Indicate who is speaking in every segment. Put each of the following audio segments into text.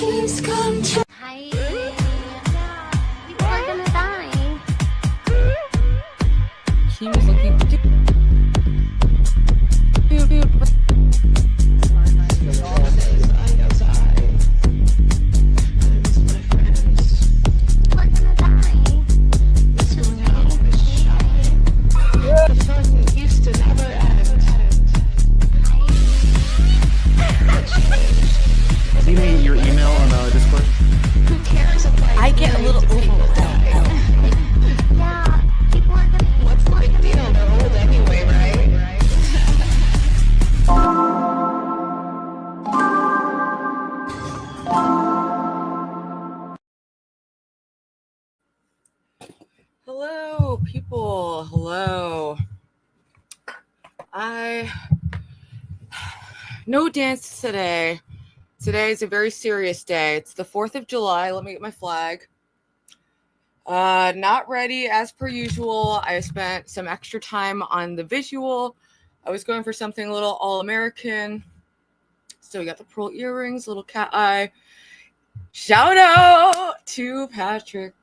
Speaker 1: Hi. People are gonna die.
Speaker 2: He was looking.
Speaker 3: See me your email on Discord?
Speaker 1: Who cares if
Speaker 2: I get a little overwhelmed.
Speaker 1: Yeah, people are gonna.
Speaker 4: What's the big deal? They're old anyway, right?
Speaker 2: Hello, people. Hello. No dance today. Today is a very serious day. It's the 4th of July. Let me get my flag. Not ready as per usual. I spent some extra time on the visual. I was going for something a little all-American. So we got the pearl earrings, little cat eye. Shout out to Patrick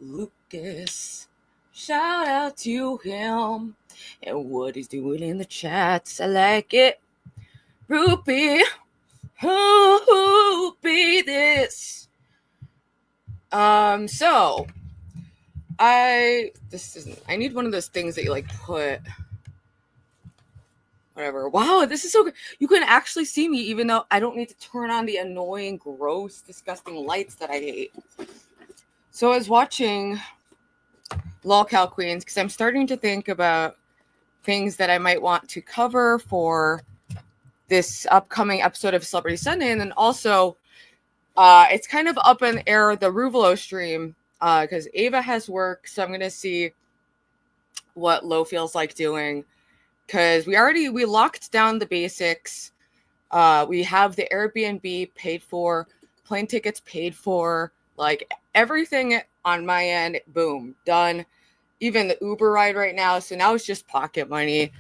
Speaker 2: Lucas. Shout out to him and what he's doing in the chats. I like it. Rupee. Who be this? So I need one of those things that you like put whatever. Wow, this is so good. You can actually see me even though I don't need to turn on the annoying, gross, disgusting lights that I hate. So I was watching Lolcow Queens because I'm starting to think about things that I might want to cover for this upcoming episode of Celebrity Sunday. And then also, it's kind of up in the air, the Ruvelo stream, because Ava has work. So I'm going to see what Lo feels like doing. Because we locked down the basics. We have the Airbnb paid for, plane tickets paid for, like everything on my end, boom, done. Even the Uber ride right now. So now it's just pocket money.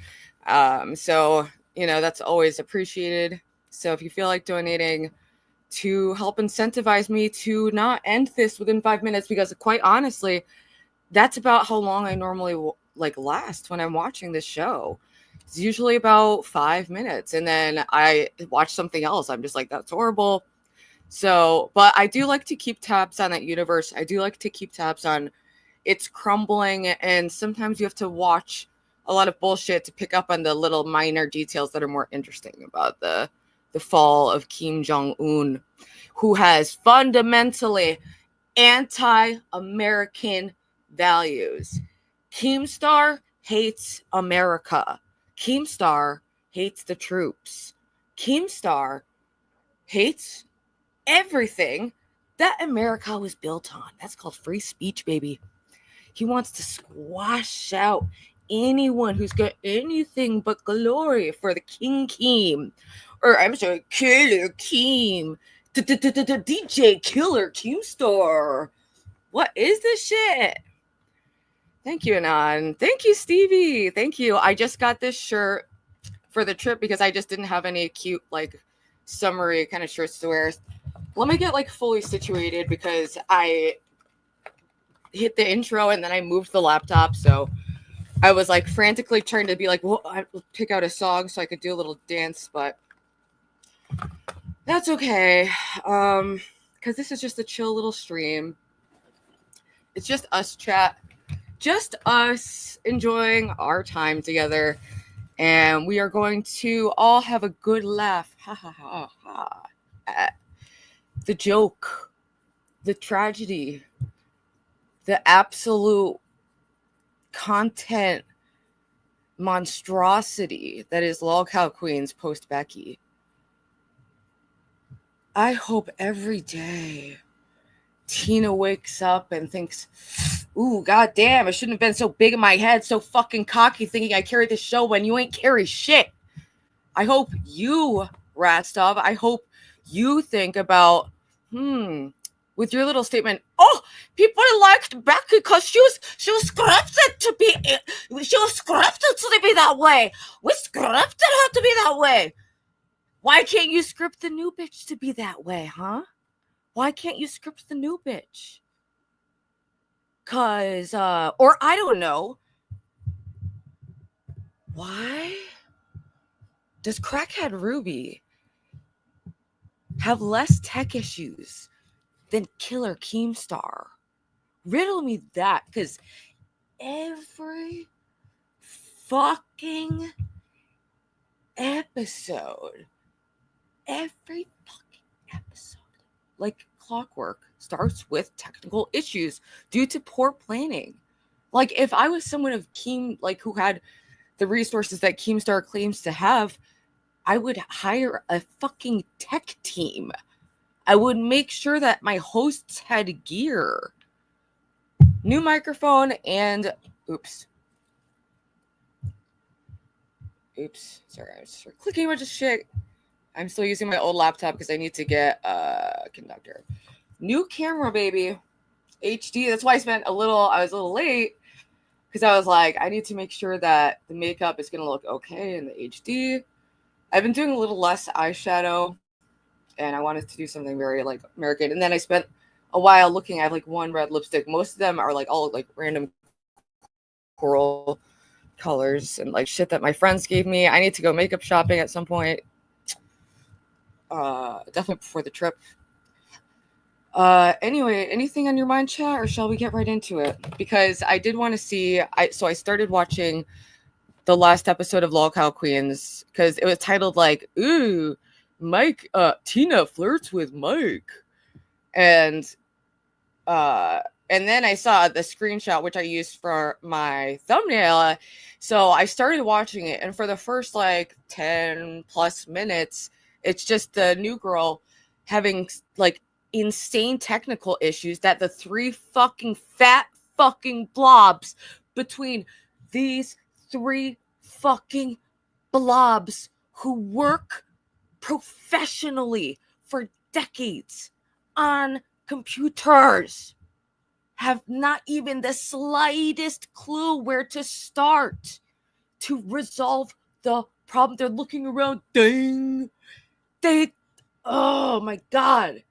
Speaker 2: So you know, that's always appreciated. So if you feel like donating to help incentivize me to not end this within 5 minutes, because quite honestly, that's about how long I normally last when I'm watching this show. It's usually about 5 minutes. And then I watch something else. I'm just like, that's horrible. So, but I do like to keep tabs on that universe. I do like to keep tabs on it's crumbling. And sometimes you have to watch a lot of bullshit to pick up on the little minor details that are more interesting about the fall of Kim Jong-un, who has fundamentally anti-American values. KEEMSTAR hates America. KEEMSTAR hates the troops. KEEMSTAR hates everything that America was built on. That's called free speech, baby. He wants to squash out anyone who's got anything but glory for the King Keem. Or I'm sorry, Killer Keem. DJ Killer KEEMSTAR. What is this shit? Thank you, Anon. Thank you, Stevie. Thank you. I just got this shirt for the trip because I just didn't have any cute, summery kind of shirts to wear. Let me get, fully situated because I hit the intro and then I moved the laptop, so I was frantically trying to be well, I pick out a song so I could do a little dance, but that's okay. Because this is just a chill little stream. It's just us chat, just us enjoying our time together, and we are going to all have a good laugh. Ha ha ha ha. At the joke, the tragedy, the absolute content monstrosity that is Lolcow Queens post Becky. I hope every day Tina wakes up and thinks, ooh, goddamn, I shouldn't have been so big in my head, so fucking cocky, thinking I carried this show when you ain't carry shit. I hope you, Rastov, I hope you think about, with your little statement, oh, people liked Becky because she was scripted to be that way. We scripted her to be that way. Why can't you script the new bitch to be that way, huh? Why can't you script the new bitch? Cause or I don't know. Why does crackhead Ruby have less tech issues than killer Keemstar? Riddle me that, because every fucking episode, like clockwork, starts with technical issues due to poor planning. Like, if I was someone of like who had the resources that Keemstar claims to have, I would hire a fucking tech team. I would make sure that my hosts had gear. New microphone and oops. Sorry, I was clicking a bunch of shit. I'm still using my old laptop because I need to get a conductor. New camera, baby. HD. That's why I was a little late, because I was like, I need to make sure that the makeup is going to look okay in the HD. I've been doing a little less eyeshadow, and I wanted to do something very like American. And then I spent a while looking. I have like one red lipstick. Most of them are like all like random coral colors and like shit that my friends gave me. I need to go makeup shopping at some point. Definitely before the trip. Anyway, anything on your mind, chat, or shall we get right into it? Because I did want to see. So I started watching the last episode of Lolcow Queens because it was titled like, "Ooh, Mike, Tina flirts with Mike," and then I saw the screenshot which I used for my thumbnail. So I started watching it, and for the first like 10 plus minutes, it's just the new girl having like insane technical issues that the three fucking fat fucking blobs between these three fucking blobs who work professionally for decades on computers have not even the slightest clue where to start to resolve the problem. They're looking around. Oh my God.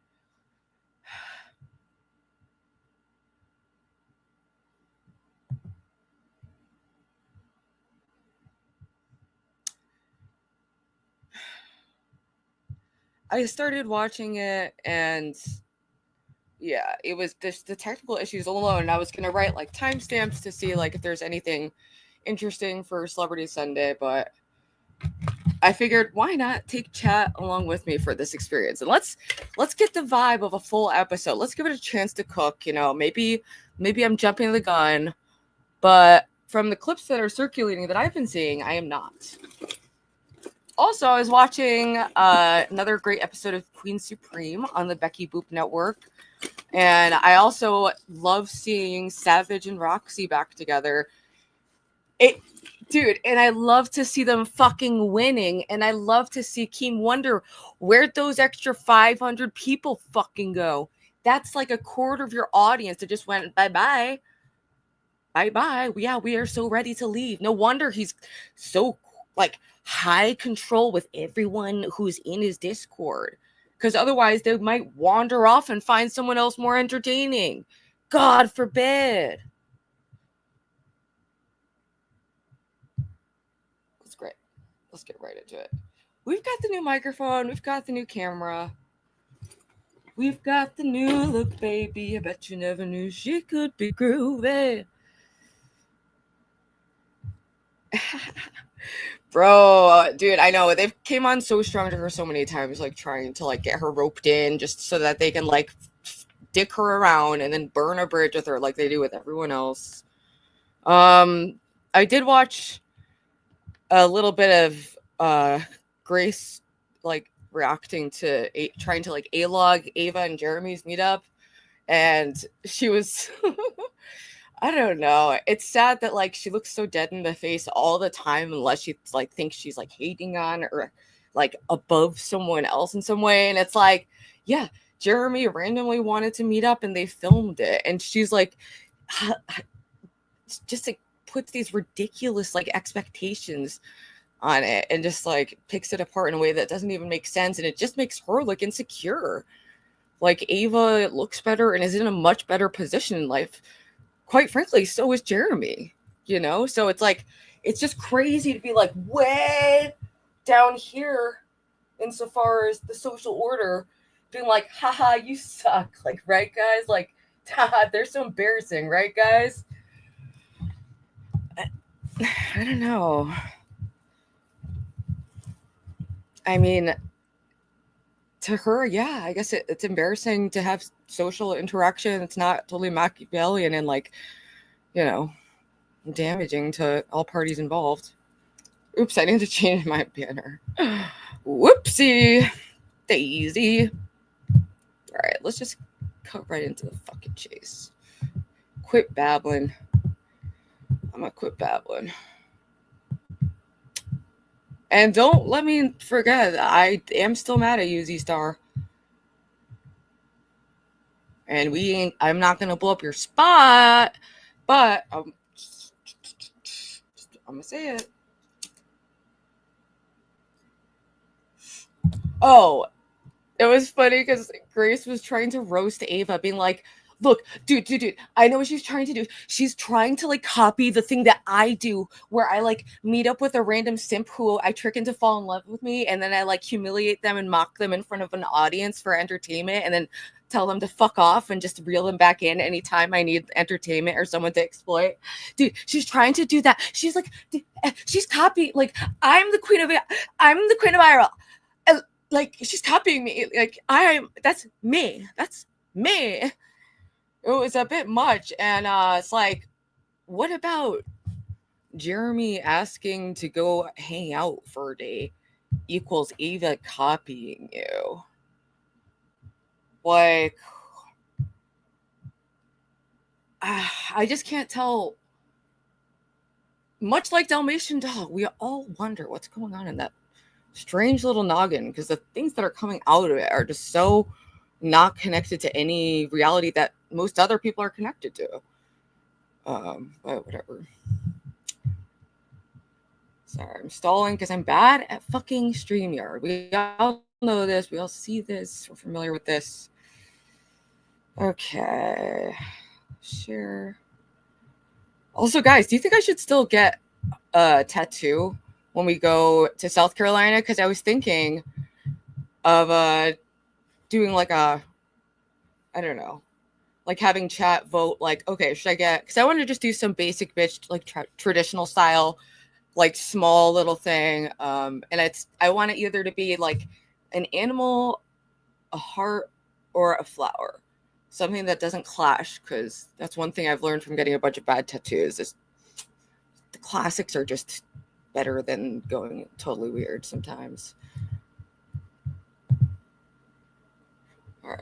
Speaker 2: I started watching it, and yeah, it was just the technical issues alone. I was gonna write like timestamps to see like if there's anything interesting for Celebrity Sunday, but I figured why not take chat along with me for this experience, and let's get the vibe of a full episode. Let's give it a chance to cook. You know, maybe I'm jumping the gun, but from the clips that are circulating that I've been seeing, I am not. Also, I was watching another great episode of Queen Supreme on the Becky Boop Network. And I also love seeing Savage and Roxy back together. Dude, and I love to see them fucking winning. And I love to see Keem wonder where'd those extra 500 people fucking go. That's like a quarter of your audience that just went bye-bye. Bye-bye. Yeah, we are so ready to leave. No wonder he's so like high control with everyone who's in his Discord, because otherwise they might wander off and find someone else more entertaining. God forbid. That's great. Let's get right into it. We've got the new microphone. We've got the new camera. We've got the new look, baby. I bet you never knew she could be groovy. Bro, dude, I know they've came on so strong to her so many times, like trying to like get her roped in just so that they can like dick her around and then burn a bridge with her like they do with everyone else. I did watch a little bit of Grace like reacting to trying to like A-log Ava and Jeremy's meetup, and she was I don't know. It's sad that like she looks so dead in the face all the time unless she like thinks she's like hating on or like above someone else in some way. And it's like, yeah, Jeremy randomly wanted to meet up and they filmed it. And she's like, just like puts these ridiculous like expectations on it and just like picks it apart in a way that doesn't even make sense. And it just makes her look insecure. Like Ava looks better and is in a much better position in life. Quite frankly, so is Jeremy, you know? So it's like, it's just crazy to be like way down here insofar as the social order, being like, haha, you suck. Like, right, guys? Like, haha, they're so embarrassing, right, guys? I don't know. I mean, to her, yeah, I guess it's embarrassing to have social interaction. It's not totally Machiavellian and like, you know, damaging to all parties involved. Oops, I need to change my banner. Whoopsie daisy. All right, let's just cut right into the fucking chase. Quit babbling. I'm gonna quit babbling. And don't let me forget, I am still mad at you, Z-Star. And I'm not gonna blow up your spot, but I'm gonna say it. Oh, it was funny because Grace was trying to roast Ava, being like, look, dude, I know what she's trying to do. She's trying to like copy the thing that I do, where I like meet up with a random simp who I trick into fall in love with me, and then I like humiliate them and mock them in front of an audience for entertainment, and then tell them to fuck off and just reel them back in anytime I need entertainment or someone to exploit. Dude, she's trying to do that. She's like, she's copying, like, I'm the queen of IRL. Like, she's copying me. Like, that's me. That's me. It was a bit much. And it's like, what about Jeremy asking to go hang out for a day equals Ava copying you? Like, I just can't tell. Much like Dalmatian Dog, we all wonder what's going on in that strange little noggin, because the things that are coming out of it are just so not connected to any reality that most other people are connected to. But whatever. Sorry, I'm stalling because I'm bad at fucking StreamYard. We all know this. We all see this. We're familiar with this. Okay. Share. Also, guys, do you think I should still get a tattoo when we go to South Carolina? Because I was thinking of doing like I don't know, like having chat vote, like, okay, should I get, because I want to just do some basic bitch, like traditional style, like small little thing. And I want it either to be like an animal, a heart, or a flower. Something that doesn't clash, because that's one thing I've learned from getting a bunch of bad tattoos is the classics are just better than going totally weird sometimes. All right.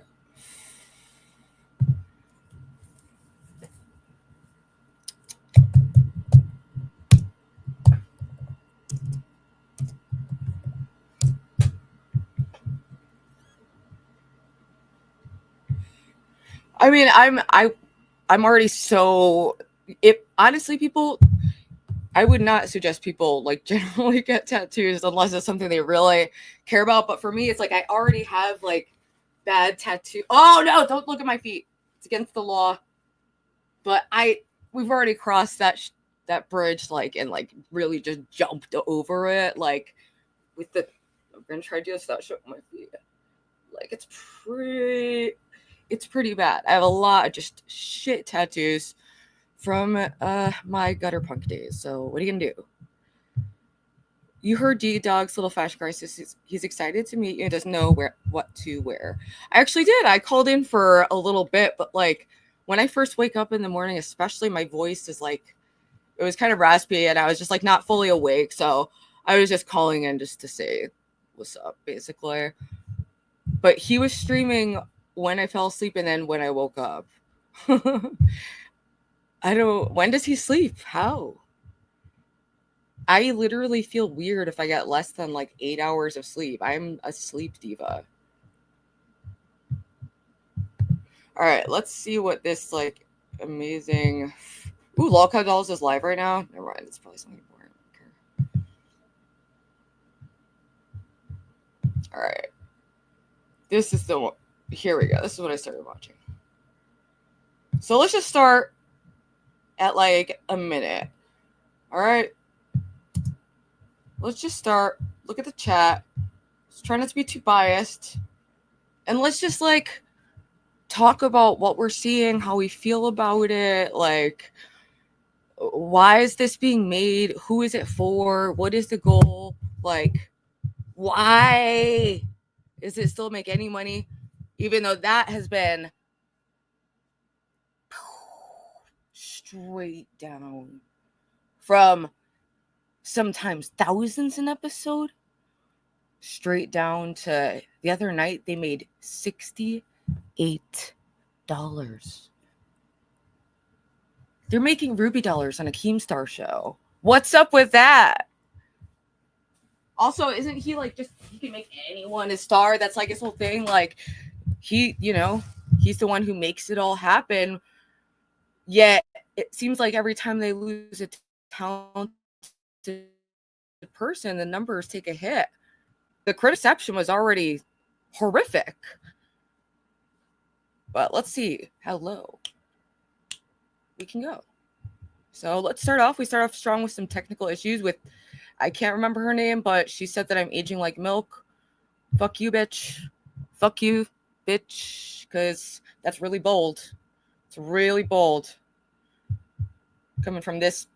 Speaker 2: I mean, I'm already so, honestly, people, I would not suggest people like generally get tattoos unless it's something they really care about. But for me, it's like I already have like bad tattoo. Oh no, don't look at my feet. It's against the law. But we've already crossed that bridge, like, and like really just jumped over it. Like with the, I'm gonna try to do this without showing my feet. Like it's pretty bad. I have a lot of just shit tattoos from my gutter punk days. So what are you gonna do? You heard D-Dog's little fashion crisis. He's excited to meet you and doesn't know what to wear. I actually did. I called in for a little bit, but like when I first wake up in the morning, especially, my voice is like, it was kind of raspy and I was just like not fully awake. So I was just calling in just to say what's up, basically. But he was streaming when I fell asleep and then when I woke up. When does he sleep? How? I literally feel weird if I get less than like 8 hours of sleep. I'm a sleep diva. All right, let's see what this like amazing. Ooh, Lolcow Dolls is live right now. Never mind, it's probably something important. Okay. All right, this is the one. here we go. This is what I started watching. So let's just start at like a minute. All right. Let's just start. Look at the chat. Let's try not to be too biased. And let's just like talk about what we're seeing, how we feel about it. Like, why is this being made? Who is it for? What is the goal? Like, why is it still make any money? Even though that has been straight down from sometimes thousands an episode straight down to the other night they made $68. They're making Ruby dollars on a KEEMSTAR show. What's up with that? Also, isn't he like just he can make anyone a star? That's like his whole thing. Like he, you know, he's the one who makes it all happen. Yet it seems like every time they lose a talented person, the numbers take a hit. The reception was already horrific. But let's see how low we can go. So let's start off. We start off strong with some technical issues with, I can't remember her name, but she said that I'm aging like milk. Fuck you, bitch. Fuck you, bitch. Because that's really bold. It's really bold. Coming from this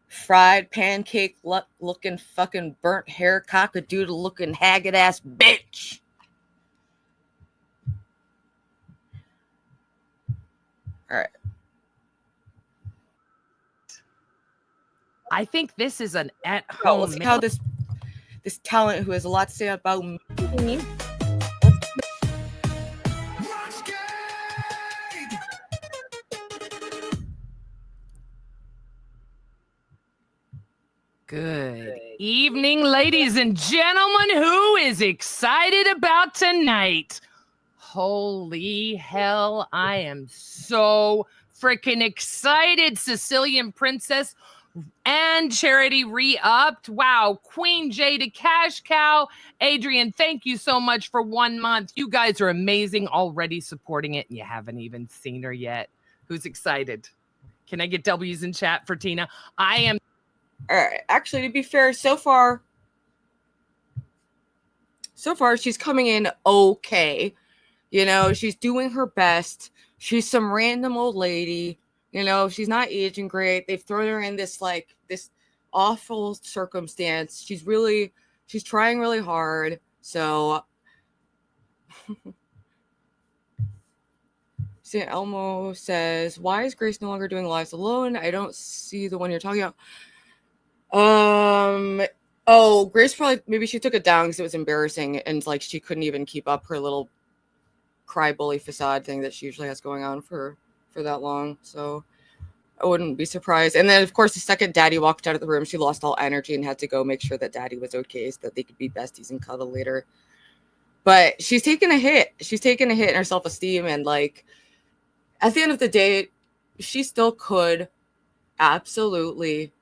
Speaker 2: fried pancake looking fucking burnt hair cockadoodle looking haggard ass bitch. All right.
Speaker 5: I think this is an at-home.
Speaker 2: Let's see how this talent who has a lot to say about me.
Speaker 5: Good evening, ladies and gentlemen. Who is excited about tonight? Holy hell, I am so freaking excited. Sicilian Princess and Charity re-upped. Wow. Queen Jada Cash Cow. Adrian, thank you so much for 1 month. You guys are amazing, already supporting it, and you haven't even seen her yet. Who's excited? Can I get W's in chat for Tina? I am.
Speaker 2: All right. Actually, to be fair, so far, she's coming in okay. You know, she's doing her best. She's some random old lady. You know, she's not aging great. They've thrown her in this awful circumstance. She's trying really hard. So, St. Elmo says, why is Grace no longer doing lives alone? I don't see the one you're talking about. Oh, Grace probably, maybe she took it down because it was embarrassing and like she couldn't even keep up her little cry bully facade thing that she usually has going on for that long. So I wouldn't be surprised. And then of course the second Daddy walked out of the room, she lost all energy and had to go make sure that Daddy was okay so that they could be besties and cuddle later. But she's taken a hit. She's taken a hit in her self-esteem, and like at the end of the day, she still could absolutely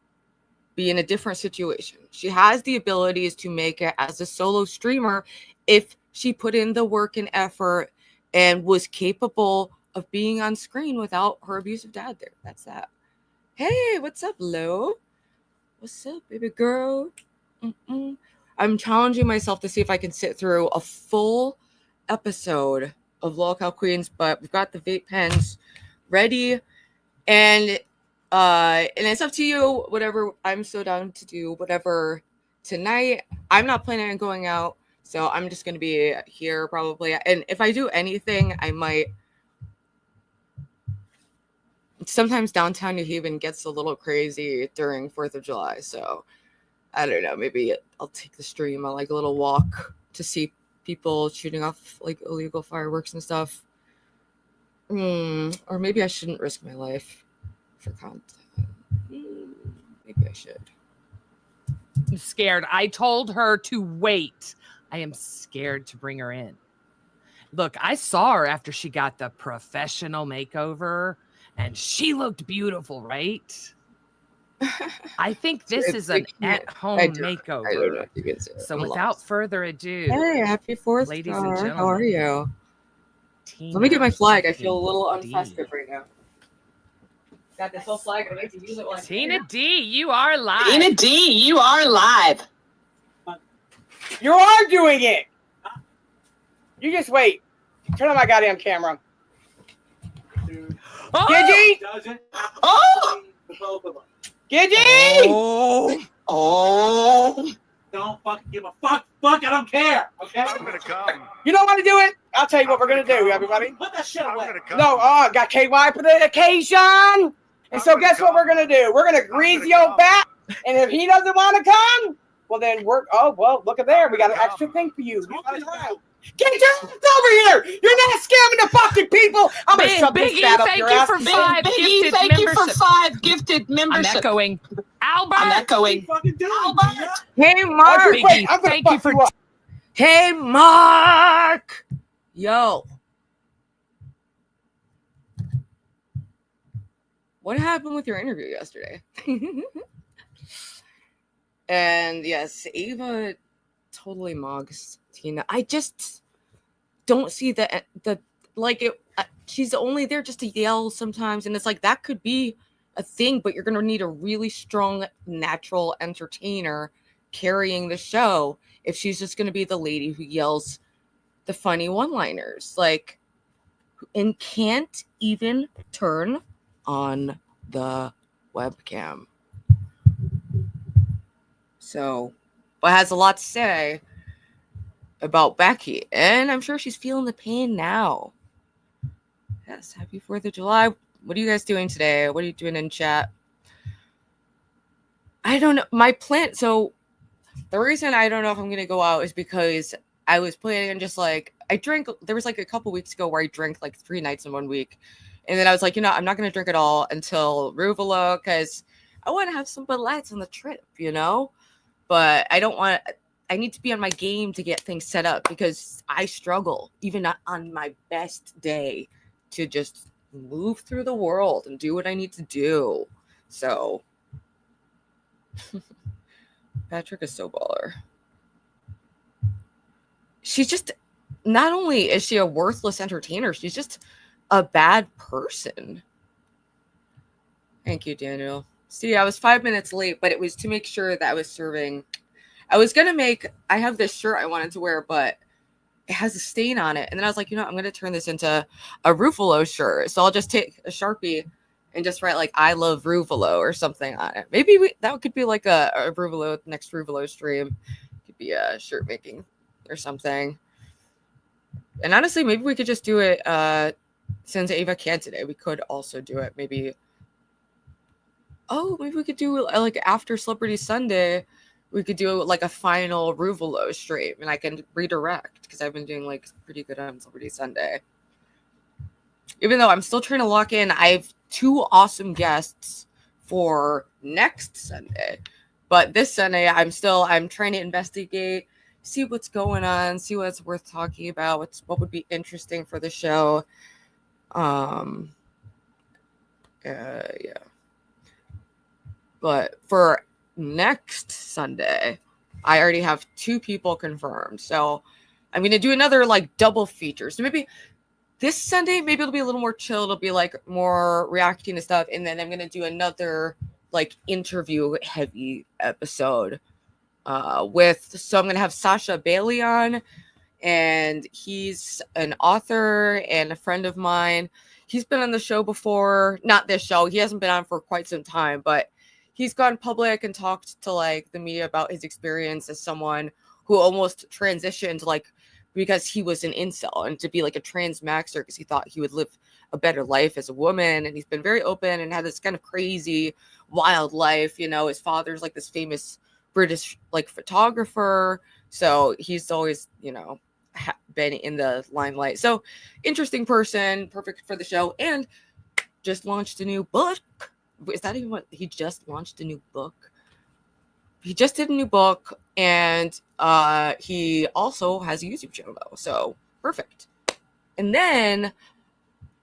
Speaker 2: be in a different situation. She has the abilities to make it as a solo streamer if she put in the work and effort and was capable of being on screen without her abusive dad there. That's that. Hey, what's up, Lo? What's up, baby girl? I'm challenging myself to see if I can sit through a full episode of Lolcow Queens, but we've got the vape pens ready, and it's up to you. Whatever, I'm so down to do whatever tonight. I'm not planning on going out, so I'm just going to be here probably. And if I do anything, I might. Sometimes downtown New Haven gets a little crazy during 4th of July, so I don't know. Maybe I'll take the stream on like a little walk to see people shooting off like illegal fireworks and stuff. Or maybe I shouldn't risk my life for content. Maybe I should.
Speaker 5: I'm scared. I told her to wait. I am scared to bring her in. Look, I saw her after she got the professional makeover, and she looked beautiful, right? I think this is an at-home makeover.
Speaker 2: I don't know if you can say it.
Speaker 5: So
Speaker 2: I'm
Speaker 5: without
Speaker 2: lost.
Speaker 5: further ado,
Speaker 2: Hey, happy 4th,
Speaker 5: ladies and
Speaker 2: Star.
Speaker 5: gentlemen.
Speaker 2: How are you? Let me get my flag. I feel a
Speaker 5: Tina
Speaker 2: little
Speaker 5: D.
Speaker 2: unfestive right now. Got this whole flag. I like to use it like
Speaker 5: Tina D, you are live.
Speaker 4: Tina D, you are live.
Speaker 6: You're arguing it. You just wait. Turn on my goddamn camera.
Speaker 5: Oh!
Speaker 6: Gidgy?
Speaker 4: Oh!
Speaker 6: Gidgy?
Speaker 5: Oh!
Speaker 4: Oh!
Speaker 3: Don't fucking give a fuck. Fuck, I don't care. Okay?
Speaker 7: I'm gonna come.
Speaker 6: You don't want to do it? I'll tell you what we're going to do, everybody.
Speaker 3: Put that shit
Speaker 7: I'm
Speaker 3: away.
Speaker 7: gonna come.
Speaker 6: No, got KY for the occasion. And so guess what we're going to do? We're going to grease the old bat. And if he doesn't want to come, well, then look at there. We got an extra thing for you. Get your ass over here! You're not scamming the fucking people! I'm gonna shove
Speaker 5: Big
Speaker 6: this bat up
Speaker 5: thank
Speaker 6: your
Speaker 5: you
Speaker 6: ass.
Speaker 5: for
Speaker 4: Big,
Speaker 5: 5
Speaker 4: Big E,
Speaker 5: gifted
Speaker 4: thank you for
Speaker 5: membership.
Speaker 4: 5 gifted
Speaker 5: I'm
Speaker 4: membership.
Speaker 5: echoing. Albert!
Speaker 4: I'm echoing.
Speaker 3: Fucking do
Speaker 4: Albert!
Speaker 2: Hey, Mark.
Speaker 6: Wait,
Speaker 5: Biggie,
Speaker 6: I'm gonna
Speaker 5: thank you
Speaker 6: fuck
Speaker 5: for
Speaker 6: you up.
Speaker 2: Hey, Mark. Yo. What happened with your interview yesterday? And yes, Ava totally mugs Tina. I just don't see the like it. She's only there just to yell sometimes, and it's like that could be a thing, but you're gonna need a really strong, natural entertainer carrying the show if she's just gonna be the lady who yells the funny one-liners, like, and can't even turn on the webcam. So, but has a lot to say about Becky, and I'm sure she's feeling the pain now. Yes, happy 4th of July. What are you guys doing today? What are you doing in chat? I don't know. My plan, so the reason I don't know if I'm going to go out is because I was planning on just like, I drank, there was like a couple weeks ago where I drank like 3 nights in 1 week. And then I was like, I'm not going to drink it all until Ruvalo because I want to have some Bud Lights on the trip, But I don't want, I need to be on my game to get things set up because I struggle, even not on my best day, to just move through the world and do what I need to do. So, Patrick is so baller. She's just, not only is she a worthless entertainer, she's just a bad person. Thank you, Daniel. See, I was 5 minutes late, but it was to make sure that I was serving. I was going to make, I have this shirt I wanted to wear, but it has a stain on it. And then I was like, I'm going to turn this into a Rufalo shirt. So I'll just take a Sharpie and just write like, I love Rufalo or something on it. Maybe that could be like a Rufalo, next Rufalo stream. Could be a shirt making or something. And honestly, maybe we could just do it since Ava can't today. We could also do it. Maybe we could do like after Celebrity Sunday. We could do like a final Ruvalo stream and I can redirect because I've been doing like pretty good on Celebrity Sunday. Even though I'm still trying to lock in, I have 2 awesome guests for next Sunday. But this Sunday, I'm trying to investigate, see what's going on, see what's worth talking about, what would be interesting for the show. Yeah. But for next Sunday, I already have 2 people confirmed. So I'm going to do another like double feature. So maybe this Sunday, maybe it'll be a little more chill. It'll be like more reacting to stuff. And then I'm going to do another like interview heavy episode so I'm going to have Sasha Bailey on, and he's an author and a friend of mine. He's been on the show before, not this show. He hasn't been on for quite some time, but he's gone public and talked to like the media about his experience as someone who almost transitioned like because he was an incel and to be like a trans maxer because he thought he would live a better life as a woman. And he's been very open and had this kind of crazy, wild life. His father's like this famous British like photographer. So he's always, been in the limelight. So interesting person, perfect for the show, and just launched a new book. Is that even what he just launched a new book? He just did a new book, and he also has a YouTube channel though. So perfect. And then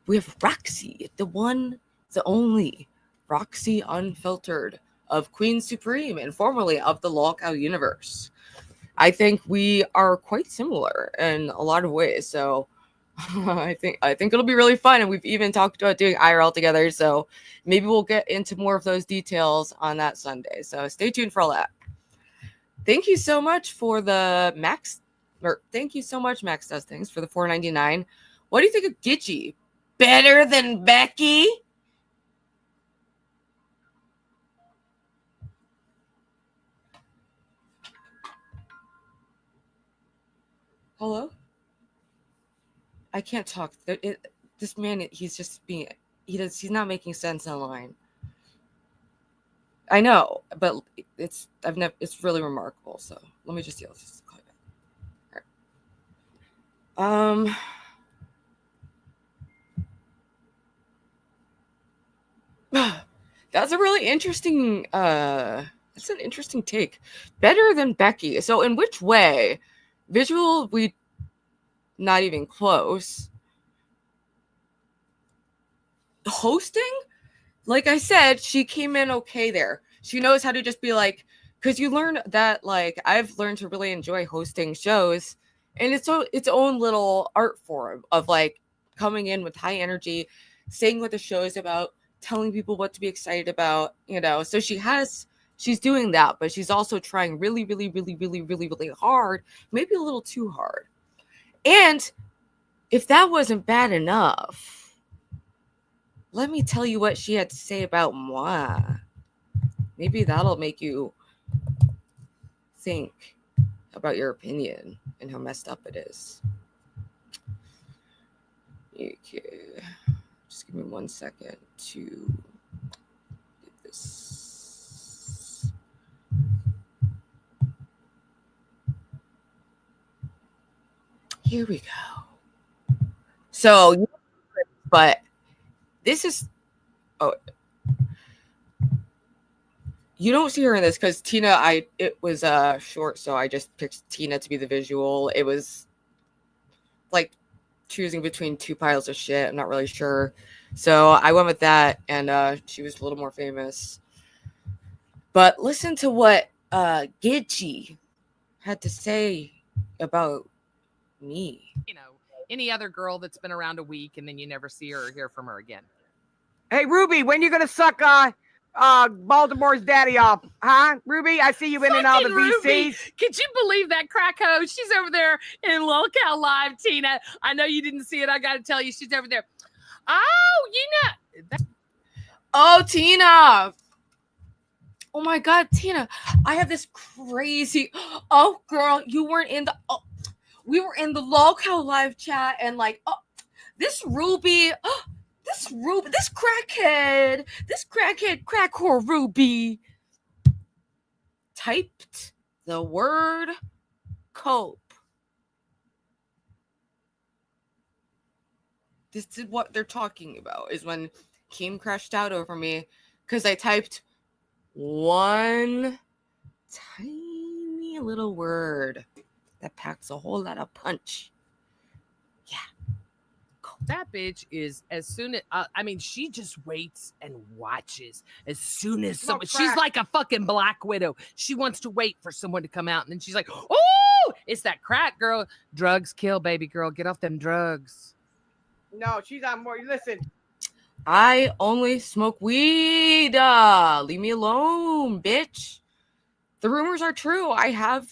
Speaker 2: we have Roxy, the one, the only Roxy Unfiltered of Queen Supreme and formerly of the Lolcow universe. I think we are quite similar in a lot of ways. So I think it'll be really fun, and we've even talked about doing IRL together. So maybe we'll get into more of those details on that Sunday. So stay tuned for all that. Thank you so much for the Max, or thank you so much, Max Does Things, for the $4.99. What do you think of Gitchy? Better than Becky? Hello? I can't talk. This man, he's just being, he's not making sense online. I know, but it's really remarkable. So let me just see. Let's just call it back. All right. That's a really interesting that's an interesting take. Better than Becky. So in which way? Visual, we not even close. Hosting? Like I said, she came in okay there. She knows how to just be like, because you learn that, like, I've learned to really enjoy hosting shows, and it's its own little art form of like coming in with high energy, saying what the show is about, telling people what to be excited about, you know. So she's doing that, but she's also trying really, really, really, really, really, really hard, maybe a little too hard. And if that wasn't bad enough, let me tell you what she had to say about moi. Maybe that'll make you think about your opinion and how messed up it is. Okay. Just give me 1 second to get this. Here we go. So, but this is, oh, you don't see her in this because Tina, it was short, so I just picked Tina to be the visual. It was like choosing between two piles of shit. I'm not really sure. So I went with that, and she was a little more famous. But listen to what Gitchy had to say about me.
Speaker 5: You know, any other girl that's been around a week and then you never see her or hear from her again.
Speaker 6: Hey, Ruby, when you gonna suck Baltimore's daddy off, huh? Ruby, I see you in and out of the
Speaker 5: Ruby.
Speaker 6: VCs.
Speaker 5: Could you believe that crack hoe? She's over there in Lolcow Live, Tina. I know you didn't see it. I got to tell you, she's over there. Oh, you know.
Speaker 2: Oh, Tina. Oh, my God, Tina. I have this crazy. Oh, girl, you weren't in the. Oh, we were in the Lolcow Live chat, and like, oh, this Ruby. Oh, this crackhead, crack whore Ruby typed the word cope. This is what they're talking about, is when Keem crashed out over me because I typed one tiny little word that packs a whole lot of punch. Yeah.
Speaker 5: That bitch is, as soon as I mean, she just waits and watches. As soon as someone, she's like a fucking Black Widow. She wants to wait for someone to come out, and then she's like, "Oh, it's that crack girl. Drugs kill, baby girl. Get off them drugs."
Speaker 6: No, she's on more. Listen,
Speaker 2: I only smoke weed. Leave me alone, bitch. The rumors are true. I have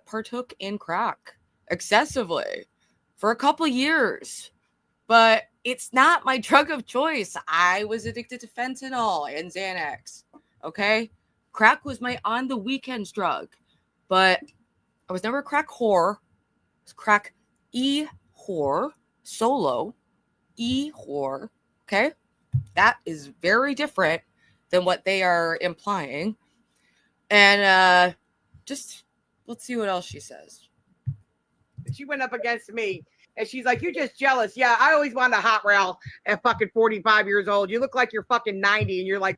Speaker 2: partook in crack excessively for a couple years. But it's not my drug of choice. I was addicted to fentanyl and Xanax. Okay? Crack was my on the weekends drug. But I was never a crack whore. I was crack whore. Solo. Whore. Okay? That is very different than what they are implying. And just let's see what else she says.
Speaker 6: she went up against me. And she's like, "You're just jealous." Yeah, I always wanted a hot rail at fucking 45 years old. You look like you're fucking 90, and you're like,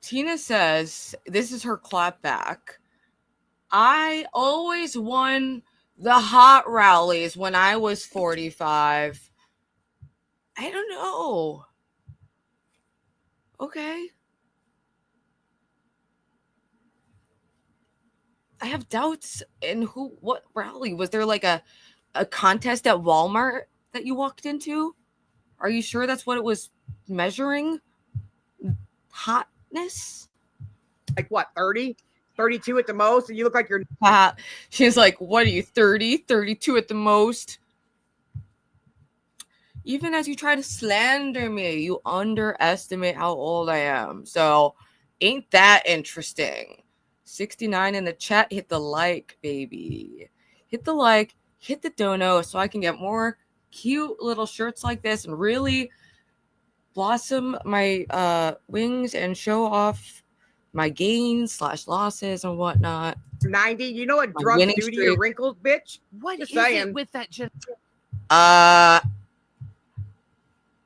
Speaker 2: Tina says, this is her clap back. I always won the hot rallies when I was 45. I don't know. Okay. have doubts in what rally. Was there like a contest at Walmart that you walked into? Are you sure that's what it was measuring? Hotness?
Speaker 6: Like what, 30? 32 at the most? And you look like you're
Speaker 2: She's like, what are you, 30? 32 at the most? Even as you try to slander me, you underestimate how old I am. So ain't that interesting? 69 in the chat. Hit the like, baby. Hit the like, hit the dono so I can get more cute little shirts like this and really blossom my wings and show off my gains / losses and whatnot.
Speaker 6: 90. You know what
Speaker 2: My
Speaker 6: drugs
Speaker 2: winning
Speaker 6: do to your
Speaker 2: streak.
Speaker 6: wrinkles, bitch?
Speaker 5: What
Speaker 6: Just
Speaker 5: is it
Speaker 6: saying.
Speaker 5: with that?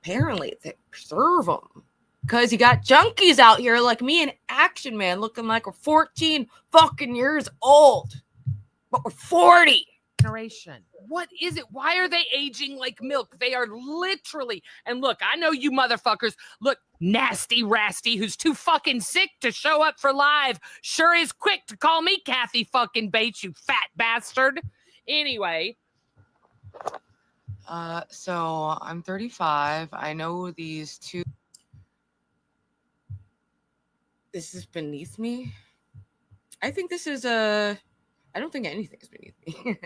Speaker 2: Apparently they preserve them because you got junkies out here like me and Action Man looking like we're 14 fucking years old, but we're 40.
Speaker 5: Generation. What is it? Why are they aging like milk? They are literally, and look, I know you motherfuckers, look, Nasty Rasty, who's too fucking sick to show up for live, sure is quick to call me Kathy fucking Bates, you fat bastard. Anyway.
Speaker 2: So I'm 35. I know these two. This is beneath me. I think this is I don't think anything is beneath me.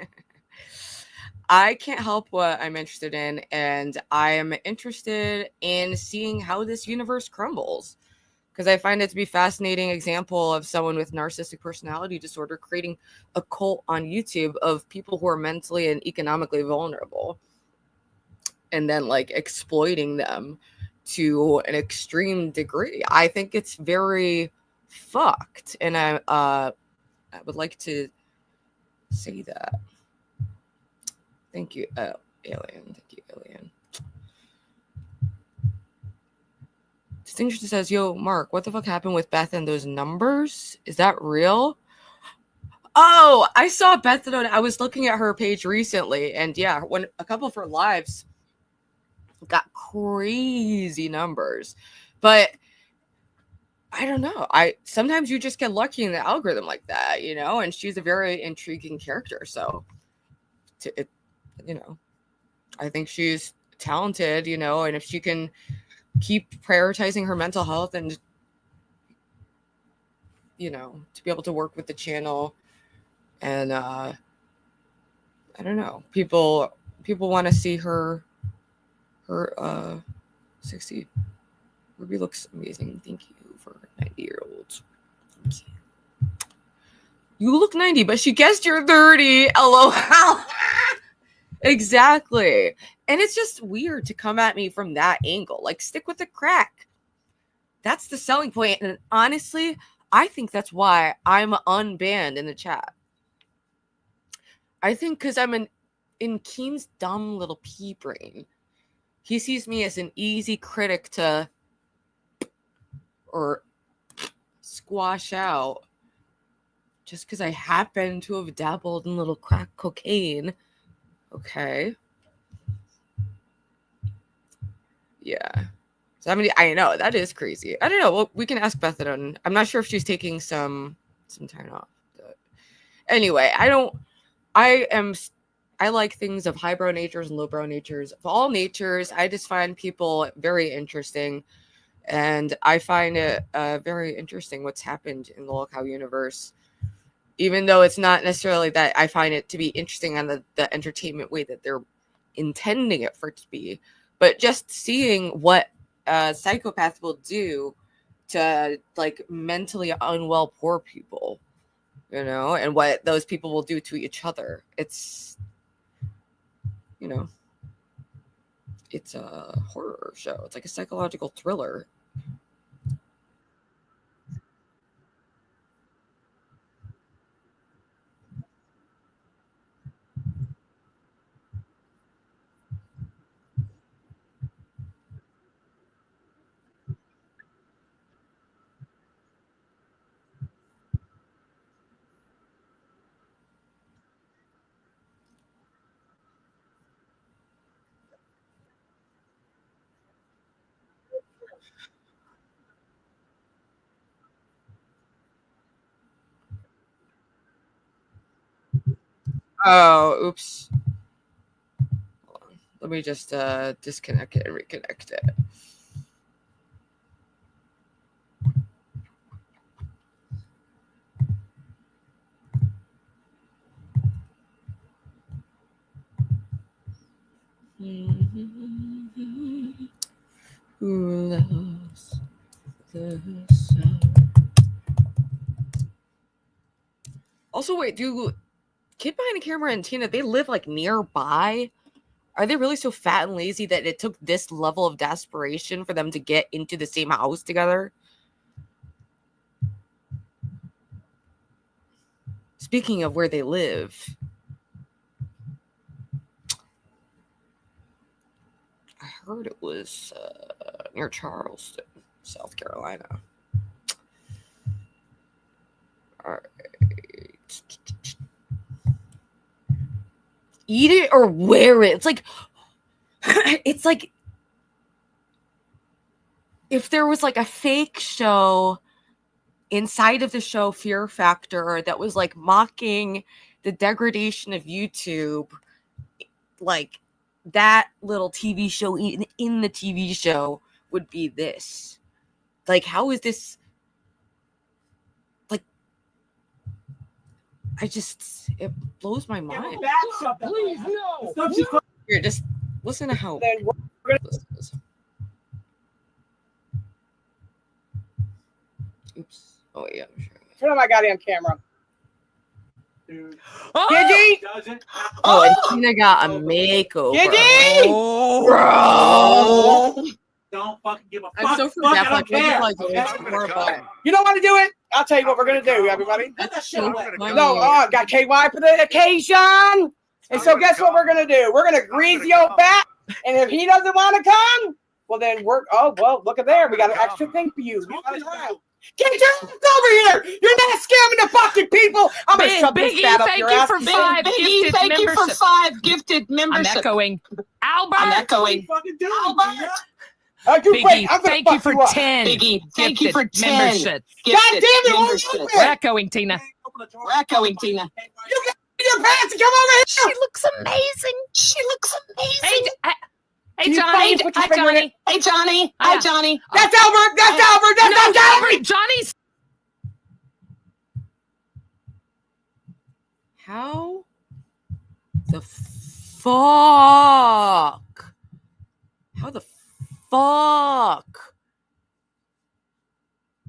Speaker 2: I can't help what I'm interested in, and I'm interested in seeing how this universe crumbles. Because I find it to be a fascinating example of someone with narcissistic personality disorder creating a cult on YouTube of people who are mentally and economically vulnerable, and then like exploiting them to an extreme degree. I think it's very fucked, and I would like to say that. Thank you, Alien. Thank you, Alien. Distinguished says, yo, Mark, what the fuck happened with Beth and those numbers? Is that real? Oh, I saw Beth. I was looking at her page recently, and yeah, when a couple of her lives got crazy numbers. But I don't know. Sometimes you just get lucky in the algorithm like that, you know, and she's a very intriguing character. So I think she's talented, you know, and if she can keep prioritizing her mental health and, you know, to be able to work with the channel and I don't know, people want to see her 60. Ruby looks amazing. Thank you for 90-year-olds. You look 90, but she guessed you're 30. LOL. Exactly. And it's just weird to come at me from that angle. Like, stick with the crack. That's the selling point. And honestly, I think that's why I'm unbanned in the chat. I think because I'm in Keem's dumb little pea brain. He sees me as an easy critic to or squash out just because I happen to have dabbled in little crack cocaine. Okay. Yeah. So I know that is crazy. I don't know. Well, we can ask Beth. I'm not sure if she's taking some time off. But anyway, I like things of highbrow natures and lowbrow natures, of all natures. I just find people very interesting, and I find it very interesting what's happened in the Lolcow universe. Even though it's not necessarily that I find it to be interesting on the entertainment way that they're intending it for it to be, but just seeing what a psychopath will do to like mentally unwell poor people, you know, and what those people will do to each other. It's, you know, it's a horror show. It's like a psychological thriller. Oh, oops. Hold on. Let me just disconnect it and reconnect it. Who loves the sun? Also, wait, do Kid Behind the Camera and Tina, they live like nearby? Are they really so fat and lazy that it took this level of desperation for them to get into the same house together? Speaking of where they live, I heard it was near Charleston, South Carolina. All right. Eat it or wear it. It's like, it's like if there was like a fake show inside of the show Fear Factor that was like mocking the degradation of YouTube, like that little TV show in the TV show would be this. Like, how is this? Like, it blows my mind.
Speaker 6: Please, no.
Speaker 2: Here, just listen to how.
Speaker 6: Then we're gonna
Speaker 2: Listen to this. Oops. Oh, yeah. I'm sure.
Speaker 6: turn on my goddamn camera.
Speaker 5: Oh!
Speaker 6: Gigi!
Speaker 2: Oh, and Tina got a makeover.
Speaker 6: Gigi!
Speaker 2: Oh, bro.
Speaker 4: Don't fucking give a fuck.
Speaker 2: I'm so
Speaker 4: Fuck, I
Speaker 2: forgetful.
Speaker 4: don't care.
Speaker 2: Like,
Speaker 4: Okay?
Speaker 2: it's horrible.
Speaker 6: You don't want to do it? I'll tell you what we're gonna do, everybody.
Speaker 2: That's so funny.
Speaker 6: No, got KY for the occasion. And so guess what we're gonna do? We're gonna grease the old bat, and if he doesn't want to come, well then look at there. We got an extra thing for you. Get your ass over here! You're not scamming the fucking people! I'm gonna shove this
Speaker 5: Biggie,
Speaker 6: bat up
Speaker 5: thank
Speaker 6: your
Speaker 5: you
Speaker 6: ass.
Speaker 5: for five
Speaker 4: Biggie,
Speaker 5: gifted
Speaker 4: thank you for
Speaker 5: membership.
Speaker 4: 5 gifted
Speaker 5: I'm
Speaker 4: membership.
Speaker 5: echoing. Albert!
Speaker 4: I'm echoing.
Speaker 6: Albert!
Speaker 5: Biggie,
Speaker 6: I'm gonna
Speaker 5: thank you
Speaker 6: fuck
Speaker 5: for
Speaker 6: up.
Speaker 5: 10
Speaker 4: Biggie, thank you
Speaker 5: gifted
Speaker 4: for 10
Speaker 5: memberships.
Speaker 6: God damn it, what
Speaker 4: membership.
Speaker 6: are you
Speaker 5: We're
Speaker 6: doing?
Speaker 5: echoing, Tina.
Speaker 4: We're echoing, Tina.
Speaker 6: You got your pants to come over
Speaker 5: She
Speaker 6: here!
Speaker 5: looks amazing.
Speaker 4: She looks amazing.
Speaker 5: Hey,
Speaker 6: Can you
Speaker 5: Johnny.
Speaker 6: fucking put your
Speaker 5: Hi,
Speaker 6: finger in
Speaker 5: Johnny.
Speaker 4: Hey, Johnny.
Speaker 5: Hi.
Speaker 4: Hi, Johnny.
Speaker 6: That's Albert! That's Albert! That's
Speaker 5: No,
Speaker 6: not Albert!
Speaker 5: Johnny's.
Speaker 2: How the fuck? How the fuck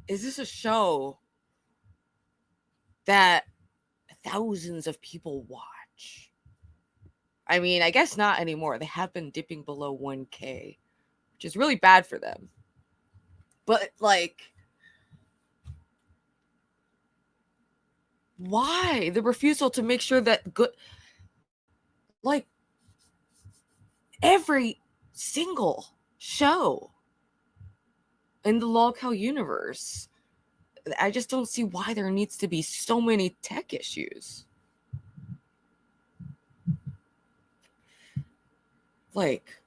Speaker 2: is this a show that thousands of people watch? I mean, I guess not anymore. They have been dipping below 1K, which is really bad for them. But like, why the refusal to make sure that good, like every single show in the Lolcow universe, I just don't see why there needs to be so many tech issues. Like,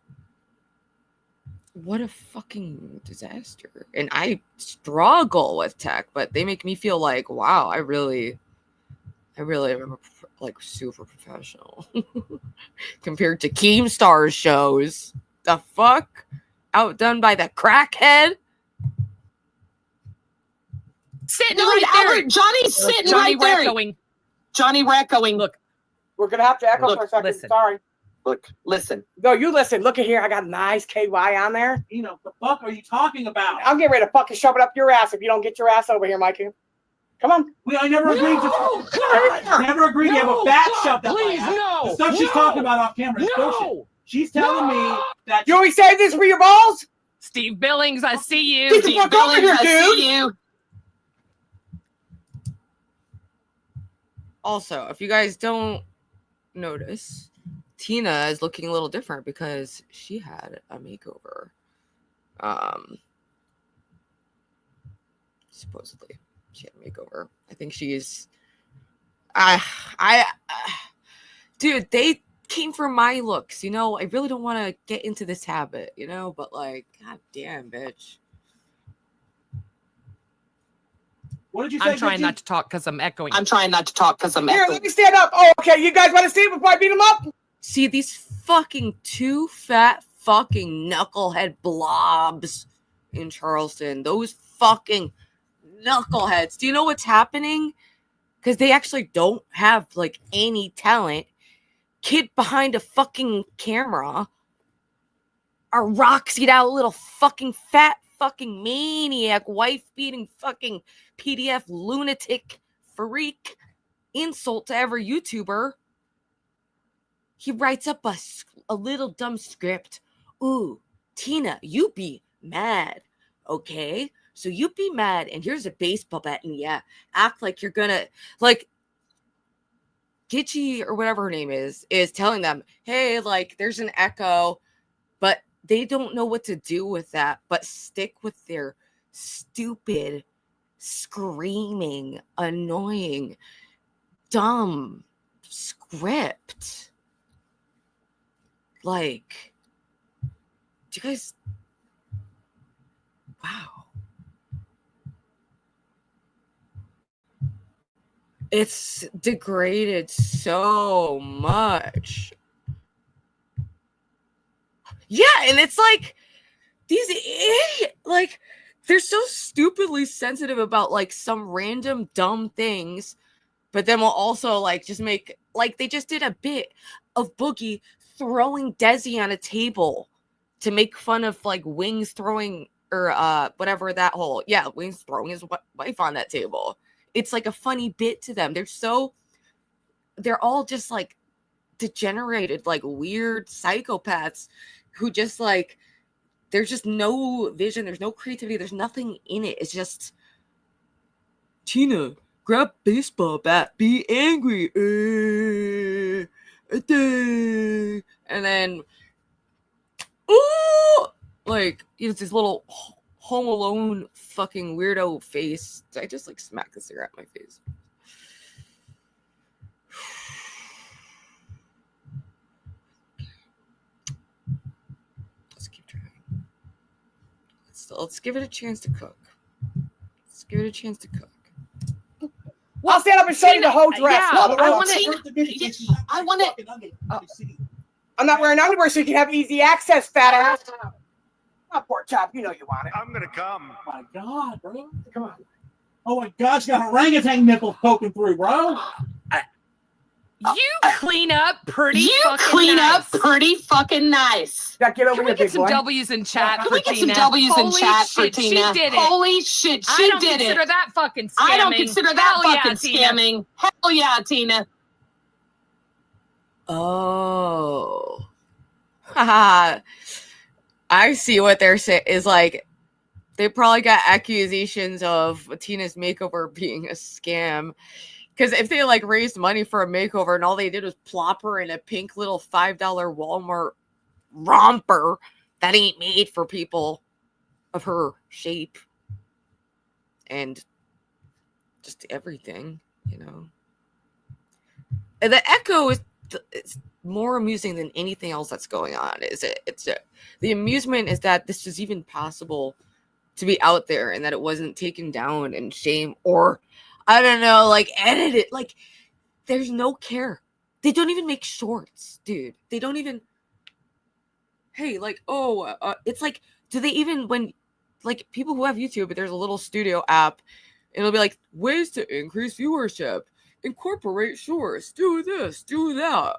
Speaker 2: what a fucking disaster. And I struggle with tech, but they make me feel like, wow, I really am like super professional compared to KEEMSTAR's shows. The fuck? Outdone by the crackhead?
Speaker 5: Sitting
Speaker 4: No,
Speaker 5: right there.
Speaker 4: Albert, Johnny's sitting
Speaker 5: Johnny,
Speaker 4: right there.
Speaker 5: we're echoing.
Speaker 4: Johnny, we're echoing.
Speaker 5: Look,
Speaker 6: We're gonna have to echo
Speaker 5: Look,
Speaker 6: for a second.
Speaker 5: listen.
Speaker 6: Sorry.
Speaker 4: Look, listen.
Speaker 6: No, you listen. Look at here. I got a nice KY on there.
Speaker 7: You know, the fuck are you talking about?
Speaker 6: I'm getting ready to fucking shove it up your ass if you don't get your ass over here, Mikey. Come on.
Speaker 7: I never agreed to. I never agreed to have a bat shoved up my
Speaker 5: please,
Speaker 7: ass.
Speaker 5: no.
Speaker 7: The stuff she's talking about off camera is bullshit.
Speaker 5: No.
Speaker 7: She's telling me that.
Speaker 6: You always save this for your balls?
Speaker 5: Steve Billings, I see
Speaker 6: Get
Speaker 5: you.
Speaker 6: the fuck over here,
Speaker 4: I
Speaker 6: dude.
Speaker 4: see you.
Speaker 2: Also, if you guys don't notice, Tina is looking a little different because she had a makeover. Supposedly, she had a makeover. I think she's. Dude, they came for my looks. You know, I really don't want to get into this habit. You know, but like, god damn, bitch.
Speaker 7: What did you say?
Speaker 5: I'm trying
Speaker 7: Vicky?
Speaker 5: not to talk because I'm echoing.
Speaker 4: I'm trying not to talk because I'm
Speaker 6: Here,
Speaker 4: echoing.
Speaker 6: let me stand up. Oh, okay. You guys want to see it before I beat him up?
Speaker 2: See these fucking two fat fucking knucklehead blobs in Charleston. Those fucking knuckleheads. Do you know what's happening? Because they actually don't have like any talent. Kid behind a fucking camera. A Roxied out little fucking fat fucking maniac, wife beating fucking PDF lunatic freak insult to every YouTuber. He writes up a little dumb script. Ooh, Tina, you be mad, okay? So you be mad, and here's a baseball bat, and yeah, act like you're gonna, like, Gitchy, or whatever her name is telling them, hey, like, there's an echo, but they don't know what to do with that, but stick with their stupid, screaming, annoying, dumb script. Like, do you guys, wow. It's degraded so much. Yeah, and it's like, these idiot, like, they're so stupidly sensitive about, like, some random dumb things, but then we'll also, like, just make, like, they just did a bit of Boogie throwing Desi on a table to make fun of, like, Wings throwing, or whatever that whole, yeah, Wings throwing his wife on that table. It's like a funny bit to them. They're all just, like, degenerated, like, weird psychopaths who just, like, there's just no vision, there's no creativity, there's nothing in it. It's just, Tina, grab baseball bat, be angry, and then, ooh, like, you know, this little Home Alone fucking weirdo face. I just, like, smack the cigarette in my face. Let's keep trying. Let's give it a chance to cook. Let's give it a chance to cook.
Speaker 6: I'll stand up and show you the whole dress.
Speaker 5: Yeah,
Speaker 6: Well,
Speaker 5: I
Speaker 6: well,
Speaker 5: want
Speaker 4: I want it.
Speaker 6: I'm not wearing underwear so you can have easy access, fat ass. Oh, poor chap. You know you want it.
Speaker 8: I'm gonna come.
Speaker 7: Oh my God, bro. Come on. Oh my gosh, got orangutan nipples poking through, bro.
Speaker 5: You clean up pretty
Speaker 4: You
Speaker 5: fucking
Speaker 4: clean
Speaker 5: nice.
Speaker 4: up pretty fucking nice.
Speaker 6: Jack, get over
Speaker 5: Can we
Speaker 6: here,
Speaker 5: get
Speaker 6: big
Speaker 5: some
Speaker 6: boy.
Speaker 5: W's in chat
Speaker 4: Can
Speaker 5: for
Speaker 4: we get some
Speaker 5: Tina?
Speaker 4: W's in
Speaker 5: Holy
Speaker 4: chat for
Speaker 5: shit,
Speaker 4: Tina?
Speaker 5: She did it.
Speaker 4: Holy shit,
Speaker 5: I
Speaker 4: she
Speaker 5: don't
Speaker 4: did
Speaker 5: consider
Speaker 4: it.
Speaker 5: that fucking scamming.
Speaker 4: I don't consider that
Speaker 5: Hell
Speaker 4: fucking
Speaker 5: yeah, Tina.
Speaker 4: scamming. Hell yeah, Tina.
Speaker 2: Oh. Haha. I see what they're saying is like they probably got accusations of Tina's makeover being a scam. Because if they like raised money for a makeover and all they did was plop her in a pink little $5 Walmart romper that ain't made for people of her shape and just everything, you know. And the echo is it's more amusing than anything else that's going on. The amusement is that this is even possible to be out there and that it wasn't taken down in shame or I don't know, like edited. Like there's no care. They don't even make shorts, dude. They don't even. Hey, like it's like, do they even when like people who have YouTube? But there's a little studio app. It'll be like ways to increase viewership. Incorporate shorts. Do this. Do that.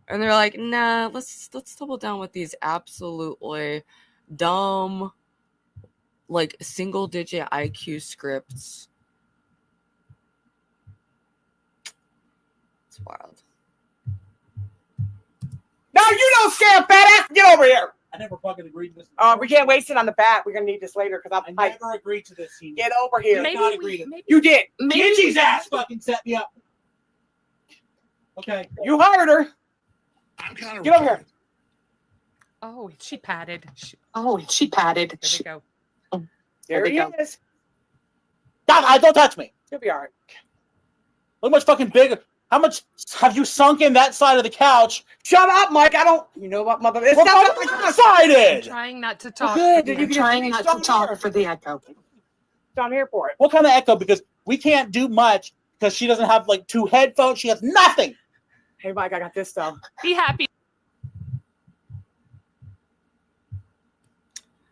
Speaker 2: And they're like, nah, let's double down with these absolutely dumb, like single-digit IQ scripts. It's wild.
Speaker 6: No, you don't scam, fat ass. Get over here.
Speaker 7: I never fucking agreed to this.
Speaker 6: We can't waste it on the bat. We're gonna need this later because
Speaker 7: I never agreed to this. Tina.
Speaker 6: Get over here.
Speaker 5: Maybe
Speaker 7: not
Speaker 5: we-
Speaker 7: agree to-
Speaker 5: maybe-
Speaker 6: You did.
Speaker 7: Gitchy's ass fucking set me up. Okay.
Speaker 6: You hired her.
Speaker 8: I'm kind of
Speaker 6: Get over here.
Speaker 5: Oh, she patted.
Speaker 4: Oh, she patted.
Speaker 5: There we go.
Speaker 6: There
Speaker 4: we
Speaker 6: he
Speaker 4: go.
Speaker 6: is.
Speaker 7: God, don't touch me.
Speaker 6: He'll be all right.
Speaker 7: Look much fucking bigger. How much have you sunk in that side of the couch?
Speaker 6: Shut up, Mike. I don't. You know what, mother? It's
Speaker 7: Well,
Speaker 6: not
Speaker 7: I'm excited.
Speaker 5: Trying not to talk.
Speaker 6: good.
Speaker 4: I'm trying not to talk for the echo.
Speaker 6: down here for it.
Speaker 7: What kind of echo? Because we can't do much because she doesn't have like 2 headphones. She has nothing.
Speaker 6: Hey, Mike, I got this though.
Speaker 5: Be happy.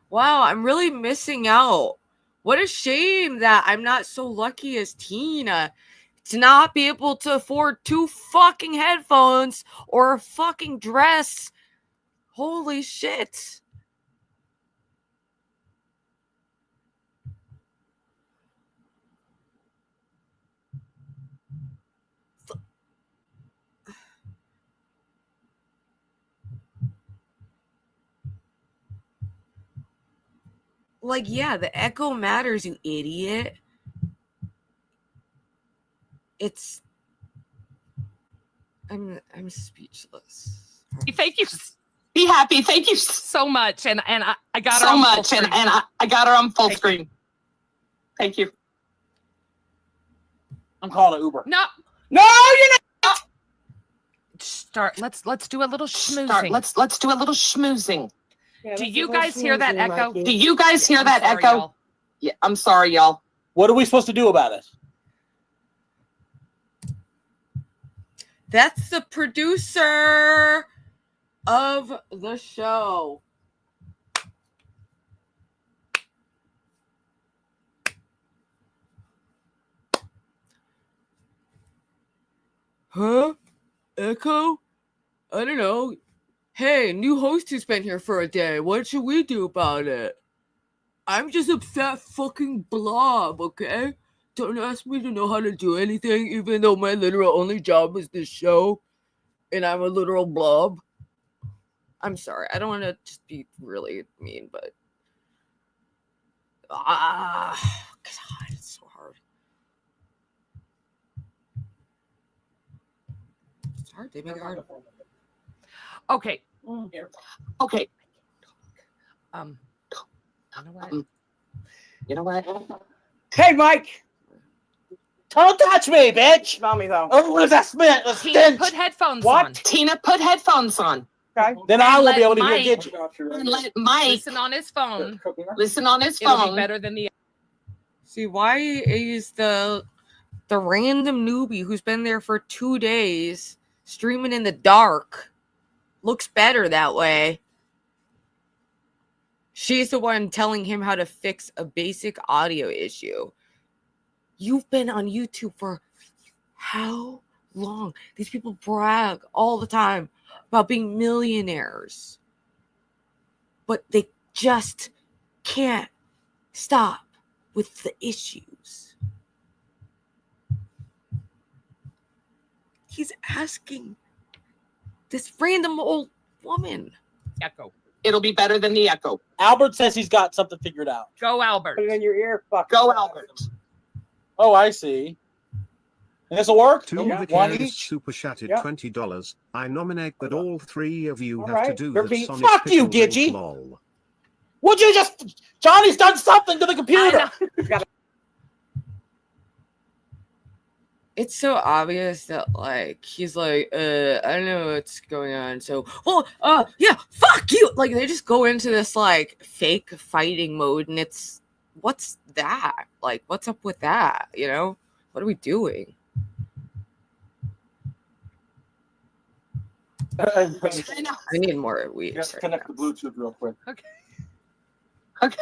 Speaker 2: Wow, I'm really missing out. What a shame that I'm not so lucky as Tina to not be able to afford 2 fucking headphones or a fucking dress. Holy shit. Like, yeah, the echo matters, you idiot. It's... I'm speechless.
Speaker 5: Thank you
Speaker 4: Be happy. Thank you
Speaker 5: so much. And I got her
Speaker 4: so
Speaker 5: on full
Speaker 4: much.
Speaker 5: screen.
Speaker 4: And I got her on full screen. Thank you.
Speaker 7: I'm calling an Uber.
Speaker 5: No.
Speaker 6: No, you're not.
Speaker 5: Let's do a little schmoozing.
Speaker 4: Let's do a little schmoozing.
Speaker 6: Yeah,
Speaker 5: Do
Speaker 6: that's
Speaker 5: you
Speaker 6: a little
Speaker 5: guys hear that
Speaker 6: snoozing,
Speaker 5: echo?
Speaker 6: Mikey.
Speaker 4: Do you guys hear that
Speaker 5: I'm sorry,
Speaker 4: echo?
Speaker 5: y'all.
Speaker 4: Yeah, I'm sorry, y'all.
Speaker 7: What are we supposed to do about it?
Speaker 2: That's the producer of the show. Huh? Echo? I don't know. Hey, new host who's been here for a day. What should we do about it? I'm just a fat fucking blob, okay? Don't ask me to know how to do anything, even though my literal only job is this show, and I'm a literal blob. I'm sorry. I don't want to just be really mean, but... God, it's so hard. It's hard. They make it hard.
Speaker 5: Okay.
Speaker 4: Okay.
Speaker 5: You know what?
Speaker 4: You know what?
Speaker 6: Hey, Mike.
Speaker 7: Don't touch me, bitch.
Speaker 6: Smell me though.
Speaker 7: Oh, what is that smell? A
Speaker 5: Tina,
Speaker 7: stench.
Speaker 5: put headphones
Speaker 6: What?
Speaker 5: on.
Speaker 4: Tina, put headphones on.
Speaker 6: Okay.
Speaker 7: Then I will
Speaker 5: let
Speaker 7: be able to
Speaker 5: Mike-
Speaker 7: hear you.
Speaker 4: And let Mike
Speaker 5: Listen on his phone.
Speaker 4: listen on his
Speaker 5: It'll be
Speaker 4: phone.
Speaker 5: better than the
Speaker 2: See, why is the random newbie who's been there for 2 days streaming in the dark looks better that way? She's the one telling him how to fix a basic audio issue. You've been on YouTube for how long? These people brag all the time about being millionaires, but they just can't stop with the issues. He's asking this random old woman.
Speaker 5: echo.
Speaker 4: It'll be better than the echo.
Speaker 7: Albert says he's got something figured out.
Speaker 5: Go, Albert.
Speaker 6: Put it in your ear. Fuck.
Speaker 4: Go, Albert.
Speaker 7: Oh, I see. And this will work?
Speaker 9: Two
Speaker 6: Yeah.
Speaker 9: of the
Speaker 7: One
Speaker 9: carers
Speaker 7: each?
Speaker 9: super chatted
Speaker 6: Yeah.
Speaker 9: $20. I nominate that all 3 of you
Speaker 6: All
Speaker 9: have to
Speaker 6: right.
Speaker 9: do
Speaker 6: They're
Speaker 9: the
Speaker 6: being-
Speaker 9: Sonic
Speaker 7: Fuck you,
Speaker 9: Pickle Drink
Speaker 7: Gidgey.
Speaker 9: lol.
Speaker 7: Would you just... Johnny's done something to the
Speaker 5: I
Speaker 7: computer.
Speaker 5: know.
Speaker 2: It's so obvious that, like, he's like, I don't know what's going on. So, well, yeah, fuck you. Like, they just go into this, like, fake fighting mode, and it's, what's that? Like, what's up with that? You know? What are we doing?
Speaker 4: I know.
Speaker 2: I need more weed.
Speaker 7: Just
Speaker 2: right
Speaker 7: connect
Speaker 2: now.
Speaker 7: the Bluetooth real quick.
Speaker 4: Okay.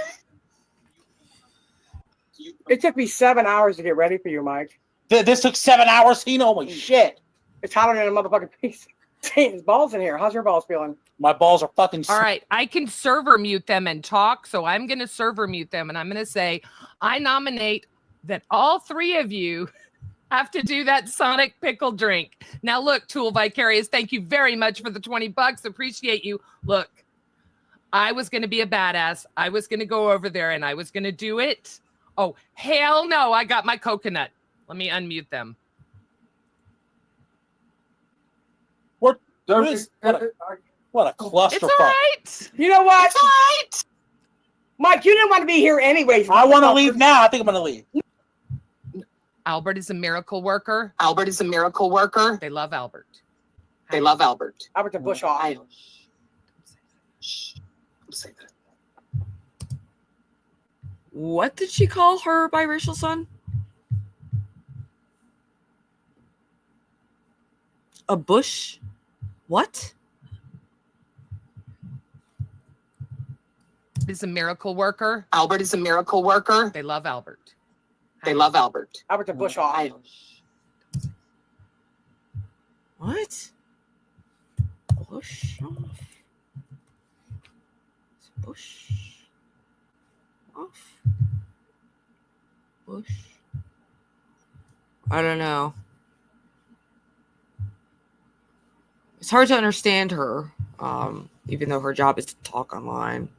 Speaker 6: It took me 7 hours to get ready for you, Mike.
Speaker 7: This took 7 hours. He know my shit.
Speaker 6: It's hotter than a motherfucking piece. His balls in here. How's your balls feeling?
Speaker 7: My balls are fucking...
Speaker 5: All right, I can server mute them and talk, so I'm going to server mute them, and I'm going to say, I nominate that all 3 of you have to do that Sonic pickle drink. Now, look, Tool Vicarious, thank you very much for the $20. Appreciate you. Look, I was going to be a badass. I was going to go over there, and I was going to do it. Oh, hell no, I got my coconut. Let me unmute them.
Speaker 7: What a clusterfuck.
Speaker 5: It's all right.
Speaker 6: You know what?
Speaker 4: It's all right.
Speaker 6: Mike, you didn't want to be here anyways.
Speaker 7: I want to leave now. I think I'm going to leave.
Speaker 5: Albert is a miracle worker.
Speaker 4: Albert is a miracle worker.
Speaker 5: They love Albert.
Speaker 4: They love Albert.
Speaker 6: Albert the Bush off.
Speaker 4: Shh. Don't say that.
Speaker 2: What did she call her biracial son? A bush? What?
Speaker 5: Is a miracle worker.
Speaker 4: Albert is a miracle worker.
Speaker 5: They love Albert.
Speaker 4: They love Albert.
Speaker 6: Albert's a bush off.
Speaker 2: What? Bush off. Bush off. Bush. I don't know. It's hard to understand her, even though her job is to talk online.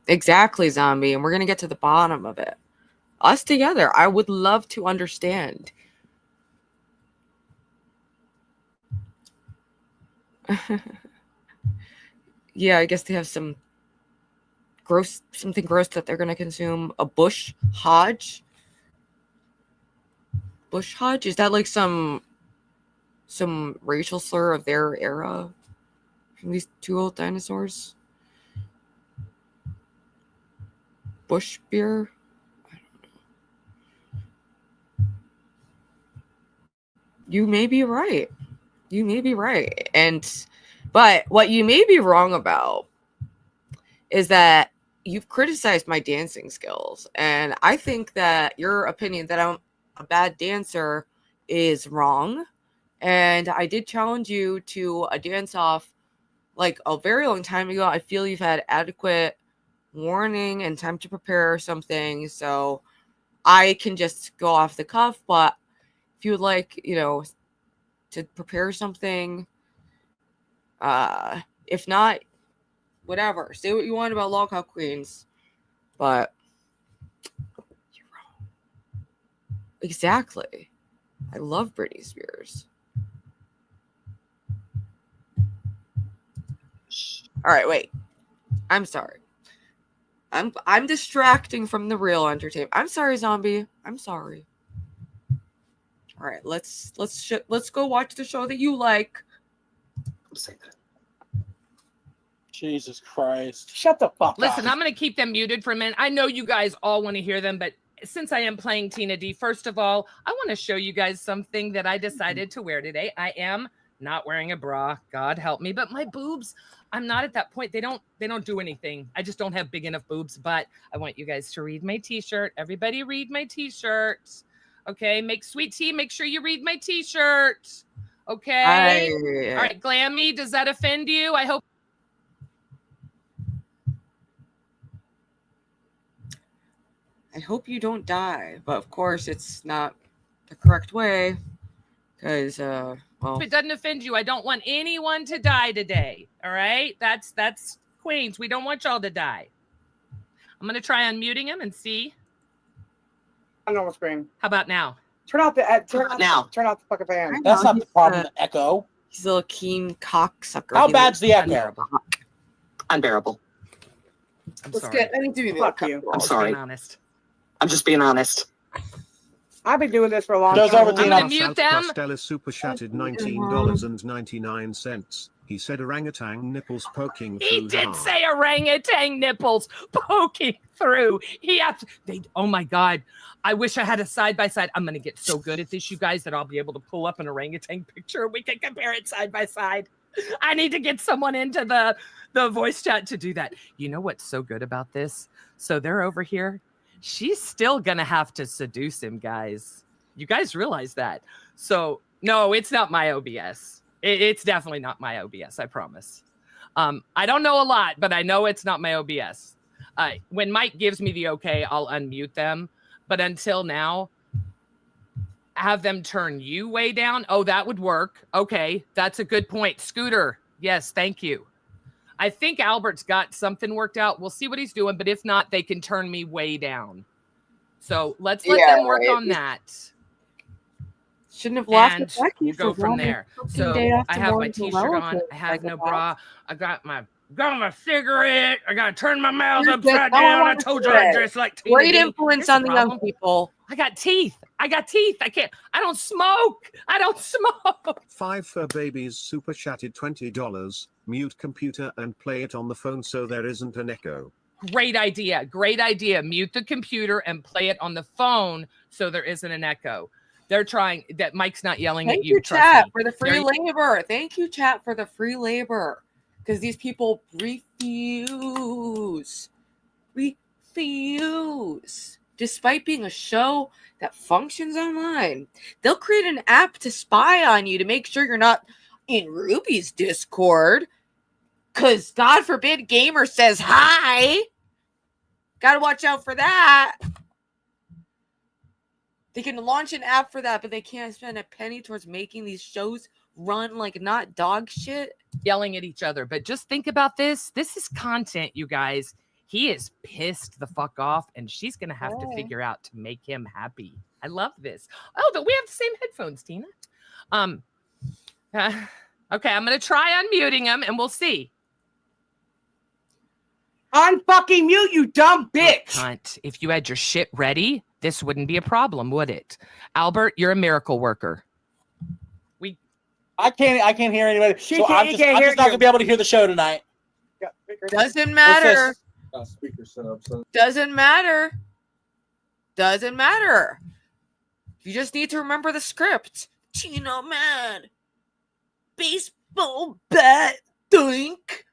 Speaker 2: Exactly, zombie, and we're gonna get to the bottom of it. Us together. I would love to understand. Yeah, I guess they have some something gross that they're gonna consume. A bush hodge. Bush hodge? Is that like some racial slur of their era from these two old dinosaurs? Bush beer? I don't know. You may be right. You may be right. But what you may be wrong about is that you've criticized my dancing skills. And I think that your opinion that I'm a bad dancer is wrong. And I did challenge you to a dance off like a very long time ago. I feel you've had adequate warning and time to prepare something, so I can just go off the cuff. But if you would like, to prepare something, if not, whatever. Say what you want about Lolcow Queens, but you're wrong. Exactly. I love Britney Spears. All right, wait. I'm sorry. I'm distracting from the real entertainment. I'm sorry, zombie. I'm sorry. All right, let's go watch the show that you like.
Speaker 4: Say that.
Speaker 7: Jesus Christ.
Speaker 6: Shut the fuck
Speaker 5: Listen,
Speaker 6: up.
Speaker 5: I'm going to keep them muted for a minute. I know you guys all want to hear them, but since I am playing Tina D, first of all, I want to show you guys something that I decided to wear today. I am not wearing a bra. God help me. But my boobs, I'm not at that point. They don't do anything. I just don't have big enough boobs. But I want you guys to read my t-shirt. Everybody read my t-shirt. Okay. Make sweet tea. Make sure you read my t-shirt. Okay. All right. Glammy, does that offend you? I hope.
Speaker 2: I hope you don't die, but of course it's not the correct way, because well,
Speaker 5: if it doesn't offend you, I don't want anyone to die today. All right, that's Queens. We don't want y'all to die. I'm gonna try unmuting him and see.
Speaker 6: I know what's scream.
Speaker 5: How about now?
Speaker 6: Turn out the fucking fan.
Speaker 7: That's not the problem. The echo.
Speaker 2: He's a little keen cocksucker.
Speaker 7: How bad's the echo?
Speaker 4: Unbearable.
Speaker 5: I'm
Speaker 2: Let's
Speaker 5: sorry.
Speaker 2: get. I need to be
Speaker 6: Fuck you.
Speaker 4: I'm sorry.
Speaker 5: Being honest.
Speaker 4: I'm just being honest.
Speaker 6: I've been doing this for a long
Speaker 7: Goes
Speaker 6: time.
Speaker 7: over to
Speaker 5: I'm
Speaker 7: Tina.
Speaker 5: gonna mute them.
Speaker 9: Costello super chatted $19.99. He said orangutan nipples poking through.
Speaker 5: He did say orangutan nipples poking through. Oh my God. I wish I had a side by side. I'm going to get so good at this, you guys, that I'll be able to pull up an orangutan picture and we can compare it side by side. I need to get someone into the voice chat to do that. You know what's so good about this? So they're over here. She's still going to have to seduce him, guys. You guys realize that. So no, it's not my OBS. It's definitely not my OBS. I promise. I don't know a lot, but I know it's not my OBS. When Mike gives me the okay, I'll unmute them. But until now, have them turn you way down. Oh, that would work. Okay, that's a good point. Scooter, yes, thank you. I think Albert's got something worked out. We'll see what he's doing, but if not, they can turn me way down. So let's let them work on that.
Speaker 2: Shouldn't have lost
Speaker 5: And
Speaker 2: the Becky
Speaker 5: we'll go
Speaker 2: for
Speaker 5: from
Speaker 2: one
Speaker 5: there.
Speaker 2: fucking
Speaker 5: So
Speaker 2: day after
Speaker 5: I have my
Speaker 2: going to
Speaker 5: t-shirt on.
Speaker 2: relatives
Speaker 5: I have no
Speaker 2: like
Speaker 5: bra. I got my cigarette. I got to turn my mouth
Speaker 2: You're
Speaker 5: upside
Speaker 2: good.
Speaker 5: down. I
Speaker 2: want
Speaker 5: told
Speaker 2: to
Speaker 5: you I
Speaker 2: say.
Speaker 5: dress like Tina
Speaker 2: Great
Speaker 5: D.
Speaker 2: influence
Speaker 5: Here's
Speaker 2: on the young people.
Speaker 5: I got teeth. I don't smoke. I don't smoke.
Speaker 9: 5 fur babies super chatted $20. Mute computer and play it on the phone so there isn't an echo.
Speaker 5: Great idea. Great idea. Mute the computer and play it on the phone so there isn't an echo. They're trying that. Mike's not yelling
Speaker 2: Thank
Speaker 5: at you.
Speaker 2: you,
Speaker 5: Trust
Speaker 2: chat,
Speaker 5: me.
Speaker 2: for the free labor. Thank you, chat, for the free labor. Because these people refuse. Despite being a show that functions online, they'll create an app to spy on you to make sure you're not in Ruby's Discord. Because God forbid Gamer says hi. Gotta watch out for that. They can launch an app for that, but they can't spend a penny towards making these shows run like not dog shit.
Speaker 5: Yelling at each other. But just think about this. This is content, you guys. He is pissed the fuck off, and she's going to have to figure out to make him happy. I love this. Oh, but we have the same headphones, Tina. Okay, I'm going to try unmuting him, and we'll see.
Speaker 6: Unfucking mute, you dumb bitch.
Speaker 5: Cunt, if you had your shit ready, this wouldn't be a problem, would it? Albert, you're a miracle worker.
Speaker 7: I can't hear anybody. I'm just
Speaker 6: hear
Speaker 7: not gonna be able to hear the show tonight.
Speaker 2: Doesn't matter.
Speaker 7: Speaker set up, so.
Speaker 2: Doesn't matter. Doesn't matter. You just need to remember the script. Tina man. Baseball bat. Doink.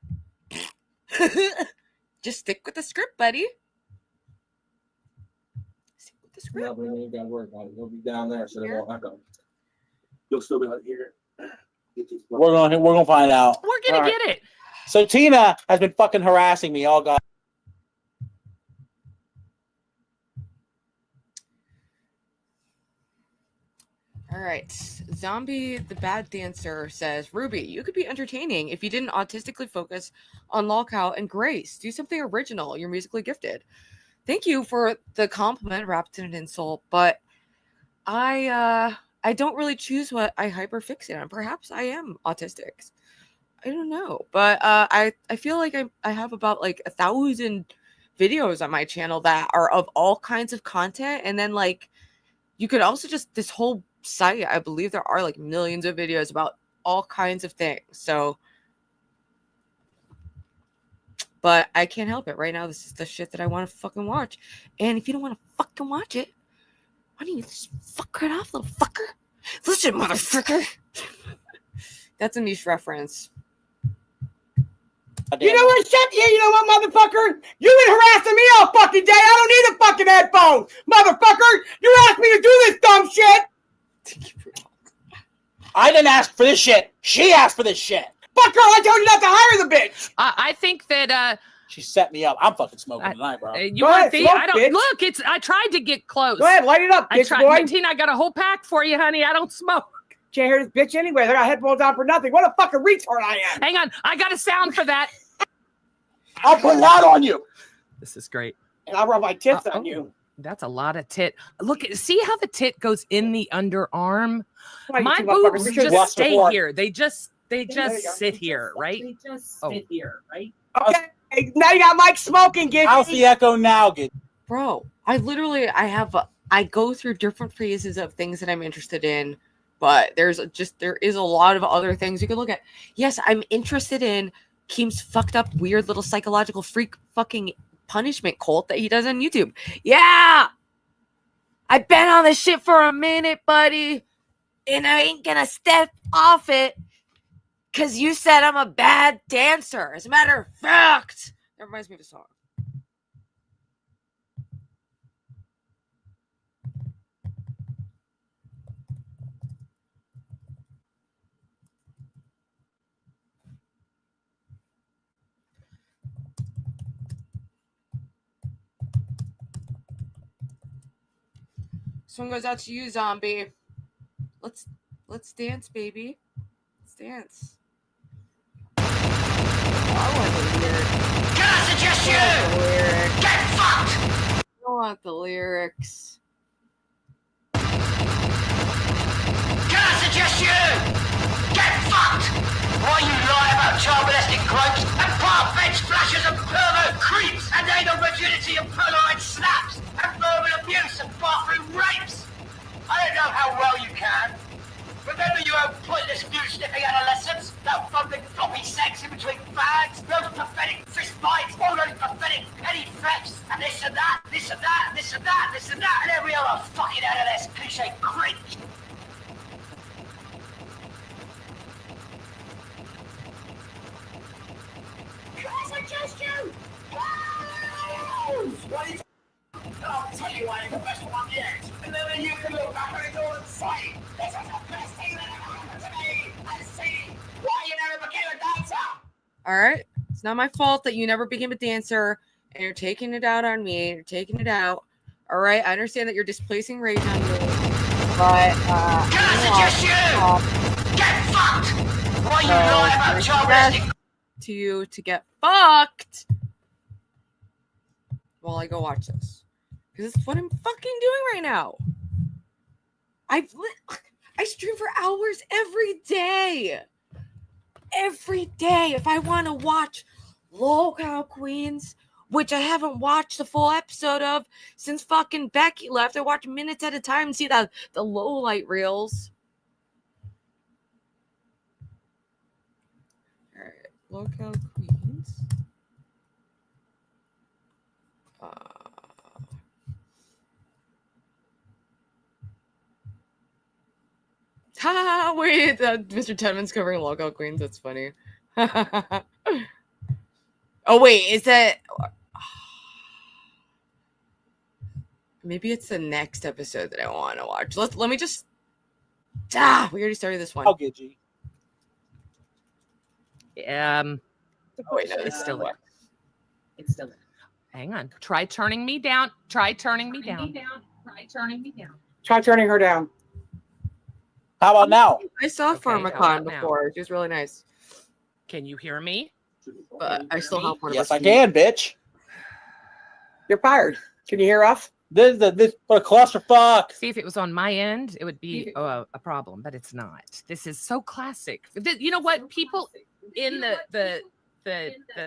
Speaker 2: Just stick with the script, buddy. Stick with the script.
Speaker 7: Yeah, but you gotta work on it. You'll be down there, so they won't echo. You'll still be able to hear it. We're gonna find out.
Speaker 5: We're gonna get it.
Speaker 7: So Tina has been fucking harassing me all god.
Speaker 2: All right. Zombie the Bad Dancer says, Ruby, you could be entertaining if you didn't autistically focus on Lolcow and Grace. Do something original. You're musically gifted. Thank you for the compliment wrapped in an insult, but I don't really choose what I hyperfixate on. Perhaps I am autistic. I don't know. But I feel like I have about like 1,000 videos on my channel that are of all kinds of content. And then like you could also just this whole site, I believe there are like millions of videos about all kinds of things. So but I can't help it. Right now, this is the shit that I want to fucking watch. And if you don't want to fucking watch it, why don't you just fuck right off, little fucker? Listen, motherfucker. That's a niche reference.
Speaker 6: You know what? Shut you. You know what, motherfucker? You've been harassing me all fucking day. I don't need a fucking headphone, motherfucker. You asked me to do this dumb shit.
Speaker 7: I didn't ask for this shit. She asked for this shit.
Speaker 6: Fuck her. I told you not to hire the bitch.
Speaker 5: I think that
Speaker 7: she set me up. I'm fucking smoking tonight, bro.
Speaker 5: You want the? I don't look. It's. I tried to get close.
Speaker 6: Go ahead, light it up, bitch.
Speaker 5: I tried.
Speaker 6: Boy.
Speaker 5: Tina, I got a whole pack for you, honey. I don't smoke.
Speaker 6: Can't hear this bitch anyway. They got headphones on for nothing. What a fucking retard I am.
Speaker 5: Hang on, I got a sound for that.
Speaker 7: I'll put that on you.
Speaker 5: This is great.
Speaker 6: And I'll rub my tits on you.
Speaker 5: That's a lot of tit. Look, see how the tit goes in the underarm?
Speaker 6: Why,
Speaker 5: My boobs just stay here. They just sit here, right?
Speaker 10: They just sit here, right?
Speaker 6: Okay. Now you got Mike smoking.
Speaker 7: How's the echo now?
Speaker 2: Bro, I go through different phases of things that I'm interested in, but there is a lot of other things you can look at. Yes, I'm interested in Keem's fucked up, weird little psychological freak fucking punishment cult that he does on YouTube. Yeah! I've been on this shit for a minute, buddy, and I ain't gonna step off it because you said I'm a bad dancer. As a matter of fact, that reminds me of a song. This one goes out to you, zombie. Let's dance, baby. Let's dance. I want the lyrics.
Speaker 8: Can I suggest you? Get fucked!
Speaker 2: I don't want the lyrics.
Speaker 8: Can I suggest you? Get fucked! Why you lie about child molesting gropes and far-fetched flashes of pervert creeps and anal virginity and Polaroid snaps and verbal abuse and bathroom rapes? I don't know how well you can, Remember your own pointless view-sniffing adolescence? That fumbling floppy sex in between fags? Those pathetic fist fights? All those pathetic petty threats? And this and that, this and that, this and that, this and that, and every other fucking adolescent cliche cringe. Can I suggest you? What is I'll tell you why you're the best one yet. And then you can look back at it all and say, this is the best thing that ever happened to me. And see why you never became a dancer.
Speaker 2: All right. It's not my fault that you never became a dancer and you're taking it out on me. You're taking it out. All right. I understand that you're displacing rage on me. But,
Speaker 8: Can I suggest you? Get fucked. Why you lie about child molesting?
Speaker 2: To you to get fucked while I go watch this. Because it's what I'm fucking doing right now. I stream for hours every day. Every day. If I want to watch Lolcow Queens, which I haven't watched the full episode of since fucking Becky left. I watch minutes at a time and see the low light reels. Alright, Lolcow Queens. Wait, Mr. Tedman's covering Lolcow Queens. That's funny. Oh, wait, is that... Maybe it's the next episode that I want to watch. Let me just... we already started this one.
Speaker 3: I'll get you.
Speaker 2: Oh, wait, no,
Speaker 5: It's still there.
Speaker 10: It's still there.
Speaker 5: Hang on. Try turning me down. Try turning me down.
Speaker 10: Try turning me down.
Speaker 6: Try turning her down.
Speaker 3: How about now?
Speaker 2: I saw
Speaker 5: Okay, how
Speaker 2: Pharmacon
Speaker 5: about now?
Speaker 2: before. She was really nice.
Speaker 5: Can you hear me?
Speaker 2: But I still have one of
Speaker 3: Yes,
Speaker 2: us.
Speaker 3: I can, bitch.
Speaker 6: You're fired. Can you hear us?
Speaker 3: This what a clusterfuck.
Speaker 5: See, if it was on my end, it would be a problem, but it's not. This is so classic. You know what? People in the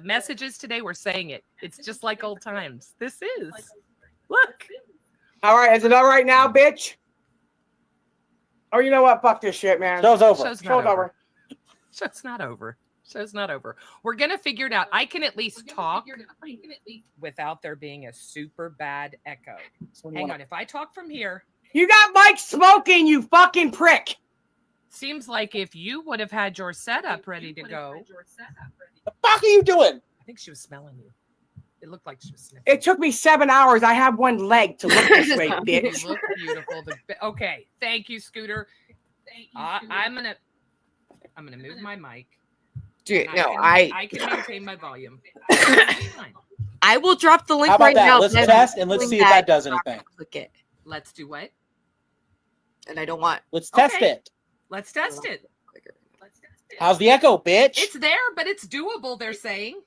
Speaker 5: messages today were saying it. It's just like old times. This is. Look.
Speaker 6: All right. Is it all right now, bitch? Oh, you know what? Fuck this shit, man.
Speaker 3: Show's over.
Speaker 5: Show's
Speaker 6: Show's over.
Speaker 5: Show's not over. Show's not over. We're going to figure it out. I can at least talk without there being a super bad echo. Hang on. If I talk from here.
Speaker 6: You got Mike smoking, you fucking prick.
Speaker 5: Seems like if you would have had your setup ready to go.
Speaker 3: The fuck are you doing?
Speaker 5: I think she was smelling you. It looked like she was sniffing.
Speaker 6: It took me 7 hours. I have one leg to look this way,
Speaker 5: You
Speaker 6: bitch.
Speaker 5: look beautiful. Okay. Thank you, Scooter. I'm gonna move my mic.
Speaker 2: Dude,
Speaker 5: And
Speaker 2: no,
Speaker 5: I can maintain my volume.
Speaker 2: I will drop the link
Speaker 3: How about
Speaker 2: right
Speaker 3: that?
Speaker 2: now.
Speaker 3: Let's
Speaker 2: Then
Speaker 3: test and let's
Speaker 2: link
Speaker 3: see if that does anything.
Speaker 2: Click it.
Speaker 5: Let's do what?
Speaker 2: And I don't want.
Speaker 3: Let's test
Speaker 5: Okay.
Speaker 3: it.
Speaker 5: Let's test it.
Speaker 3: How's the echo, bitch?
Speaker 5: It's there, but it's doable. They're saying.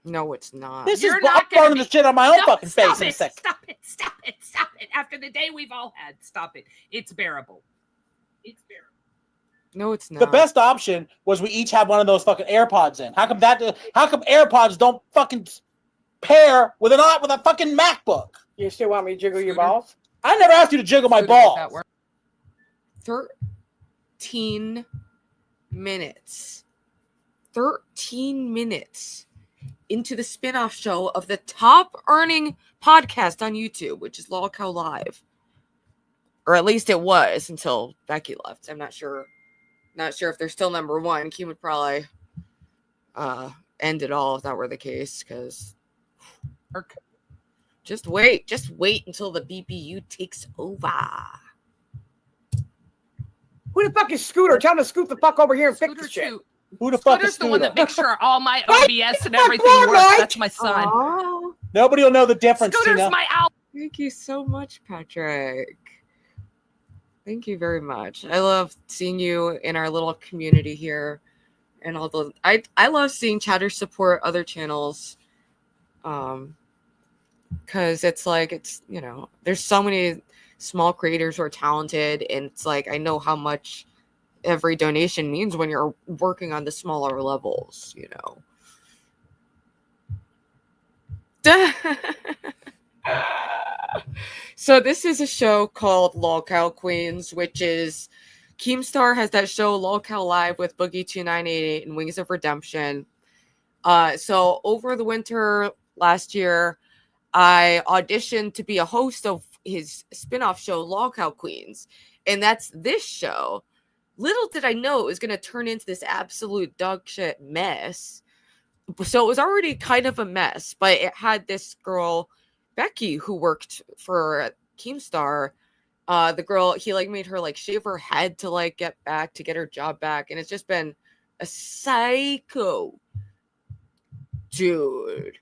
Speaker 2: No, it's not.
Speaker 3: This
Speaker 5: You're
Speaker 3: is
Speaker 5: not
Speaker 3: I'm
Speaker 5: gonna
Speaker 3: burning
Speaker 5: be-
Speaker 3: the shit on my own
Speaker 5: No,
Speaker 3: fucking
Speaker 5: stop
Speaker 3: face in a
Speaker 5: it,
Speaker 3: second.
Speaker 5: Stop it! Stop it! Stop it! After the day we've all had, stop it. It's bearable. It's bearable.
Speaker 2: No, it's not.
Speaker 3: The best option was we each had one of those fucking AirPods in. How come AirPods don't fucking pair with a fucking MacBook?
Speaker 6: You still want me to jiggle your
Speaker 5: Scooter?
Speaker 6: balls?
Speaker 3: I never asked you to jiggle my
Speaker 5: Scooter, does that
Speaker 3: balls.
Speaker 5: work?
Speaker 2: 13 minutes. 13 minutes into the spin-off show of the top earning podcast on YouTube, which is Lolcow Live. Or at least it was until Becky left. I'm not sure. Not sure if they're still number one. Keem would probably end it all if that were the case, because just wait until the BBU takes over.
Speaker 6: Who the fuck is Scooter? Tell him to scoot the fuck over here and fix
Speaker 5: Scooter
Speaker 6: the shit.
Speaker 5: too.
Speaker 3: Who the fuck is
Speaker 5: Scooter's the one
Speaker 3: Scooter?
Speaker 5: that makes sure all my
Speaker 6: Right,
Speaker 5: OBS and
Speaker 6: fuck
Speaker 5: everything
Speaker 6: on,
Speaker 5: works.
Speaker 6: right?
Speaker 5: That's my son.
Speaker 2: Aw.
Speaker 3: Nobody will know the difference,
Speaker 5: Scooter's
Speaker 3: Tina.
Speaker 5: my owl.
Speaker 2: Thank you so much, Patrick. Thank you very much. I love seeing you in our little community here. And although I love seeing chatters support other channels. Because it's like, it's, you know, there's so many small creators who are talented, and it's like I know how much every donation means when you're working on the smaller levels, you know. So this is a show called Lolcow Queens, which is Keemstar has that show Lolcow Live with Boogie 2988 and Wings of Redemption. So over the winter last year, I auditioned to be a host of his spin-off show Lolcow Queens, and that's this show. Little did I know it was going to turn into this absolute dog shit mess. So it was already kind of a mess, but it had this girl, Becky, who worked for Keemstar. The girl, he like made her like shave her head to like get her job back, and it's just been a psycho, dude.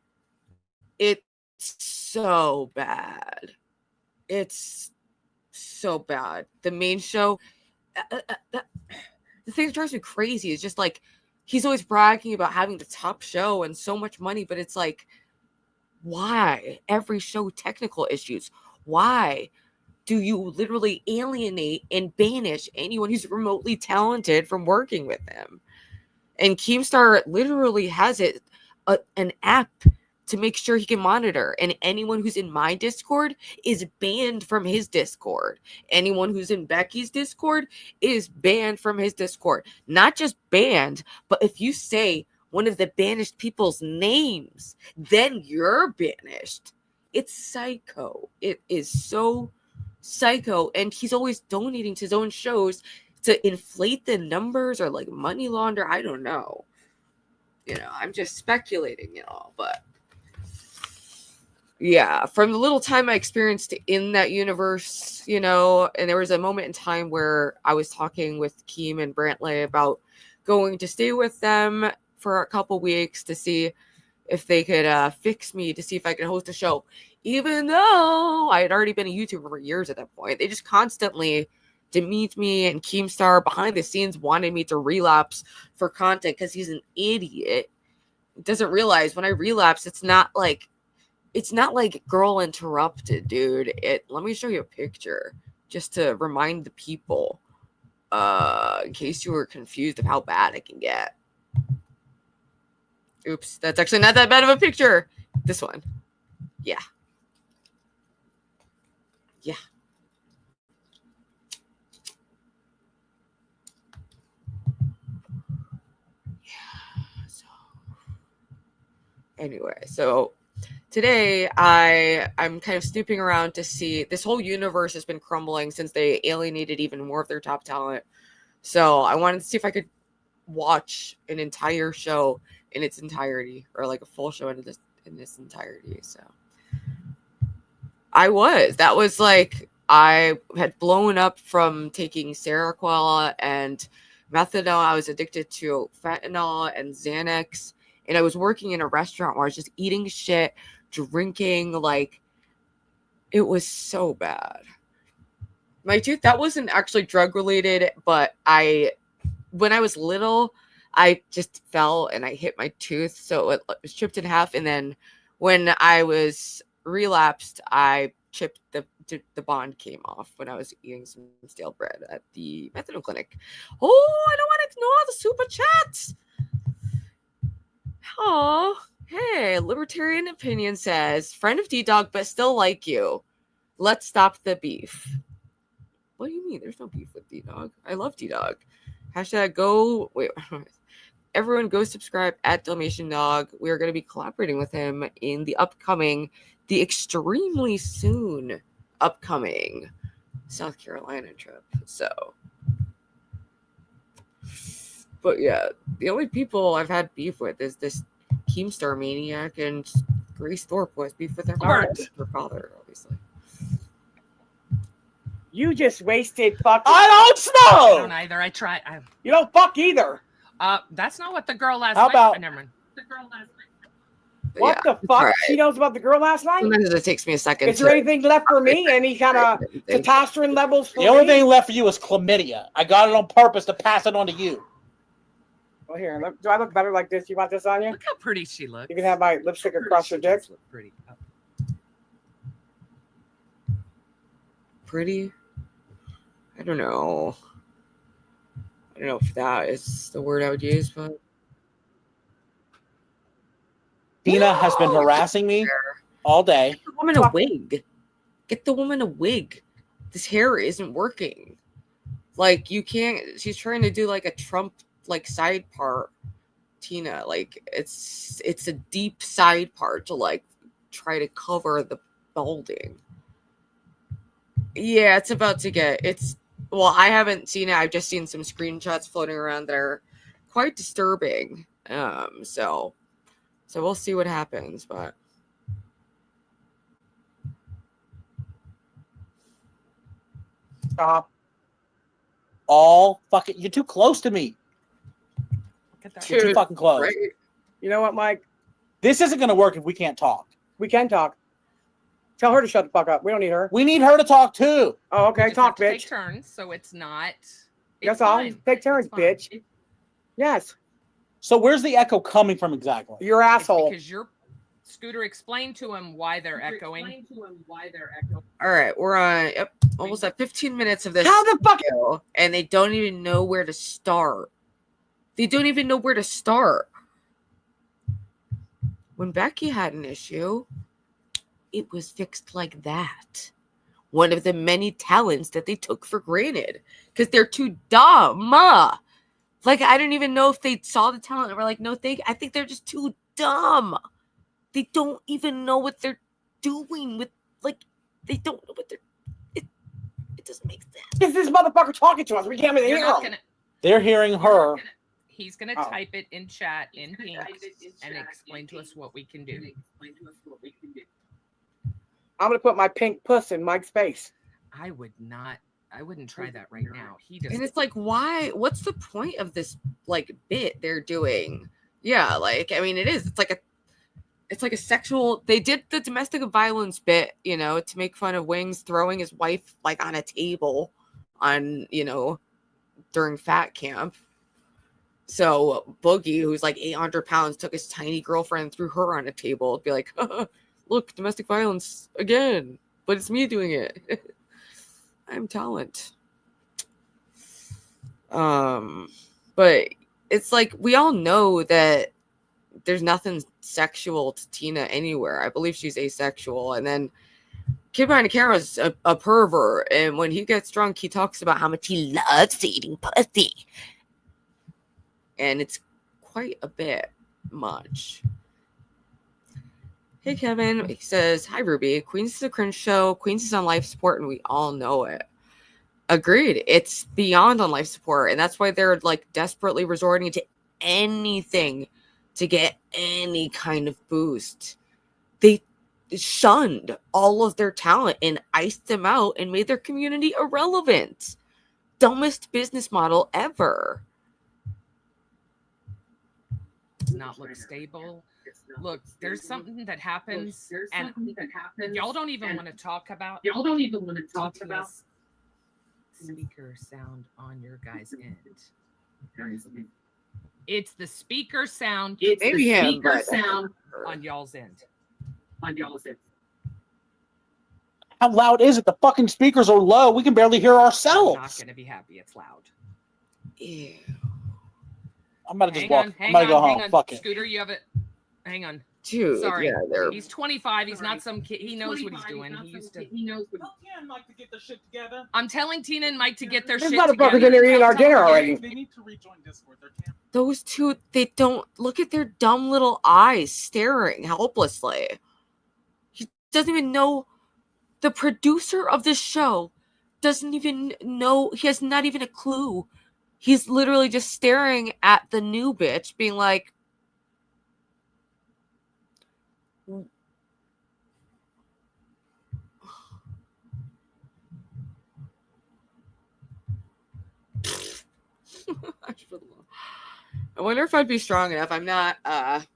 Speaker 2: It's so bad. It's so bad. The main show, the thing that drives me crazy is just like he's always bragging about having the top show and so much money, but it's like, why every show technical issues? Why do you literally alienate and banish anyone who's remotely talented from working with him? And Keemstar literally has an app to make sure he can monitor, and anyone who's in my Discord is banned from his Discord. Anyone who's in Becky's Discord is banned from his Discord. Not just banned, but if you say one of the banished people's names, then you're banished. It's psycho. It is so psycho. And he's always donating to his own shows to inflate the numbers or like money launder. I don't know. You know, I'm just speculating, you know, but yeah, from the little time I experienced in that universe, you know, and there was a moment in time where I was talking with Keem and Brantley about going to stay with them for a couple weeks to see if they could fix me, to see if I could host a show, even though I had already been a YouTuber for years at that point. They just constantly demeaned me, and Keemstar behind the scenes wanted me to relapse for content because he's an idiot. He doesn't realize when I relapse, it's not like Girl Interrupted, dude. Let me show you a picture just to remind the people, in case you were confused of how bad it can get. Oops, that's actually not that bad of a picture. This one. Yeah. Yeah. Anyway, so today I'm kind of snooping around to see, this whole universe has been crumbling since they alienated even more of their top talent. So I wanted to see if I could watch an entire show in its entirety, or like a full show in this entirety. So that was like, I had blown up from taking Seroquel and methadone. I was addicted to fentanyl and Xanax. And I was working in a restaurant where I was just eating shit, drinking, like, it was so bad. My tooth, that wasn't actually drug related, but when I was little, I just fell and I hit my tooth. So it was chipped in half. And then when I was relapsed, I chipped the bond came off when I was eating some stale bread at the methadone clinic. Oh, I don't want to ignore the super chats. Oh, hey, Libertarian Opinion says, friend of D-Dog, but still like you. Let's stop the beef. What do you mean? There's no beef with D-Dog. I love D-Dog. Hashtag go. Wait, everyone go subscribe at Dalmatian Dog. We are going to be collaborating with him in the extremely soon upcoming South Carolina trip. So. But yeah, the only people I've had beef with is this Keemstar maniac, and Grace Thorpe was beef with her father, obviously.
Speaker 6: You just wasted fucking.
Speaker 3: I don't smoke.
Speaker 5: I don't either. I tried.
Speaker 6: You don't fuck either.
Speaker 5: That's not what the girl last
Speaker 3: How
Speaker 5: night.
Speaker 3: about-
Speaker 5: Never mind.
Speaker 10: The girl last night.
Speaker 6: What the fuck?
Speaker 2: Right.
Speaker 6: She knows about the girl last night?
Speaker 2: Sometimes it takes me a second.
Speaker 6: Is there anything left for me? Any kind of testosterone levels for
Speaker 3: The only
Speaker 6: me?
Speaker 3: thing left for you is chlamydia. I got it on purpose to pass it on to you.
Speaker 6: Well, here, do I look better like this? You want this on you?
Speaker 5: Look how pretty she looks.
Speaker 6: You can have my lipstick across your dick.
Speaker 5: Look pretty. Oh.
Speaker 2: Pretty? I don't know. I don't know if that is the word I would use, but
Speaker 3: Dina has been harassing me all day.
Speaker 2: get the woman a wig. Get the woman a wig. This hair isn't working. Like, you can't. She's trying to do like a Trump like side part, Tina. Like, it's a deep side part to like try to cover the balding. Yeah, it's about to get. Well, I haven't seen it. I've just seen some screenshots floating around that are quite disturbing. So we'll see what happens, but.
Speaker 3: Stop. All fucking. You're too close to me. You're too
Speaker 6: Dude,
Speaker 3: fucking close.
Speaker 2: Right?
Speaker 6: You know what, Mike?
Speaker 3: This isn't gonna work if we can't talk.
Speaker 6: We can talk. Tell her to shut the fuck up. We don't need her.
Speaker 3: We need her to talk too.
Speaker 6: Oh, okay.
Speaker 5: Just
Speaker 6: Talk,
Speaker 5: have to
Speaker 6: bitch.
Speaker 5: Take turns, so it's not.
Speaker 6: That's all.
Speaker 5: fine.
Speaker 6: Take turns,
Speaker 5: It's fine.
Speaker 6: bitch. Yes.
Speaker 3: So where's the echo coming from exactly?
Speaker 6: Your
Speaker 5: It's
Speaker 6: asshole.
Speaker 5: because your Scooter, explain to him why they're echoing.
Speaker 2: All right, we're on almost at 15 minutes of this.
Speaker 6: How the fuck?
Speaker 2: Video, and they don't even know where to start. They don't even know where to start. When Becky had an issue, it was fixed like that. One of the many talents that they took for granted because they're too dumb. Like, I don't even know if they saw the talent and were like, no, I think they're just too dumb. They don't even know what they're doing with, like, they don't know what they're, it doesn't make sense.
Speaker 6: This motherfucker talking to us. We can't even
Speaker 5: You're
Speaker 6: hear
Speaker 5: not
Speaker 6: him.
Speaker 5: gonna,
Speaker 3: They're hearing her.
Speaker 5: he's gonna
Speaker 6: Oh.
Speaker 5: type it in chat in pink and explain to us what we can do.
Speaker 6: I'm gonna put my pink puss in Mike's face.
Speaker 5: I wouldn't try that right now. He just
Speaker 2: And it's like, why? What's the point of this, like, bit they're doing? Yeah, like, I mean, it is. It's like a sexual. They did the domestic violence bit, you know, to make fun of Wings throwing his wife like on a table, on, you know, during fat camp. So Boogie, who's like 800 pounds, took his tiny girlfriend and threw her on a table. It'd be like, look, domestic violence again, but it's me doing it. I'm talent. But it's like, we all know that there's nothing sexual to Tina anywhere. I believe she's asexual. And then Kid Behind the Camera is a pervert. And when he gets drunk, he talks about how much he loves eating pussy. And it's quite a bit much. Hey, Kevin. He says, hi, Ruby. Queens is a cringe show. Queens is on life support, and we all know it. Agreed. It's beyond on life support. And that's why they're like desperately resorting to anything to get any kind of boost. They shunned all of their talent and iced them out and made their community irrelevant. Dumbest business model ever.
Speaker 5: does not look stable. Look, there's something that happens, and y'all don't even want to talk about. Speaker sound on your guys' end. It's the speaker sound.
Speaker 6: It's
Speaker 2: Maybe
Speaker 6: the
Speaker 2: him,
Speaker 6: speaker
Speaker 2: but-
Speaker 6: sound
Speaker 5: on y'all's end.
Speaker 3: How loud is it? The fucking speakers are low. We can barely hear
Speaker 5: I'm not
Speaker 3: ourselves.
Speaker 5: gonna be happy. It's loud.
Speaker 2: Ew.
Speaker 3: I'm gonna just
Speaker 5: Hang
Speaker 3: walk.
Speaker 5: on,
Speaker 3: I'm gonna go home. Fuck it.
Speaker 5: Scooter, you have it. Hang on.
Speaker 2: Dude,
Speaker 5: Sorry.
Speaker 2: yeah, they're
Speaker 5: He's 25. He's not some kid. He knows what he's doing. He used to.
Speaker 7: Mike to get their shit together.
Speaker 5: I'm telling Tina and Mike to get their
Speaker 6: This
Speaker 5: shit
Speaker 6: motherfucker's in
Speaker 5: together.
Speaker 6: there eating our dinner already.
Speaker 7: They need to rejoin Discord. They're camping.
Speaker 2: those two. They don't look at their dumb little eyes staring helplessly. He doesn't even know. The producer of this show doesn't even know. He has not even a clue. He's literally just staring at the new bitch, being like, I wonder if I'd be strong enough. I'm not that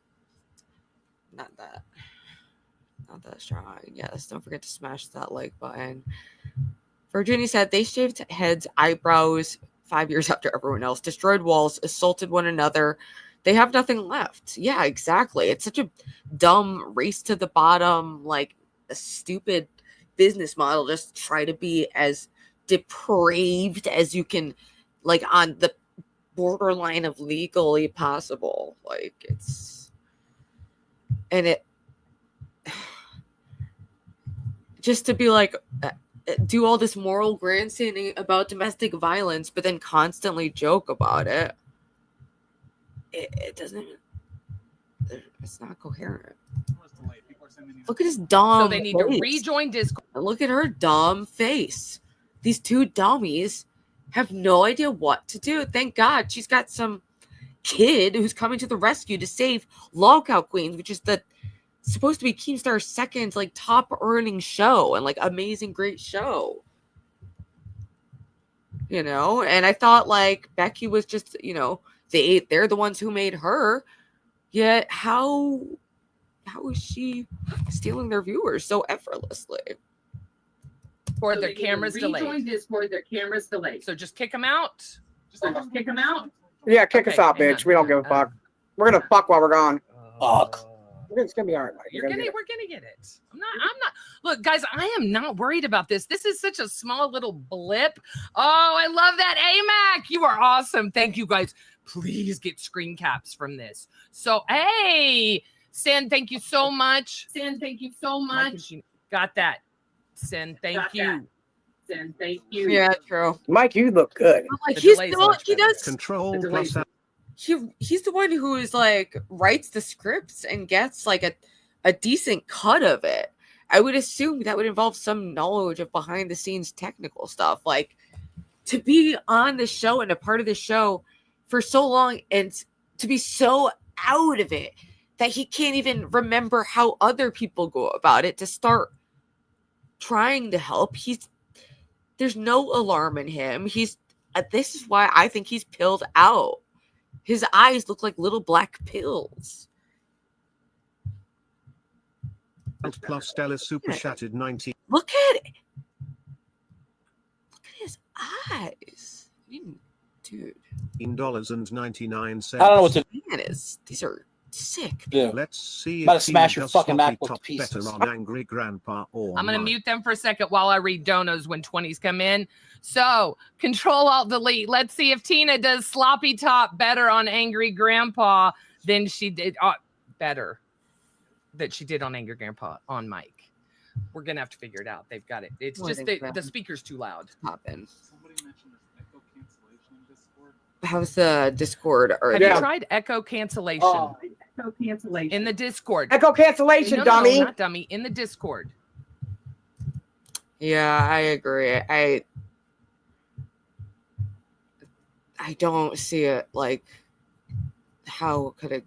Speaker 2: strong. Yes, don't forget to smash that like button. Virginia said they shaved heads, eyebrows 5 years after everyone else, destroyed walls, assaulted one another. They have nothing left. Yeah, exactly. It's such a dumb race to the bottom, like a stupid business model. Just try to be as depraved as you can, like on the borderline of legally possible. Like it's, and it just to be like, do all this moral grandstanding about domestic violence, but then constantly joke about it. It doesn't. It's not coherent. Look at his dumb.
Speaker 5: So they need to
Speaker 2: face.
Speaker 5: rejoin Discord.
Speaker 2: Look at her dumb face. These two dummies have no idea what to do. Thank God she's got some kid who's coming to the rescue to save Lolcow Queens, which is supposed to be Keemstar's second like top earning show and like amazing great show. You know, and I thought like Becky was just, you know, they're the ones who made her. Yet how is she stealing their viewers so effortlessly?
Speaker 5: Or their cameras delayed.
Speaker 10: Rejoin Discord, their cameras delayed.
Speaker 5: So just kick them out.
Speaker 10: Just kick them out.
Speaker 6: Yeah, kick us out, bitch. We don't give a fuck. We're gonna fuck while we're gone.
Speaker 3: Fuck.
Speaker 6: It's gonna be all right. Mike.
Speaker 5: We're gonna get it. I'm not. Look, guys, I am not worried about this. This is such a small little blip. Oh, I love that, AMAC. You are awesome. Thank you, guys. Please get screen caps from this. So, hey, Sen, thank you so much.
Speaker 10: Sen, thank you so much.
Speaker 5: Got that. Sen, thank you.
Speaker 10: Sen, thank you.
Speaker 2: Yeah, true.
Speaker 6: Mike, you look good.
Speaker 2: Like,
Speaker 5: The delay's much
Speaker 2: he
Speaker 5: better.
Speaker 2: does.
Speaker 9: Control plus
Speaker 2: He's the one who is like writes the scripts and gets like a decent cut of it. I would assume that would involve some knowledge of behind the scenes technical stuff. Like to be on the show and a part of the show for so long and to be so out of it that he can't even remember how other people go about it to start trying to help. There's no alarm in him. This is why I think he's pilled out. His eyes look like little black pills.
Speaker 9: plus Stella super chatted 19.
Speaker 2: Look at it. Look at his eyes. Dude.
Speaker 9: $19.99.
Speaker 3: I don't know what to
Speaker 2: Man, these are sick.
Speaker 3: do.
Speaker 9: Let's see
Speaker 3: About to
Speaker 9: if
Speaker 3: smash
Speaker 9: Tina
Speaker 3: your
Speaker 9: does
Speaker 3: fucking
Speaker 9: sloppy
Speaker 3: MacBook
Speaker 9: top
Speaker 3: to pieces.
Speaker 9: better on Angry Grandpa or
Speaker 5: I'm going to
Speaker 9: not.
Speaker 5: mute them for a second while I read donos when 20s come in. So, Control Alt Delete. Let's see if Tina does sloppy top better on Angry Grandpa than she did better that she did on Angry Grandpa on Mike. We're going to have to figure it out. They've got it. It's just the speaker's too loud.
Speaker 2: Somebody mentioned echo cancellation in Discord. How's the Discord?
Speaker 5: Have you tried echo cancellation?
Speaker 6: Oh.
Speaker 10: Echo cancellation.
Speaker 5: In the Discord.
Speaker 6: Echo cancellation,
Speaker 5: No,
Speaker 6: dummy.
Speaker 5: not dummy. In the Discord.
Speaker 2: Yeah, I agree. I don't see it. Like, how could it?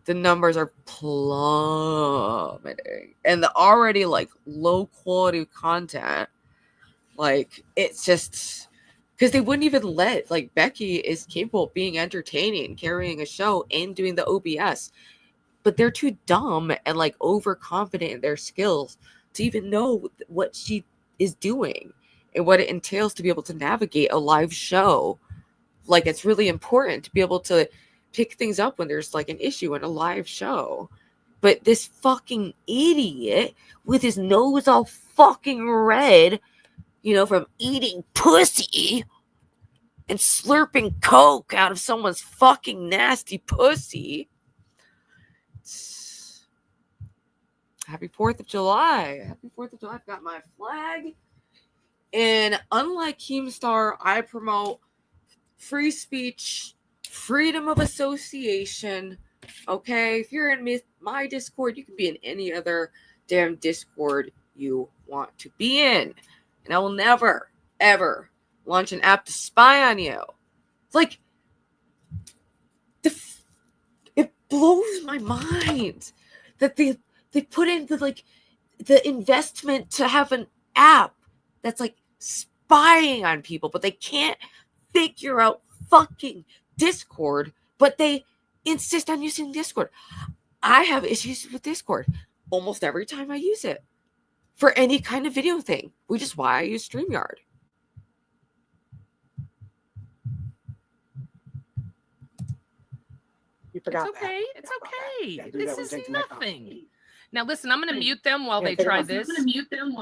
Speaker 2: The numbers are plummeting, and the already like low quality content. Like, it's just because they wouldn't even let, like, Becky is capable of being entertaining, carrying a show, and doing the OBS, but they're too dumb and like overconfident in their skills to even know what she is doing and what it entails to be able to navigate a live show. Like, it's really important to be able to pick things up when there's like an issue in a live show. But this fucking idiot with his nose all fucking red, you know, from eating pussy and slurping coke out of someone's fucking nasty pussy. Happy 4th of July. Happy 4th of July. I've got my flag. And unlike Keemstar, I promote free speech, freedom of association. Okay? If you're in my Discord, you can be in any other damn Discord you want to be in. And I will never, ever launch an app to spy on you. Like, it blows my mind that they put into like the investment to have an app that's like spying on people, but they can't figure out fucking Discord, but they insist on using Discord. I have issues with Discord almost every time I use it for any kind of video thing, which is why I use StreamYard.
Speaker 6: You forgot
Speaker 5: It's okay.
Speaker 6: that.
Speaker 5: It's okay.
Speaker 6: Yeah, do
Speaker 5: This
Speaker 6: that
Speaker 5: is
Speaker 6: when taking my
Speaker 5: nothing. Now listen, I'm going to mute them while
Speaker 6: Yeah,
Speaker 5: they
Speaker 6: take it
Speaker 5: try
Speaker 6: off.
Speaker 5: this.
Speaker 10: I'm gonna mute them.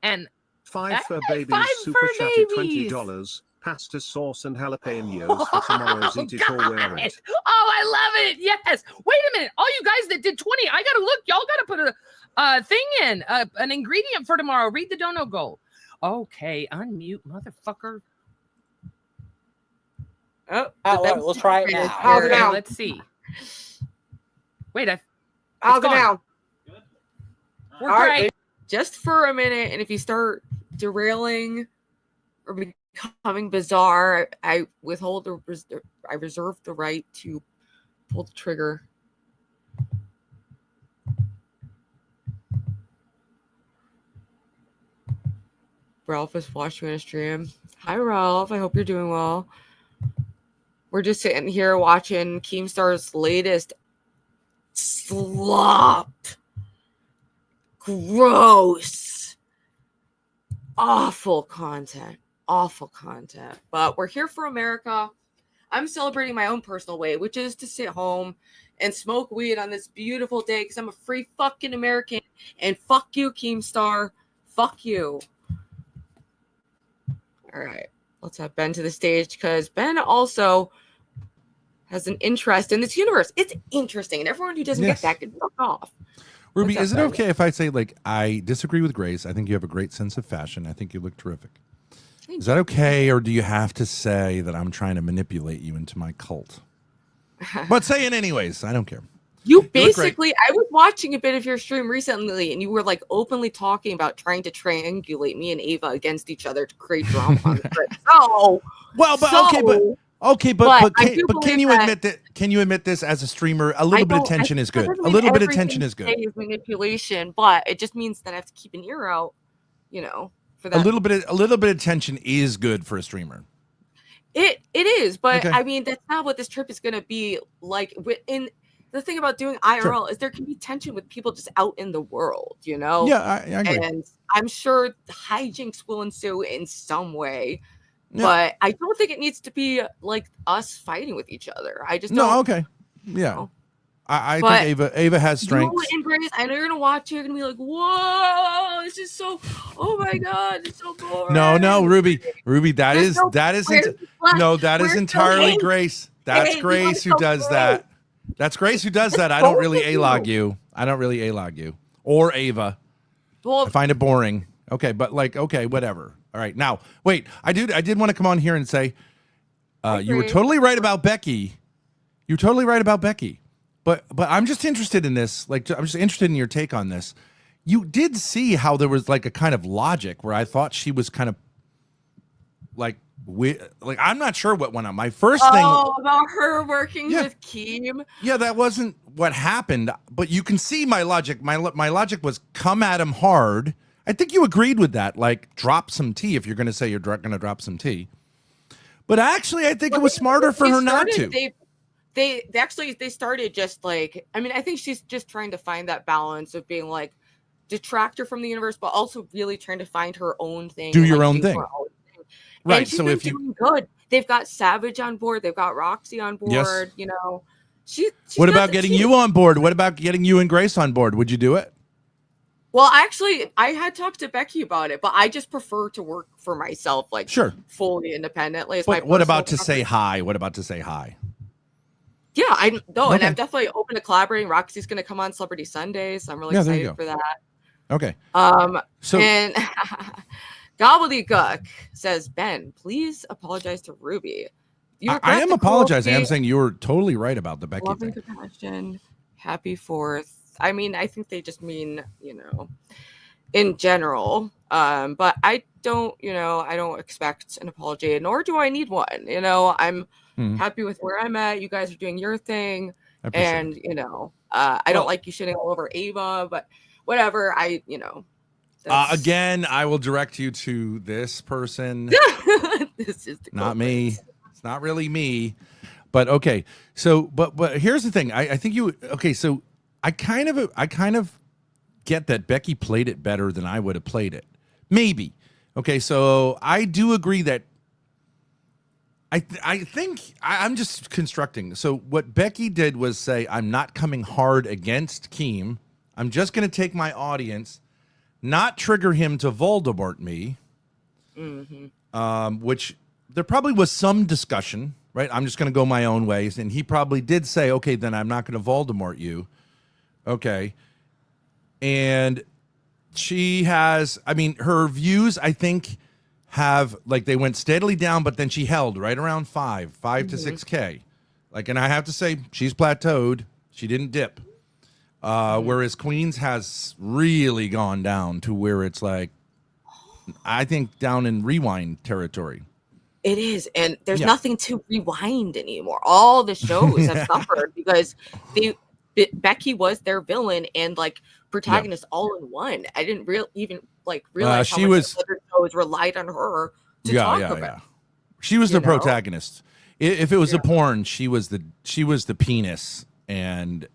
Speaker 5: And
Speaker 9: 5 for
Speaker 5: Hey,
Speaker 9: babies
Speaker 5: 5
Speaker 9: super
Speaker 5: for
Speaker 9: chatted
Speaker 5: babies.
Speaker 9: $20. Pasta sauce and jalapenos for tomorrow's Eat It or Wear It.
Speaker 5: Oh, I love it. Yes. Wait a minute. All you guys that did 20, I got to look. Y'all got to put a thing in, an ingredient for tomorrow. Read the dono goal. Okay. Unmute, motherfucker. Oh,
Speaker 3: Let's try it now.
Speaker 6: How's it now?
Speaker 5: Let's see. Wait,
Speaker 6: how's it now?
Speaker 5: We're
Speaker 6: All right.
Speaker 5: great.
Speaker 2: Just for a minute, and if you start derailing or becoming bizarre, I reserve the right to pull the trigger. Ralph is watching a stream. Hi, Ralph. I hope you're doing well. We're just sitting here watching Keemstar's latest slop. Gross. Awful content. But we're here for America. I'm celebrating my own personal way, which is to sit home and smoke weed on this beautiful day because I'm a free fucking American. And fuck you, Keemstar. Fuck you. All right. Let's have Ben to the stage because Ben also has an interest in this universe. It's interesting. And everyone who doesn't get that can fuck off.
Speaker 11: Ruby,
Speaker 2: What's
Speaker 11: is
Speaker 2: up,
Speaker 11: it
Speaker 2: Ben?
Speaker 11: okay if I say, like, I disagree with Grace? I think you have a great sense of fashion. I think you look terrific. Is that okay, or do you have to say that I'm trying to manipulate you into my cult? But say it anyways. I don't care.
Speaker 2: You
Speaker 11: look great.
Speaker 2: basically, I was watching a bit of your stream recently, and you were like openly talking about trying to triangulate me and Ava against each other to create drama on the trip. So,
Speaker 11: Well, but can you admit that? Can you admit this as a streamer? A little bit of tension is good. A little bit of tension is good.
Speaker 2: Is manipulation, but it just means that I have to keep an ear out, you know, for that.
Speaker 11: A little bit of tension is good for a streamer.
Speaker 2: It is, but
Speaker 11: Okay.
Speaker 2: I mean that's not what this trip is going to be like. In the thing about doing IRL is there can be tension with people just out in the world, you know.
Speaker 11: Yeah, I agree.
Speaker 2: And I'm sure hijinks will ensue in some way.
Speaker 11: Yeah.
Speaker 2: But I don't think it needs to be like us fighting with each other. I just don't.
Speaker 11: No, okay, yeah.
Speaker 2: know.
Speaker 11: I
Speaker 2: But
Speaker 11: think Ava has strengths.
Speaker 2: You embrace. I know you're gonna watch it. You're gonna be like, "Whoa, this is so! Oh my god, it's so boring."
Speaker 11: No, Ruby, that
Speaker 2: There's
Speaker 11: is
Speaker 2: no-
Speaker 11: that is
Speaker 2: where's the fun?
Speaker 11: no, that is
Speaker 2: Where's the
Speaker 11: entirely
Speaker 2: hate?
Speaker 11: Grace. That's
Speaker 2: Hey,
Speaker 11: Grace
Speaker 2: you
Speaker 11: who
Speaker 2: are so
Speaker 11: does
Speaker 2: great.
Speaker 11: that. That's Grace who does that. I don't really A-log you. I don't really A-log you or Ava.
Speaker 2: Well,
Speaker 11: I find it boring. Okay, but like, okay, whatever. All right, now wait. I did want to come on here and say, you were totally right about Becky. You're totally right about Becky. But I'm just interested in this. Like, I'm just interested in your take on this. You did see how there was like a kind of logic where I thought she was kind of like I'm not sure what went on. My first thing
Speaker 2: about her working with Keem.
Speaker 11: Yeah, that wasn't what happened. But you can see my logic. My logic was come at him hard. I think you agreed with that. Like, drop some tea if you're going to say you're going to drop some tea. But actually, I think it was smarter for her not to.
Speaker 2: They started just like, I mean, I think she's just trying to find that balance of being like detractor from the universe, but also really trying to find her own thing.
Speaker 11: Do
Speaker 2: and,
Speaker 11: your
Speaker 2: like,
Speaker 11: own thing.
Speaker 2: her own thing.
Speaker 11: Right.
Speaker 2: And she's
Speaker 11: So
Speaker 2: been
Speaker 11: if you
Speaker 2: doing good, they've got Savage on board, they've got Roxy on board.
Speaker 11: Yes.
Speaker 2: You know, she's
Speaker 11: what
Speaker 2: got
Speaker 11: about
Speaker 2: the
Speaker 11: getting
Speaker 2: team.
Speaker 11: you on board? What about getting you and Grace on board? Would you do it?
Speaker 2: Well, actually, I had talked to Becky about it, but I just prefer to work for myself, like fully independently. It's
Speaker 11: But
Speaker 2: my
Speaker 11: what
Speaker 2: personal
Speaker 11: about to
Speaker 2: preference.
Speaker 11: say hi? What about to say hi?
Speaker 2: Yeah, I know, and
Speaker 11: Okay.
Speaker 2: I'm definitely open to collaborating. Roxy's going to come on Celebrity Sundays. So I'm really
Speaker 11: Yeah, there you
Speaker 2: excited
Speaker 11: go.
Speaker 2: for that.
Speaker 11: Okay.
Speaker 2: So and Gobbledygook says, Ben, please apologize to Ruby. You
Speaker 11: I
Speaker 2: regret
Speaker 11: am
Speaker 2: the
Speaker 11: apologizing. I'm
Speaker 2: cruelty,
Speaker 11: saying you were totally right about the Becky
Speaker 2: love and
Speaker 11: thing.
Speaker 2: compassion. Happy 4th. I mean, I think they just mean, you know, in general. But I don't, you know, I don't expect an apology, nor do I need one. You know, I'm happy with where I'm at. You guys are doing your thing.
Speaker 11: I appreciate
Speaker 2: And, you know, I don't like you shitting all over Ava, but whatever. You know.
Speaker 11: Again, I will direct you to this person.
Speaker 2: This is the
Speaker 11: not me. It's not really me. But okay. So, but here's the thing. I think you. Okay. So I kind of get that Becky played it better than I would have played it. Maybe. Okay. So I do agree that. I think I'm just constructing. So what Becky did was say, I'm not coming hard against Keem. I'm just going to take my audience, not trigger him to Voldemort me, which there probably was some discussion, right? I'm just going to go my own ways. And he probably did say, okay, then I'm not going to Voldemort you. Okay. And she has, I mean, her views, I think, have, like, they went steadily down, but then she held right around 5 to 6K. Like, and I have to say, she's plateaued. She didn't dip. Whereas Queens has really gone down to where it's like, I think down in rewind territory.
Speaker 2: It is, and there's nothing to rewind anymore. All the shows have suffered because Becky was their villain and like protagonist all in one. I didn't even realize how much other shows relied on her to talk about. Yeah.
Speaker 11: She was the protagonist. If it was a porn, she was the penis and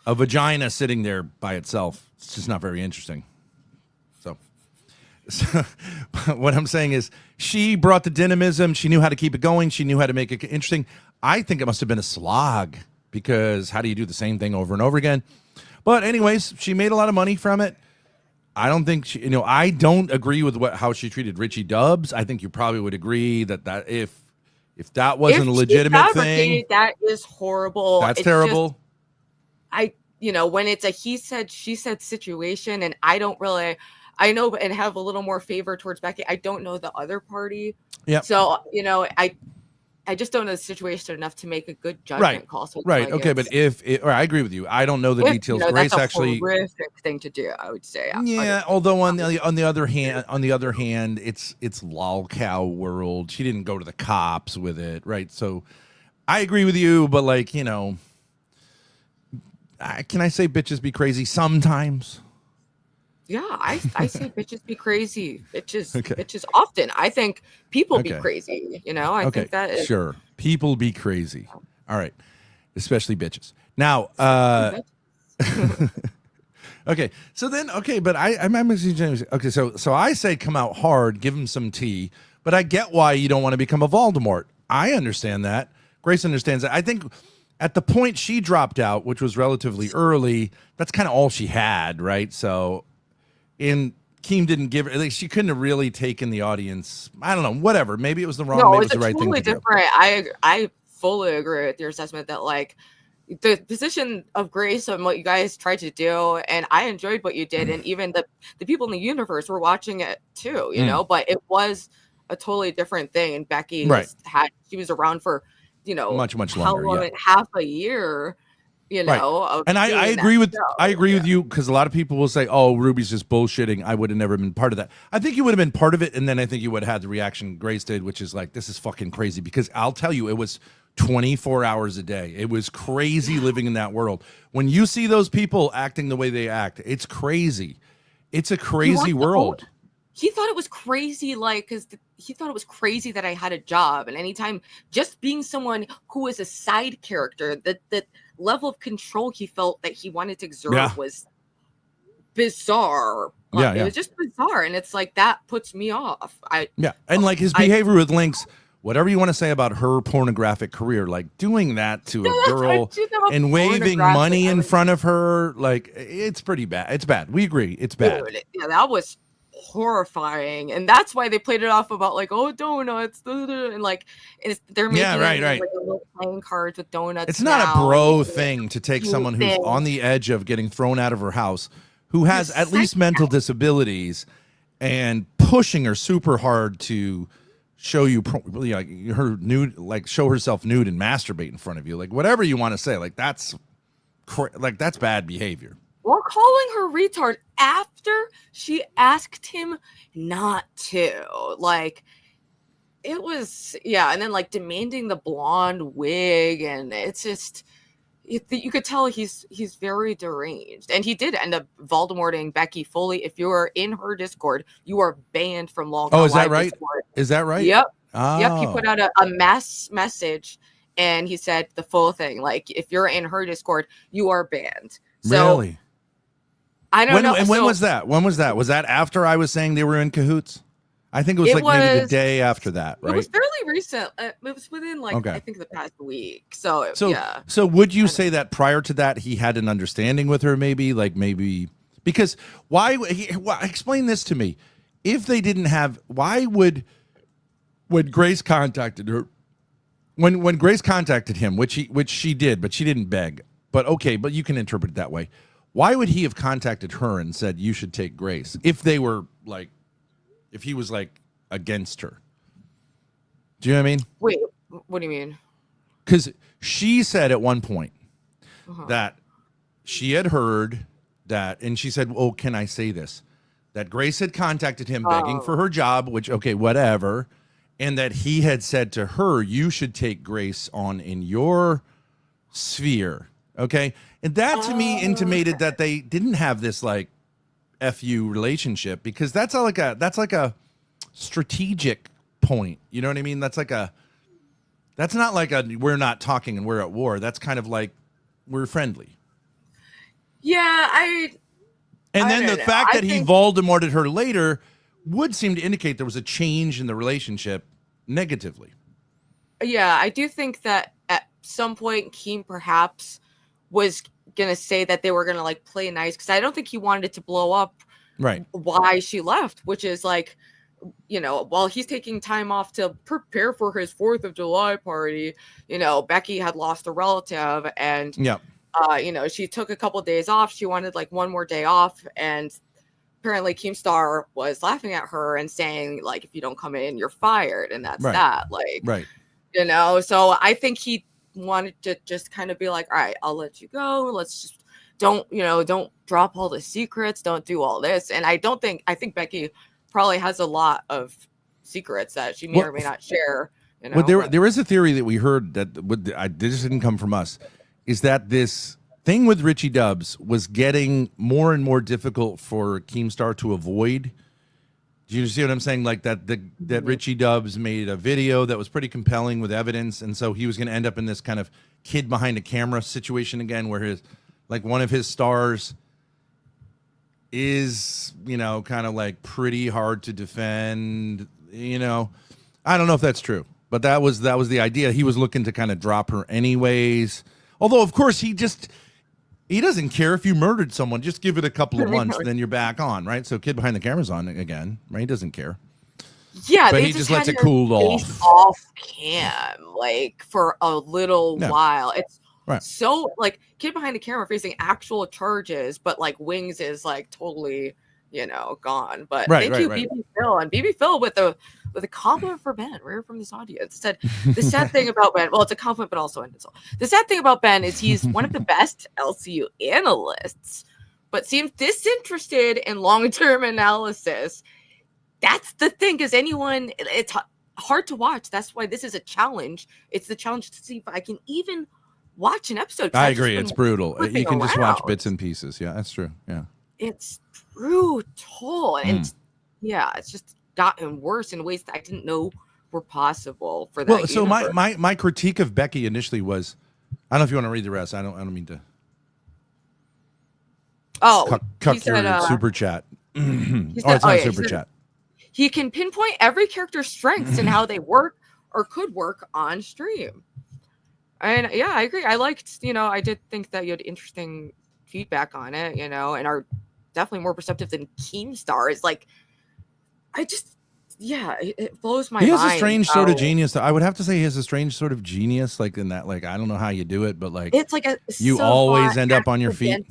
Speaker 11: a vagina sitting there by itself. It's just not very interesting. So what I'm saying is she brought the dynamism. She knew how to keep it going. She knew how to make it interesting. I think it must have been a slog because how do you do the same thing over and over again? But anyways, she made a lot of money from it. I don't think she, I don't agree with how she treated Richie Dubs. I think you probably would agree that if that wasn't a legitimate thing,
Speaker 2: that is horrible.
Speaker 11: That's terrible.
Speaker 2: When it's a he said, she said situation, and I know and have a little more favor towards Becky. I don't know the other party. Yeah. So, I just don't know the situation enough to make a good judgment call. So
Speaker 11: right. Okay. But I agree with you. I don't know the details. Grace
Speaker 2: that's a
Speaker 11: actually
Speaker 2: horrific thing to do, I would say.
Speaker 11: Yeah. Although on the other hand, it's Lolcow world. She didn't go to the cops with it. Right. So I agree with you. But can I say bitches be crazy sometimes?
Speaker 2: Yeah, I say bitches be crazy. Bitches often. I think people be crazy. I think that is
Speaker 11: sure. People be crazy. All right, especially bitches. Now, okay. So then, but I'm okay. So I say come out hard, give him some tea. But I get why you don't want to become a Voldemort. I understand that. Grace understands that. I think at the point she dropped out, which was relatively early, that's kind of all she had, right? So. And Keem didn't give her, she couldn't have really taken the audience. I don't know, whatever. Maybe it was the wrong, maybe it was the right thing to do.
Speaker 2: I fully agree with your assessment that the position of Grace and what you guys tried to do, and I enjoyed what you did, and even the people in the universe were watching it too, but it was a totally different thing. And Becky she was around for,
Speaker 11: much longer,
Speaker 2: half a year. And
Speaker 11: I agree with you because a lot of people will say, "Oh, Ruby's just bullshitting." I would have never been part of that. I think you would have been part of it, and then I think you would have had the reaction Grace did, which is like, "This is fucking crazy." Because I'll tell you, it was 24 hours a day. It was crazy living in that world. When you see those people acting the way they act, it's crazy. It's a crazy world.
Speaker 2: He thought it was crazy, because he thought it was crazy that I had a job, and anytime just being someone who was a side character, that level of control he felt that he wanted to exert was bizarre. It was just bizarre, and it's like that puts me off.
Speaker 11: And his behavior with Lynx, whatever you want to say about her pornographic career, doing that to a girl and waving money in front of her, it's pretty bad. It's bad. We agree, it's bad.
Speaker 2: Dude, that was horrifying, and that's why they played it off about donuts, and they're making little playing cards with donuts.
Speaker 11: It's not a bro thing to take someone who's on the edge of getting thrown out of her house, who has at least mental disabilities, and pushing her super hard to show you her nude, show herself nude and masturbate in front of you, whatever you want to say, that's bad behavior.
Speaker 2: While calling her retard after she asked him not to. It was, and then demanding the blonde wig, and it's just, you could tell he's very deranged. And he did end up Voldemorting Becky fully. If you are in her Discord, you are banned from Lolcow.
Speaker 11: Oh, is that right? Discord. Is that right?
Speaker 2: Yep.
Speaker 11: Oh.
Speaker 2: Yep. He put out a mass message, and he said the full thing. If you're in her Discord, you are banned. So,
Speaker 11: really?
Speaker 2: I don't know.
Speaker 11: And when was that? When was that? Was that after I was saying they were in cahoots? I think it was maybe the day after that, right?
Speaker 2: It was fairly recent. It was within I think the past week. So
Speaker 11: would you say that prior to that he had an understanding with her? Maybe because why? Explain this to me. If they didn't have, why would when Grace contacted her, when Grace contacted him, which she did, but she didn't beg. But okay, but you can interpret it that way. Why would he have contacted her and said you should take Grace if they were like, if he was like against her? Do you know what I mean?
Speaker 2: Wait, what do you mean?
Speaker 11: Because she said at one point that she had heard that, and she said, "Oh, can I say this?" That Grace had contacted him begging for her job, which okay, whatever, and that he had said to her, "You should take Grace on in your sphere." Okay, and that to me intimated that they didn't have this like FU relationship, because that's like a strategic point. You know what I mean? That's not like a we're not talking and we're at war. That's kind of like we're friendly.
Speaker 2: Yeah,
Speaker 11: And
Speaker 2: I
Speaker 11: then
Speaker 2: don't
Speaker 11: the
Speaker 2: know.
Speaker 11: fact
Speaker 2: I
Speaker 11: that he
Speaker 2: think-
Speaker 11: Voldemorted her later would seem to indicate there was a change in the relationship negatively.
Speaker 2: Yeah, I do think that at some point Keem perhaps was gonna say that they were gonna like play nice, because I don't think he wanted it to blow up
Speaker 11: Right.
Speaker 2: why she left, which is like, you know, while he's taking time off to prepare for his 4th of July party, you know, Becky had lost a relative, and
Speaker 11: Yeah.
Speaker 2: you know, she took a couple of days off. She wanted like one more day off, and apparently Keemstar was laughing at her and saying like, if you don't come in, you're fired, and that's
Speaker 11: Right.
Speaker 2: that. Like,
Speaker 11: Right.
Speaker 2: you know, so I think he wanted to just kind of be like, all right, I'll let you go. Let's just don't drop all the secrets. Don't do all this. And I think Becky probably has a lot of secrets that she may or may not share. You know,
Speaker 11: Well, there is a theory that we heard that this didn't come from us, is that this thing with Richie Dubs was getting more and more difficult for Keemstar to avoid. Do you see what I'm saying? Like that Richie Dubs made a video that was pretty compelling with evidence, and so he was going to end up in this kind of kid behind a camera situation again, where one of his stars is, you know, kind of like pretty hard to defend. You know, I don't know if that's true, but that was the idea. He was looking to kind of drop her anyways. Although, of course, he doesn't care if you murdered someone. Just give it a couple of months, then you're back on, right? So kid behind the camera's on again, right? He doesn't care.
Speaker 2: Yeah,
Speaker 11: but
Speaker 2: they
Speaker 11: he just lets
Speaker 2: had
Speaker 11: it
Speaker 2: her
Speaker 11: cool
Speaker 2: face
Speaker 11: off.
Speaker 2: off cam, like for a little
Speaker 11: Yeah.
Speaker 2: while. It's
Speaker 11: Right.
Speaker 2: so like kid behind the camera facing actual charges, but like Wings is like totally, you know, gone. But thank you, BB Phil, and BB Phil with a compliment for Ben. Rare from this audience said the sad thing about Ben. Well, it's a compliment, but also an insult. The sad thing about Ben is he's one of the best LCU analysts, but seems disinterested in long-term analysis. That's the thing, because it's hard to watch. That's why this is a challenge. It's the challenge to see if I can even watch an episode.
Speaker 11: I agree. It's brutal. You
Speaker 2: flipping
Speaker 11: can just watch
Speaker 2: around.
Speaker 11: bits and pieces. Yeah, that's true. Yeah.
Speaker 2: It's brutal. And it's just gotten worse in ways that I didn't know were possible for that.
Speaker 11: Well, so
Speaker 2: universe.
Speaker 11: my critique of Becky initially was, I don't know if you want to read the rest. I don't mean to cuck your super chat. It's not super chat.
Speaker 2: He can pinpoint every character's strengths and how they work or could work on stream. And yeah, I agree. I liked, I did think that you had interesting feedback on it, and are definitely more perceptive than Keemstar. It's like, it blows my mind.
Speaker 11: He has a strange sort of genius. I would have to say he has a strange sort of genius, like in that, like, I don't know how you do it, but like,
Speaker 2: it's like
Speaker 11: you always end up on your feet.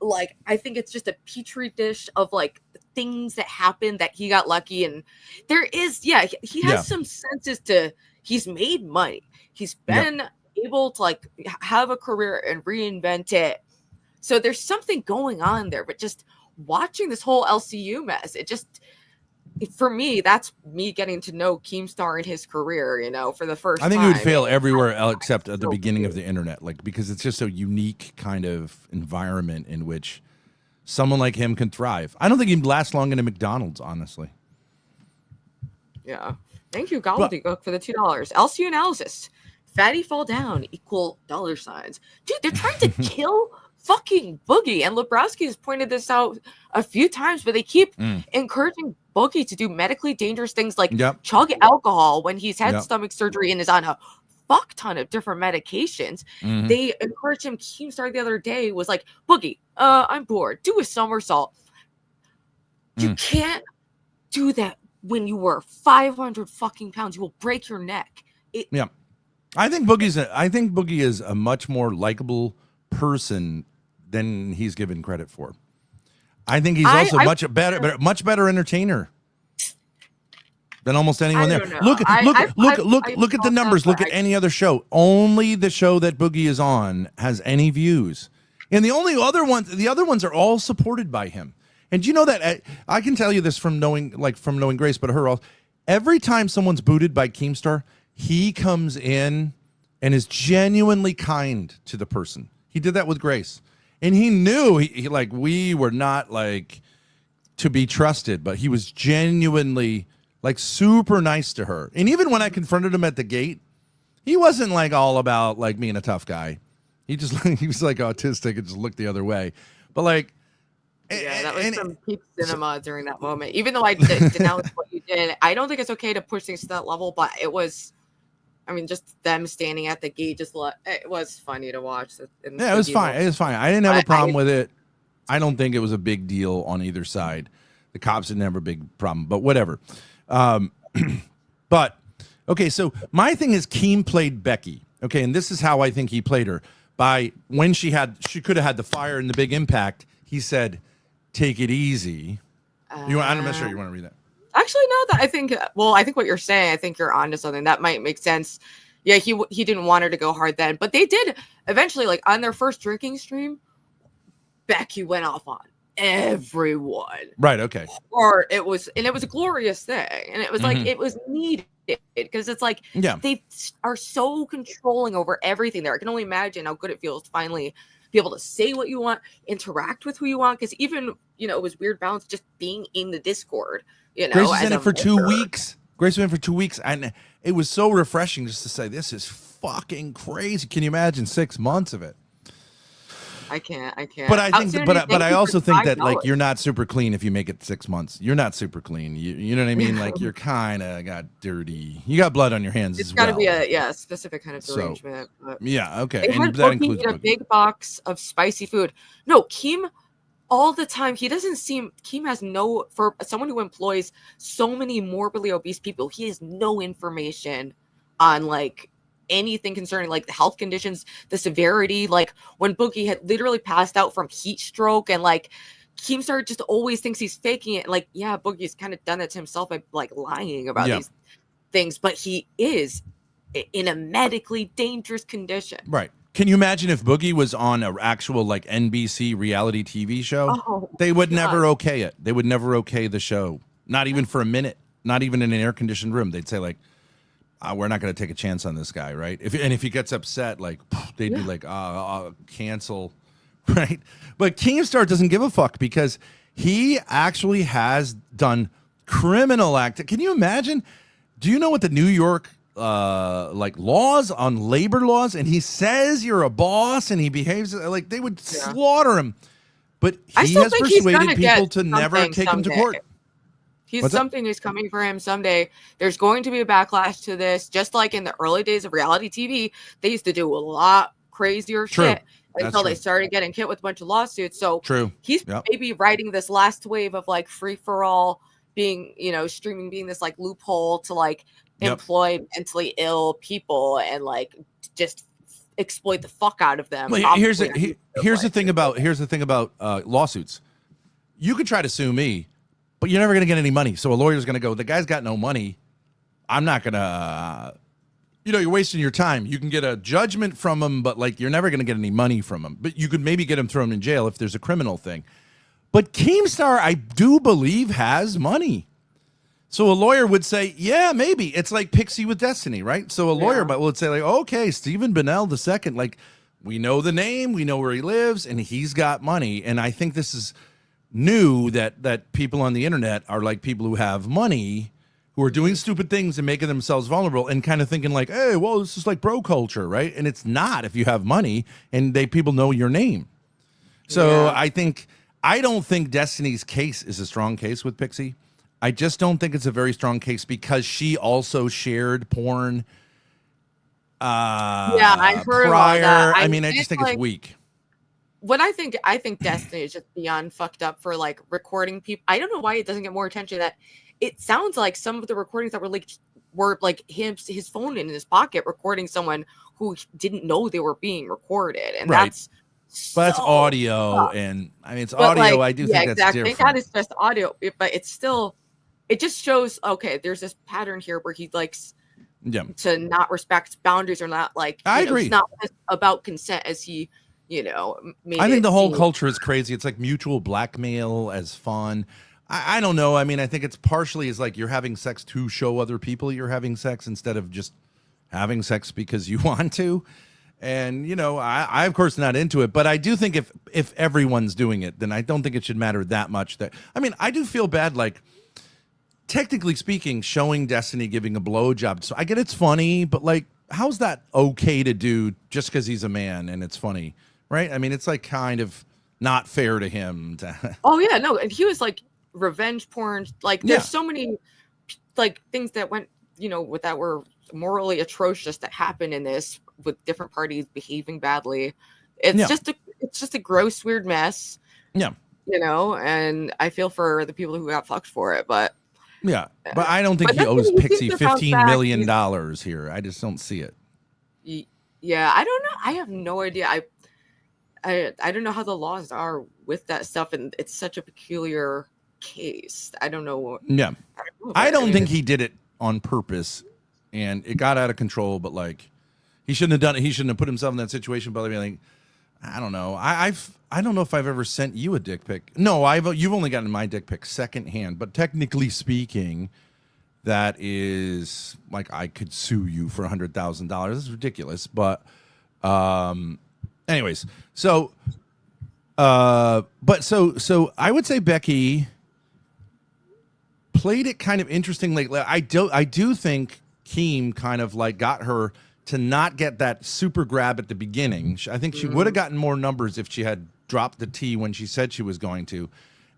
Speaker 2: Like, I think it's just a petri dish of like things that happened that he got lucky. And there is, he has some senses to, he's made money. He's been able to like have a career and reinvent it. So there's something going on there, but just watching this whole LCU mess, for me, that's me getting to know Keemstar in his career, for the first time.
Speaker 11: I think he would fail everywhere except at the beginning of the internet, like, because it's just a unique kind of environment in which someone like him can thrive. I don't think he'd last long in a McDonald's, honestly.
Speaker 2: Yeah. Thank you, Gobbledygook, for the $2. LCU analysis. Fatty fall down equal $signs. Dude, they're trying to kill fucking Boogie. And Lebrowski has pointed this out a few times, but they keep encouraging Boogie to do medically dangerous things like chug alcohol when he's had stomach surgery and is on a fuck ton of different medications. They encouraged him. Keemstar the other day was like, Boogie, I'm bored. Do a somersault. You can't do that when you were 500 fucking pounds, you will break your neck.
Speaker 11: Yeah. I think Boogie is a much more likable person than he's given credit for. I think he's also much better entertainer than almost anyone there. Look at the numbers. Look at any other show. Only the show that Boogie is on has any views. And the other ones are all supported by him. And you know that I can tell you this from knowing Grace, but her also. Every time someone's booted by Keemstar, he comes in and is genuinely kind to the person. He did that with Grace. And he knew he like we were not like to be trusted, but he was genuinely like super nice to her. And even when I confronted him at the gate, he wasn't like all about like being a tough guy. He was like autistic and just looked the other way. But like,
Speaker 2: yeah, that was some peak cinema during that moment. Even though I denounced what you did, I don't think it's okay to push things to that level. But it was, I mean, just them standing at the gate, it was funny to watch.
Speaker 11: Yeah, it was fine. It was fine. I didn't have a problem with it. I don't think it was a big deal on either side. The cops didn't have a big problem, but whatever. But okay, so my thing is Keem played Becky. Okay, and this is how I think he played her. By when she could have had the fire and the big impact, he said, "Take it easy." I'm not sure you want to read that.
Speaker 2: Actually, no. I think what you're saying, I think you're onto something. That might make sense. Yeah, he didn't want her to go hard then, but they did eventually. Like on their first drinking stream, Becky went off on everyone.
Speaker 11: Right. Okay.
Speaker 2: Or it was a glorious thing, and it was like it was needed because it's like they are so controlling over everything there. I can only imagine how good it feels to finally be able to say what you want, interact with who you want. Because even it was weird balance just being in the Discord.
Speaker 11: Grace was in it for 2 weeks. Grace was in for 2 weeks, and it was so refreshing just to say, "This is fucking crazy." Can you imagine 6 months of it?
Speaker 2: I can't.
Speaker 11: But I think, but I also think that like you're not super clean if you make it 6 months. You're not super clean. You know what I mean? Like you're kind of got dirty. You got blood on your hands.
Speaker 2: It's got to be a specific kind of derangement.
Speaker 11: So, yeah. Okay.
Speaker 2: And that includes a big box of spicy food. No, Keem. All the time, Keem has for someone who employs so many morbidly obese people, he has no information on like anything concerning like the health conditions, the severity. Like when Boogie had literally passed out from heat stroke, and like Keemstar just always thinks he's faking it. Like, yeah, Boogie's kind of done it to himself by like lying about these things, but he is in a medically dangerous condition.
Speaker 11: Right. Can you imagine if Boogie was on an actual like NBC reality TV show?
Speaker 2: Oh,
Speaker 11: they would never okay it. They would never okay the show. Not even for a minute. Not even in an air-conditioned room. They'd say like, we're not going to take a chance on this guy, right? If he gets upset, like they'd be like, cancel, right? But Keemstar doesn't give a fuck because he actually has done criminal act. Can you imagine? Do you know what the New York like laws on labor laws, and he says you're a boss and he behaves like they would slaughter him, but he has persuaded people to never take him to court.
Speaker 2: Something is coming for him someday. There's going to be a backlash to this, just like in the early days of reality TV. They used to do a lot crazier shit until they started getting hit with a bunch of lawsuits. So he's maybe writing this last wave of like free for all, being streaming being this like loophole to like employ mentally ill people and like just exploit the fuck out of them.
Speaker 11: Well, here's the thing about lawsuits. You could try to sue me, but you're never going to get any money. So a lawyer's going to go, the guy's got no money. I'm not going to, you're wasting your time. You can get a judgment from him, but like you're never going to get any money from him. But you could maybe get him thrown in jail if there's a criminal thing. But Keemstar, I do believe, has money. So a lawyer would say, yeah, maybe. It's like Pixie with Destiny, right? So a lawyer would say, like, okay, Stephen Bennell II, like, we know the name, we know where he lives, and he's got money. And I think this is new that people on the internet are like people who have money, who are doing stupid things and making themselves vulnerable and kind of thinking like, hey, well, this is like bro culture, right? And it's not if you have money and people know your name. So I don't think Destiny's case is a strong case with Pixie. I just don't think it's a very strong case because she also shared porn.
Speaker 2: I heard
Speaker 11: prior.
Speaker 2: That.
Speaker 11: I mean, I just think it's weak.
Speaker 2: What I think Destiny is just beyond fucked up for like recording people. I don't know why it doesn't get more attention. That it sounds like some of the recordings that were like his phone in his pocket recording someone who didn't know they were being recorded, and
Speaker 11: Right.
Speaker 2: that's
Speaker 11: But that's
Speaker 2: so
Speaker 11: audio,
Speaker 2: tough.
Speaker 11: and I mean, it's
Speaker 2: But,
Speaker 11: audio.
Speaker 2: like,
Speaker 11: I do
Speaker 2: yeah,
Speaker 11: think that's
Speaker 2: exactly. Thank God
Speaker 11: different.
Speaker 2: it's just audio, but it's still, it just shows, okay, there's this pattern here where he likes
Speaker 11: Yeah.
Speaker 2: to not respect boundaries, or not like,
Speaker 11: I
Speaker 2: you know,
Speaker 11: agree.
Speaker 2: it's not just about consent as he, you know, made
Speaker 11: I think
Speaker 2: it
Speaker 11: the whole
Speaker 2: seem.
Speaker 11: culture is crazy. It's like mutual blackmail as fun. I don't know. I mean, I think it's partially is like you're having sex to show other people you're having sex instead of just having sex because you want to. And, you know, I of course not into it, but I do think if everyone's doing it, then I don't think it should matter that much. That, I mean, I do feel bad, like, technically speaking, showing Destiny giving a blowjob. So I get it's funny, but like, how's that okay to do just because he's a man and it's funny, right? I mean, it's like kind of not fair to him.
Speaker 2: Oh yeah, no, and he was like revenge porn. Like, there's
Speaker 11: Yeah.
Speaker 2: so many like things that went, you know, with that were morally atrocious that happened in this, with different parties behaving badly. It's
Speaker 11: Yeah.
Speaker 2: just a gross, weird mess.
Speaker 11: Yeah.
Speaker 2: You know, and I feel for the people who got fucked for it, but
Speaker 11: Yeah, but I don't think
Speaker 2: But
Speaker 11: he owes
Speaker 2: Destiny
Speaker 11: Pixie
Speaker 2: seems to bounce
Speaker 11: $15
Speaker 2: back.
Speaker 11: million here. I just don't see it.
Speaker 2: Yeah, I don't know. I have no idea. I don't know how the laws are with that stuff, and it's such a peculiar case. I don't know.
Speaker 11: Yeah.
Speaker 2: know,
Speaker 11: I
Speaker 2: but,
Speaker 11: don't
Speaker 2: mean,
Speaker 11: think he did it on purpose, and it got out of control, but like he shouldn't have done it. He shouldn't have put himself in that situation. But I mean, like, I don't know. I don't know if I've ever sent you a dick pic. No, you've only gotten my dick pic secondhand, but technically speaking, that is like I could sue you for $100,000. This is ridiculous. But anyways, so so I would say Becky played it kind of interesting. Like I do think Keem kind of like got her to not get that super grab at the beginning. I think she would have gotten more numbers if she had dropped the T when she said she was going to.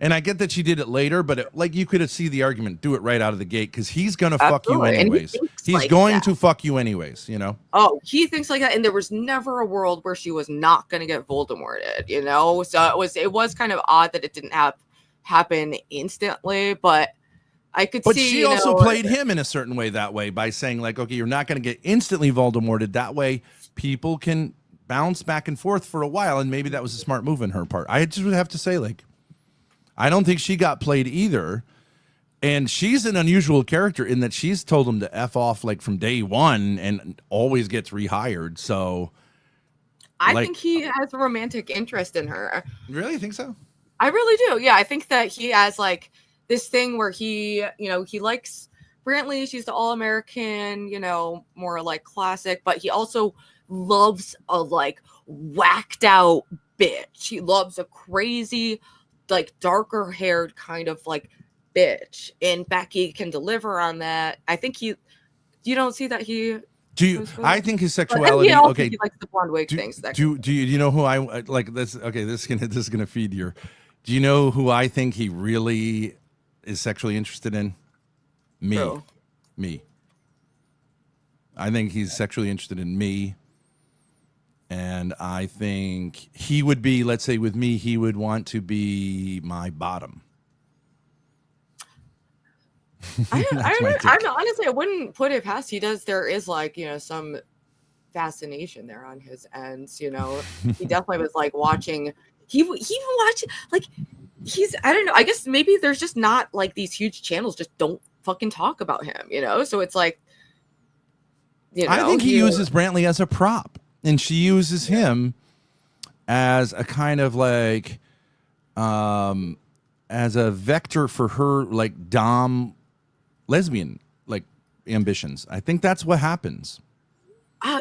Speaker 11: And I get that she did it later, but like you could see the argument, do it right out of the gate because he's gonna fuck you
Speaker 2: Absolutely. And he
Speaker 11: anyways.
Speaker 2: thinks
Speaker 11: He's
Speaker 2: like
Speaker 11: going
Speaker 2: that.
Speaker 11: to fuck you anyways, you know.
Speaker 2: Oh, he thinks like that, and there was never a world where she was not going to get Voldemorted, you know. So it was kind of odd that it didn't happen instantly, but I could
Speaker 11: But
Speaker 2: see.
Speaker 11: she also played him in a certain way that way by saying like, okay, you're not going to get instantly Voldemorted. That way, people can bounce back and forth for a while, and maybe that was a smart move on her part. I just would have to say, like, I don't think she got played either. And she's an unusual character in that she's told him to F off like from day one and always gets rehired. So
Speaker 2: I think he has a romantic interest in her.
Speaker 11: You really think so?
Speaker 2: I really do. Yeah, I think that he has like this thing where he, you know, he likes Brantley. She's the all-American, you know, more like classic, but he also loves a like whacked out bitch. He loves a crazy, like darker haired kind of like bitch, and Becky can deliver on that. I think you don't see that he.
Speaker 11: I think his
Speaker 2: But then
Speaker 11: sexuality.
Speaker 2: he likes the blonde wig things.
Speaker 11: Do you know who I like? This okay. This is gonna feed your. Do you know who I think he really is sexually interested in? Me.
Speaker 2: Who?
Speaker 11: Me. I think he's sexually interested in me. And I think he would be, let's say with me, he would want to be my bottom.
Speaker 2: I honestly, I wouldn't put it past. There is like, you know, some fascination there on his ends. You know, he definitely was like watching. He even watched like I don't know. I guess maybe there's just not like these huge channels just don't fucking talk about him. You know, so it's like, you know,
Speaker 11: I think he uses Brantley as a prop, and she uses him as a kind of like, as a vector for her like dom lesbian like ambitions. I think that's what happens.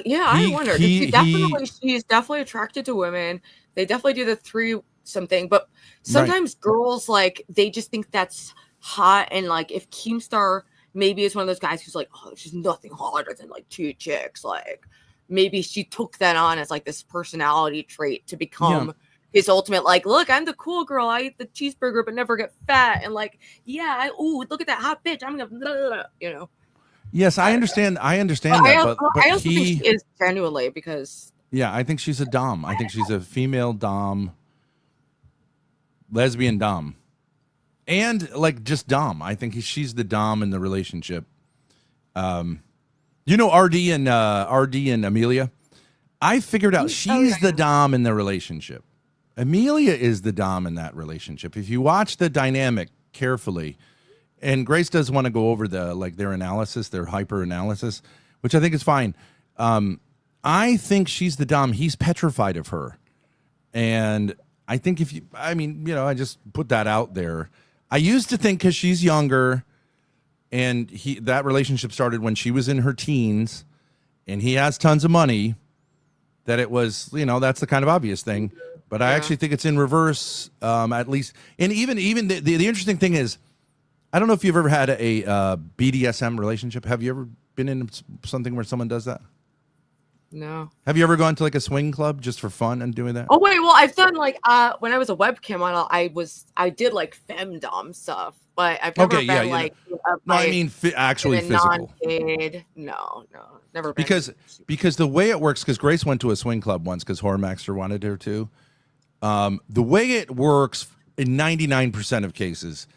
Speaker 2: Yeah, I wonder. She's definitely attracted to women. They definitely do the threesome thing, but sometimes girls like they just think that's hot, and like if Keemstar maybe is one of those guys who's like, oh, there's just nothing hotter than like two chicks. Like maybe she took that on as like this personality trait to become his ultimate. Like, look, I'm the cool girl. I eat the cheeseburger but never get fat, and like, yeah, look at that hot bitch. I'm gonna, blah, blah, blah, you know.
Speaker 11: Yes, I understand. I understand
Speaker 2: But
Speaker 11: that, but
Speaker 2: I also think she is genuinely because.
Speaker 11: Yeah, I think she's a dom. I think she's a female dom, lesbian dom. and like just dom. I think she's the dom in the relationship. You know, RD and Amelia. I figured out she's the dom in the relationship. Amelia is the dom in that relationship. If you watch the dynamic carefully, and Grace does want to go over their analysis, their hyper analysis, which I think is fine. I think she's the dom. He's petrified of her. And I think I just put that out there. I used to think because she's younger and that relationship started when she was in her teens and he has tons of money, that it was, that's the kind of obvious thing. But I actually think it's in reverse, at least. And even the interesting thing is, I don't know if you've ever had a BDSM relationship. Have you ever been in something where someone does that?
Speaker 2: No.
Speaker 11: Have you ever gone to like a swing club just for fun and doing that?
Speaker 2: Oh wait, well I've done like when I was a webcam model, I did like femdom stuff, but I've never been like
Speaker 11: no, I mean actually physical.
Speaker 2: No, never been.
Speaker 11: Because the way it works, because Grace went to a swing club once because Hormaxter wanted her to. The way it works in 99% of cases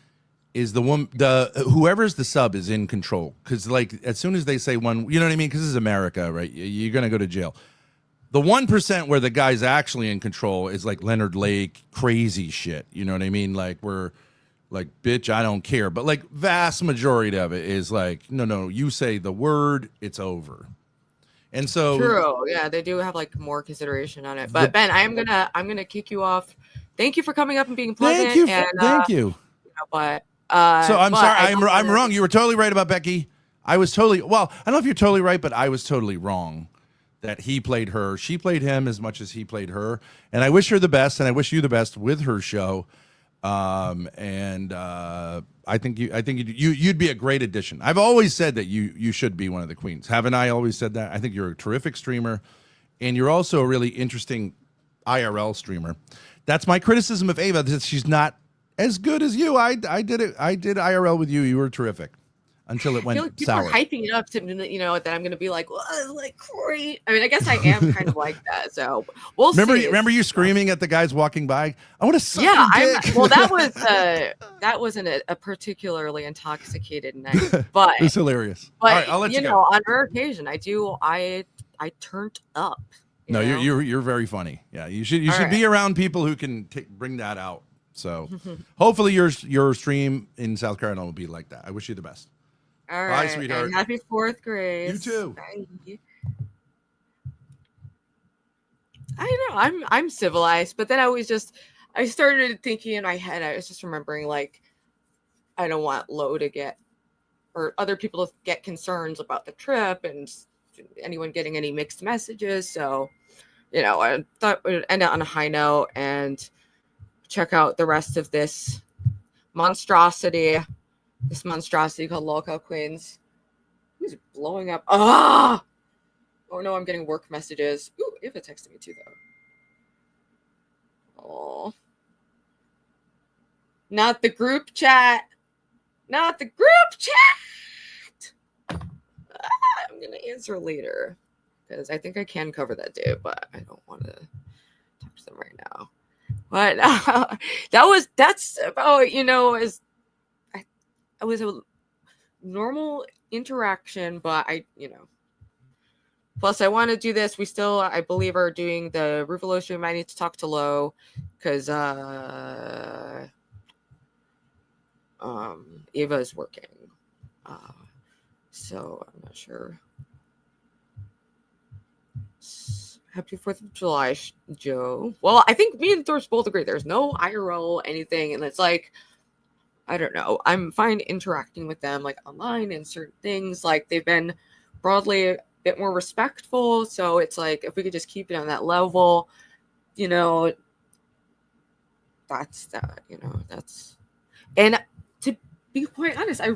Speaker 11: is whoever's the sub is in control, because like as soon as they say one, you know what I mean, because this is America, right? You're gonna go to jail. The 1% where the guy's actually in control is like Leonard Lake crazy shit, you know what I mean? Like we're like, bitch, I don't care. But like vast majority of it is like, no, you say the word, it's over. And so
Speaker 2: true, yeah, they do have like more consideration on it. But Ben, I'm gonna kick you off. Thank you for coming up and being pleasant.
Speaker 11: Thank you.
Speaker 2: But
Speaker 11: so I'm sorry, I'm wrong. You were totally right about Becky. I was totally, well, I don't know if you're totally right, but I was totally wrong that he played her. She played him as much as he played her. And I wish her the best, and I wish you the best with her show. I think you'd be a great addition. I've always said that you should be one of the queens. Haven't I always said that? I think you're a terrific streamer, and you're also a really interesting IRL streamer. That's my criticism of Ava, that she's not as good as you. I did IRL with you. You were terrific until it went sour.
Speaker 2: People are hyping it up to, that I'm going to be like, well, like great. I mean, I guess I am kind of like that. So we'll see.
Speaker 11: Remember you screaming at the guys walking by? I want to suck
Speaker 2: your dick. Well, that
Speaker 11: that
Speaker 2: wasn't a particularly intoxicated night, but
Speaker 11: it was hilarious.
Speaker 2: But
Speaker 11: all right, I'll let you go.
Speaker 2: On rare occasion, I turned up.
Speaker 11: You're very funny. Yeah, you should be around people who can bring that out. So hopefully your stream in South Carolina will be like that. I wish you the best.
Speaker 2: All right.
Speaker 11: Bye, sweetheart.
Speaker 2: And happy 4th grade.
Speaker 11: You too.
Speaker 2: Bye. I know I'm civilized, but then I started thinking in my head, I was just remembering like I don't want Lo to get or other people to get concerns about the trip and anyone getting any mixed messages. So, I thought we would end it on a high note and check out the rest of this monstrosity called Lolcow Queens. Who's blowing up? Oh no, I'm getting work messages. Ooh, Eva texted me too, though. Oh, not the group chat. Not the group chat. I'm gonna answer later because I think I can cover that day, but I don't want to talk to them right now. But that's about, it was a normal interaction, but plus I want to do this. We still, I believe, are doing the Rufalo stream. I need to talk to Lo because Eva is working. So I'm not sure. Happy 4th of July, Joe. Well, I think me and Thor's both agree. There's no IRL anything, and it's like, I don't know. I'm fine interacting with them like online and certain things. Like they've been broadly a bit more respectful. So it's like if we could just keep it on that level, that's that. That's. And to be quite honest, I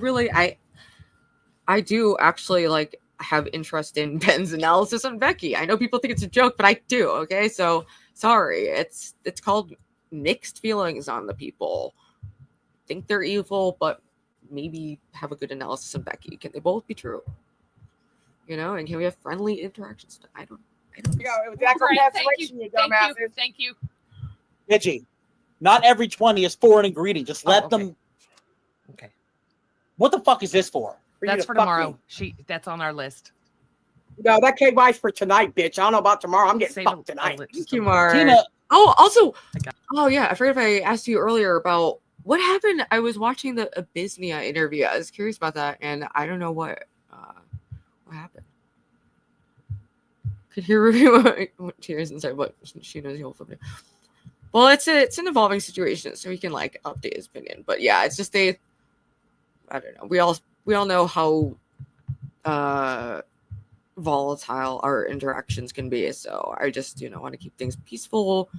Speaker 2: do actually like have interest in Ben's analysis on Becky. I know people think it's a joke, but I do. Okay, so sorry. It's called mixed feelings on the people. Think they're evil, but maybe have a good analysis on Becky. Can they both be true? And can we have friendly interactions? I don't know.
Speaker 10: Thank you.
Speaker 3: Gidgy, not every 20 is foreign ingredient. Just let them
Speaker 5: Okay.
Speaker 3: What the fuck is this for?
Speaker 6: For you
Speaker 5: That's
Speaker 6: to
Speaker 5: for
Speaker 6: fuck
Speaker 5: tomorrow.
Speaker 6: me.
Speaker 5: That's on our list.
Speaker 6: No, that KY's for tonight, bitch. I don't know about tomorrow. I'm getting
Speaker 5: Save
Speaker 6: fucked
Speaker 5: a
Speaker 6: tonight.
Speaker 5: just
Speaker 2: Thank
Speaker 5: a
Speaker 2: you,
Speaker 5: little-
Speaker 2: Mark.
Speaker 3: Tina,
Speaker 2: Oh, also,
Speaker 5: I got-
Speaker 2: oh yeah, I forgot if I asked you earlier about what happened. I was watching the Abysmia interview. I was curious about that, and I don't know what happened. Could hear review tears inside, but she knows the whole film. Well, it's an evolving situation, so he can like update his opinion. But yeah, it's just I don't know. We all know how volatile our interactions can be. So I just want to keep things peaceful,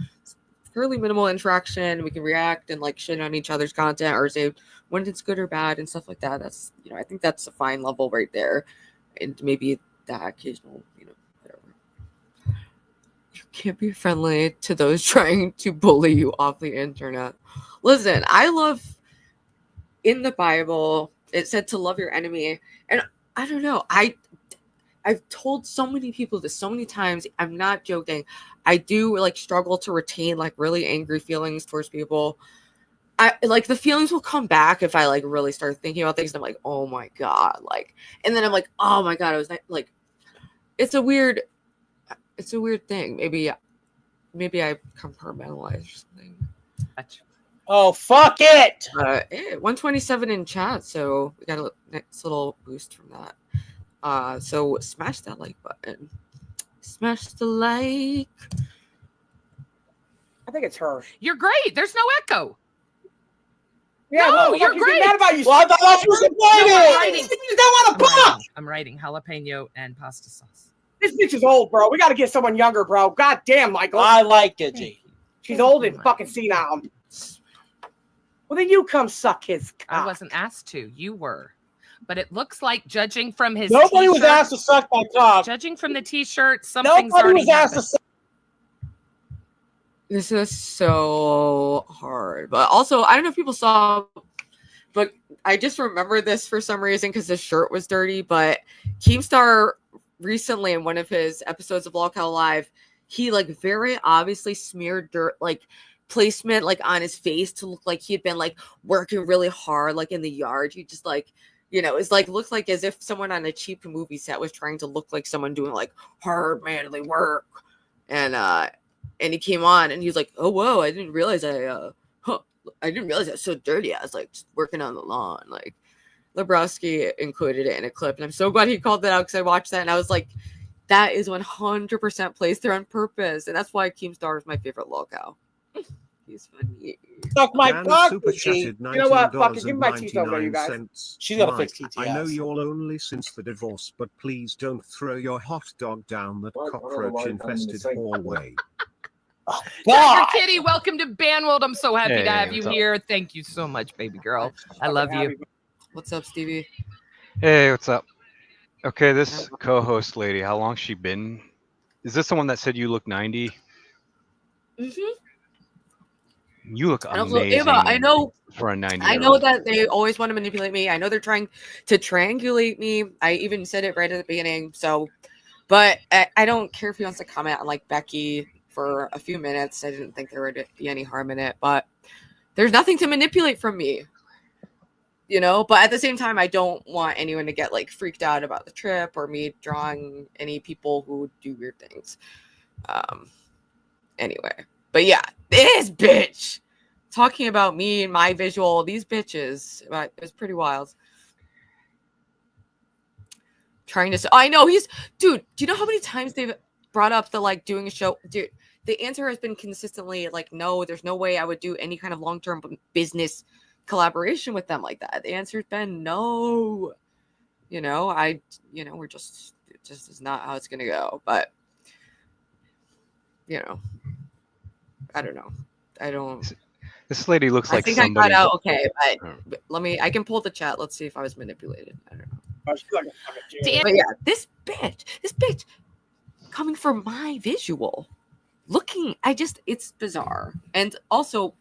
Speaker 2: fairly minimal interaction. We can react and like shit on each other's content or say when it's good or bad and stuff like that. That's I think that's a fine level right there, and maybe that occasional whatever. You can't be friendly to those trying to bully you off the internet. Listen, I love in the Bible it said to love your enemy, and I don't know. I've told so many people this so many times. I'm not joking. I do like struggle to retain like really angry feelings towards people. I like the feelings will come back if I like really start thinking about things. And I'm like, oh my God, like, and then I'm like, oh my God, I was like, it's a weird thing. Maybe I compartmentalize or something.
Speaker 3: oh fuck it!
Speaker 2: 127 in chat, so we got a nice little boost from that. So smash that like button. Smash the like.
Speaker 6: I think it's her.
Speaker 5: You're great. There's no echo.
Speaker 6: Yeah,
Speaker 5: No,
Speaker 6: what the
Speaker 5: you're
Speaker 6: fuck you
Speaker 5: great.
Speaker 6: get mad about you?
Speaker 3: Well, I thought you were complaining.
Speaker 6: You just don't want to fuck.
Speaker 5: I'm writing jalapeno and pasta sauce.
Speaker 6: This bitch is old, bro. We got to get someone younger, bro. God damn, Michael.
Speaker 3: I like it, G.
Speaker 6: She's old and fucking senile. Well, then you come suck his cock.
Speaker 5: I wasn't asked to. You were. But it looks like judging from his
Speaker 3: Nobody was
Speaker 5: t-shirt-
Speaker 3: asked to suck my cock.
Speaker 5: Judging from the t-shirt, something's
Speaker 3: Nobody
Speaker 5: already
Speaker 3: was asked to
Speaker 5: happened.
Speaker 3: suck.
Speaker 2: This is so hard. But also, I don't know if people saw, but I just remember this for some reason because the shirt was dirty. But KEEMSTAR recently in one of his episodes of Lolcow Live, he like very obviously smeared dirt like placement like on his face to look like he'd been like working really hard like in the yard. He just like it's like looked like as if someone on a cheap movie set was trying to look like someone doing like hard manly work. And he came on and he was like, oh whoa, I didn't realize I was so dirty. I was like just working on the lawn. Like Lebrowski included it in a clip, and I'm so glad he called that out because I watched that and I was like, that is 100% placed there on purpose, and that's why KEEMSTAR is my favorite Lolcow. He's funny.
Speaker 3: Suck my
Speaker 9: Dan
Speaker 3: cock,
Speaker 9: super
Speaker 3: G.
Speaker 9: chatted
Speaker 6: You know what? Fuck it. Give me my teeth over there, you guys.
Speaker 9: $19.99.
Speaker 3: She's gotta
Speaker 9: Mike,
Speaker 3: fix TTS.
Speaker 9: I know you're only since the divorce, but please don't throw your hot dog down that cockroach-infested hallway.
Speaker 3: Oh,
Speaker 5: Dr.
Speaker 3: God.
Speaker 5: Kitty, welcome to Bandworld. I'm so happy to
Speaker 12: Hey,
Speaker 5: have you
Speaker 12: what's up?
Speaker 5: here. Thank you so much, baby girl. I love you.
Speaker 2: What's up, Stevie?
Speaker 12: Hey, what's up? Okay, this co-host lady, how long's she been? Is this the one that said you look 90?
Speaker 2: Mm-hmm.
Speaker 12: You look
Speaker 2: And also,
Speaker 12: amazing.
Speaker 2: Ava, I know
Speaker 12: for a 90.
Speaker 2: I know that they always want to manipulate me. I know they're trying to triangulate me. I even said it right at the beginning. So, but I don't care if he wants to comment on like Becky for a few minutes. I didn't think there would be any harm in it, but there's nothing to manipulate from me, but at the same time, I don't want anyone to get like freaked out about the trip or me drawing any people who do weird things. Anyway, but yeah, this bitch talking about me and my visual, these bitches, it was pretty wild. Trying to, I know dude, do you know how many times they've brought up the like doing a show? Dude, the answer has been consistently like, no, there's no way I would do any kind of long-term business collaboration with them like that. The answer's been no. We're just, it just is not how it's gonna go. But I don't know. I don't.
Speaker 12: This lady looks like
Speaker 2: I think
Speaker 12: somebody.
Speaker 2: I got out okay, but I can pull the chat. Let's see if I was manipulated. I don't know.
Speaker 6: Oh, she's like a fucking Jew.
Speaker 2: But yeah, this bitch coming for my visual, it's bizarre. And also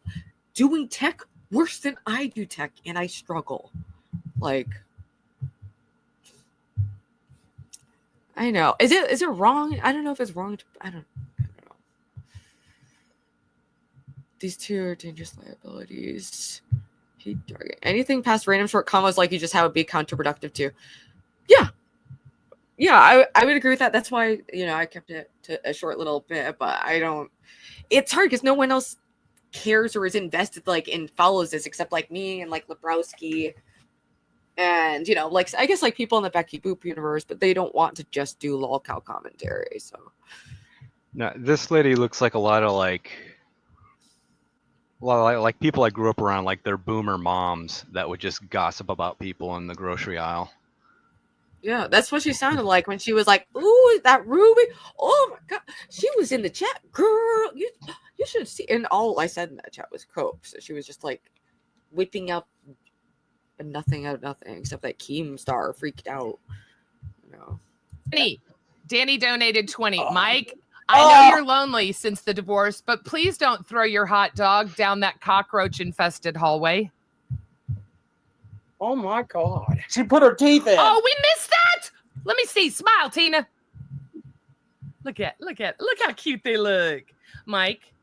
Speaker 2: doing tech worse than I do tech, and I struggle. Like, I know. Is it wrong? I don't know if it's wrong. I don't know. These two are dangerous liabilities. Peak target. Anything past random short combos like you just have would be counterproductive too. Yeah. Yeah, I would agree with that. That's why, I kept it to a short little bit, but I don't. It's hard because no one else cares or is invested and follows this except like me and like Lebrowski and like I guess like people in the Becky Boop universe, but they don't want to just do Lolcow commentary. So
Speaker 12: No, this lady looks like a lot of like people I grew up around, like their boomer moms that would just gossip about people in the grocery aisle.
Speaker 2: yeah, that's what she sounded like when she was like, "Ooh, that Ruby! Oh my God, she was in the chat, girl. You should see." And all I said in that chat was cope. So she was just like whipping up nothing out of nothing, except that KEEMSTAR freaked out.
Speaker 5: Danny donated 20. Mike, I know you're lonely since the divorce, but please don't throw your hot dog down that cockroach-infested hallway.
Speaker 6: Oh my God.
Speaker 3: She put her teeth in.
Speaker 5: Oh, we missed that. Let me see. Smile, Tina. Look how cute they look. Mike.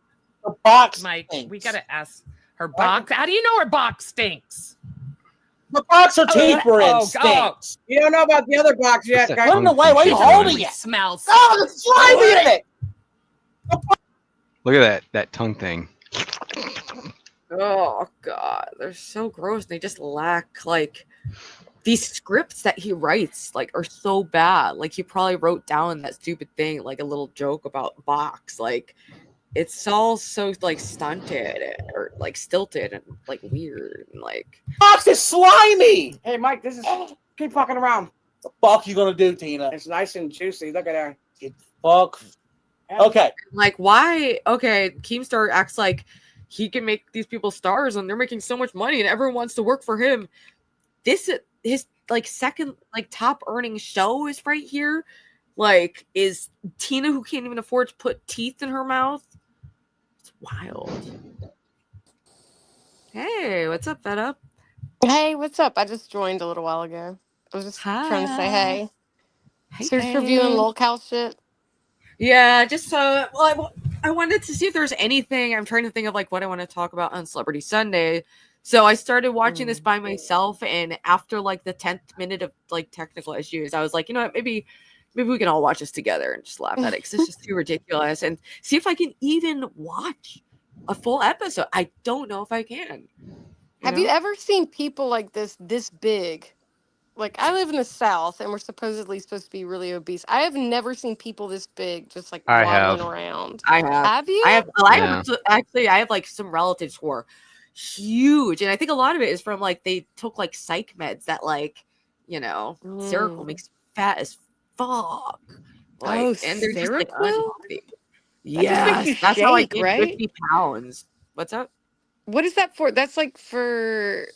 Speaker 3: Her box
Speaker 5: Mike,
Speaker 3: stinks.
Speaker 5: we gotta ask her box. How do you know her box stinks?
Speaker 3: The box her teeth were in stinks.
Speaker 6: You don't know about the other box yet,
Speaker 12: That's a
Speaker 6: guys.
Speaker 3: Put it away. Why are you holding it?
Speaker 5: Smells.
Speaker 3: Oh, there's slimy in it.
Speaker 12: Look at that tongue thing.
Speaker 2: Oh God, they're so gross. They just lack these scripts that he writes are so bad. Like he probably wrote down that stupid thing, like a little joke about box. Like it's all so stunted or stilted and weird and
Speaker 3: Box is slimy.
Speaker 6: Hey, Mike, this is keep fucking around.
Speaker 3: What the fuck you gonna do, Tina?
Speaker 6: It's nice and juicy. Look at that.
Speaker 3: Fuck. Okay.
Speaker 2: Why? Okay, Keemstar acts like he can make these people stars and they're making so much money and everyone wants to work for him. His second top earning show is right here. Is Tina, who can't even afford to put teeth in her mouth. It's wild. Hey, what's up, Fed Up?
Speaker 13: Hey, what's up? I just joined a little while ago. I was just trying to say hey. So you're just reviewing Lolcow shit?
Speaker 2: Yeah, just I wanted to see if there's anything. I'm trying to think of what I want to talk about on Celebrity Sunday. So I started watching this by myself, and after the 10th minute of technical issues, I was like, you know what, maybe we can all watch this together and just laugh at it because it's just too ridiculous, and see if I can even watch a full episode. I don't know if I can.
Speaker 13: Have you ever seen people like this big? I live in the South, and we're supposed to be really obese. I have never seen people this big, just
Speaker 12: I
Speaker 13: waddling
Speaker 12: have.
Speaker 13: around.
Speaker 2: I have.
Speaker 13: Have you?
Speaker 2: I have.
Speaker 12: Yeah.
Speaker 2: I have some relatives who are huge, and I think a lot of it is from they took psych meds that Seroquel makes you fat as fuck.
Speaker 13: Oh,
Speaker 2: and they're just
Speaker 13: Seroquel?
Speaker 2: unhealthy.
Speaker 13: That just makes you
Speaker 2: That's how I
Speaker 13: shake,
Speaker 2: gained
Speaker 13: right?
Speaker 2: 50 pounds. What's up?
Speaker 13: What is that for? That's for.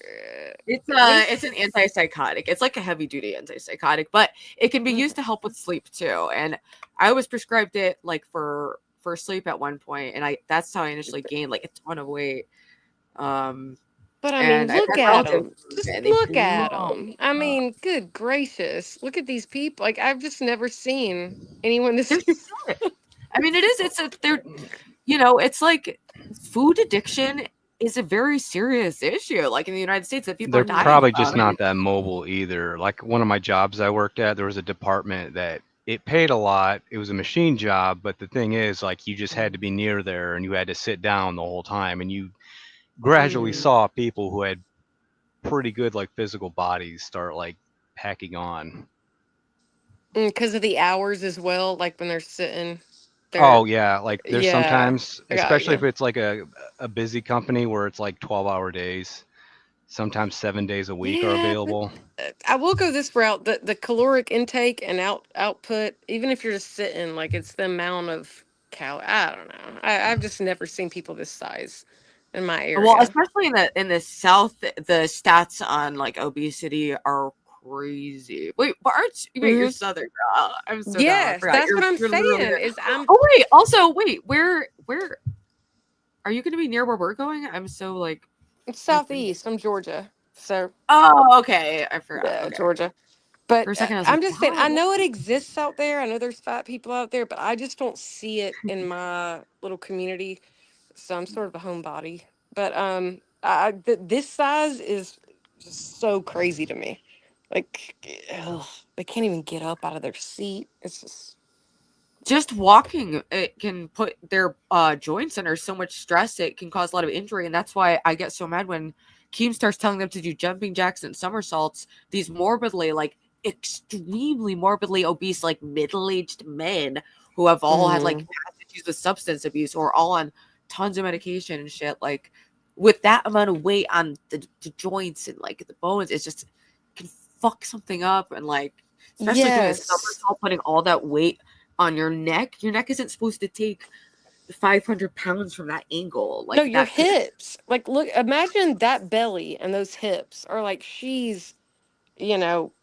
Speaker 2: It's
Speaker 13: what
Speaker 2: it's
Speaker 13: is-
Speaker 2: an antipsychotic. It's a heavy duty antipsychotic, but it can be used to help with sleep too. And I was prescribed it for sleep at one point, and that's how I initially gained a ton of weight.
Speaker 13: But I mean,
Speaker 2: and I
Speaker 13: look
Speaker 2: got
Speaker 13: at
Speaker 2: relatives
Speaker 13: them. Just
Speaker 2: and they
Speaker 13: look at
Speaker 2: blow
Speaker 13: them. I mean, good gracious. Look at these people. I've just never seen anyone this.
Speaker 2: They're sick. I mean, it is. They're, it's food addiction is a very serious issue. In the United States, that people
Speaker 12: They're
Speaker 2: are dying.
Speaker 12: probably
Speaker 2: from.
Speaker 12: just not that mobile either. One of my jobs I worked at, there was a department that it paid a lot. It was a machine job, but the thing is, you just had to be near there and you had to sit down the whole time. And you gradually saw people who had pretty good physical bodies start packing on.
Speaker 13: Because of the hours as well, when they're sitting.
Speaker 12: Oh yeah, there's
Speaker 13: Yeah,
Speaker 12: sometimes,
Speaker 13: I got
Speaker 12: especially
Speaker 13: you.
Speaker 12: if it's a busy company where it's 12-hour days. Sometimes 7 days a week are
Speaker 13: Yeah,
Speaker 12: available.
Speaker 13: I will go this route. The caloric intake and output, even if you're just sitting, it's the amount of I don't know. I've just never seen people this size in my area.
Speaker 2: Well, especially in the South, the stats on obesity are crazy. Wait, but you're Southern girl. I'm so dumb. I
Speaker 13: Yes,
Speaker 2: forgot.
Speaker 13: that's what I'm
Speaker 2: You're literally
Speaker 13: saying.
Speaker 2: there.
Speaker 13: Is I'm
Speaker 2: Oh wait, also wait, where are you going to be near where we're going? I'm so
Speaker 13: it's southeast. I'm Georgia, so
Speaker 2: Oh, okay. I forgot.
Speaker 13: yeah,
Speaker 2: Okay.
Speaker 13: Georgia. But
Speaker 2: For a second, I was
Speaker 13: I'm
Speaker 2: like,
Speaker 13: just saying, I
Speaker 2: wow.
Speaker 13: know it exists out there. I know there's fat people out there, but I just don't see it in my little community. So I'm sort of a homebody. But this size is just so crazy to me. Like, ugh, they can't even get up out of their seat. It's
Speaker 2: just walking, it can put their joints under so much stress. It can cause a lot of injury, and that's why I get so mad when KEEMSTAR's telling them to do jumping jacks and somersaults. These morbidly, like extremely morbidly obese, like middle-aged men who have all had like past issues with substance abuse or all on tons of medication and shit. Like with that amount of weight on the joints and like the bones, it's just can fuck something up. And like especially doing a somersault, putting all that weight on your neck isn't supposed to take 500 pounds from that angle. Like
Speaker 13: no, your
Speaker 2: that
Speaker 13: hips. Like, look, imagine that belly and those hips are like she's,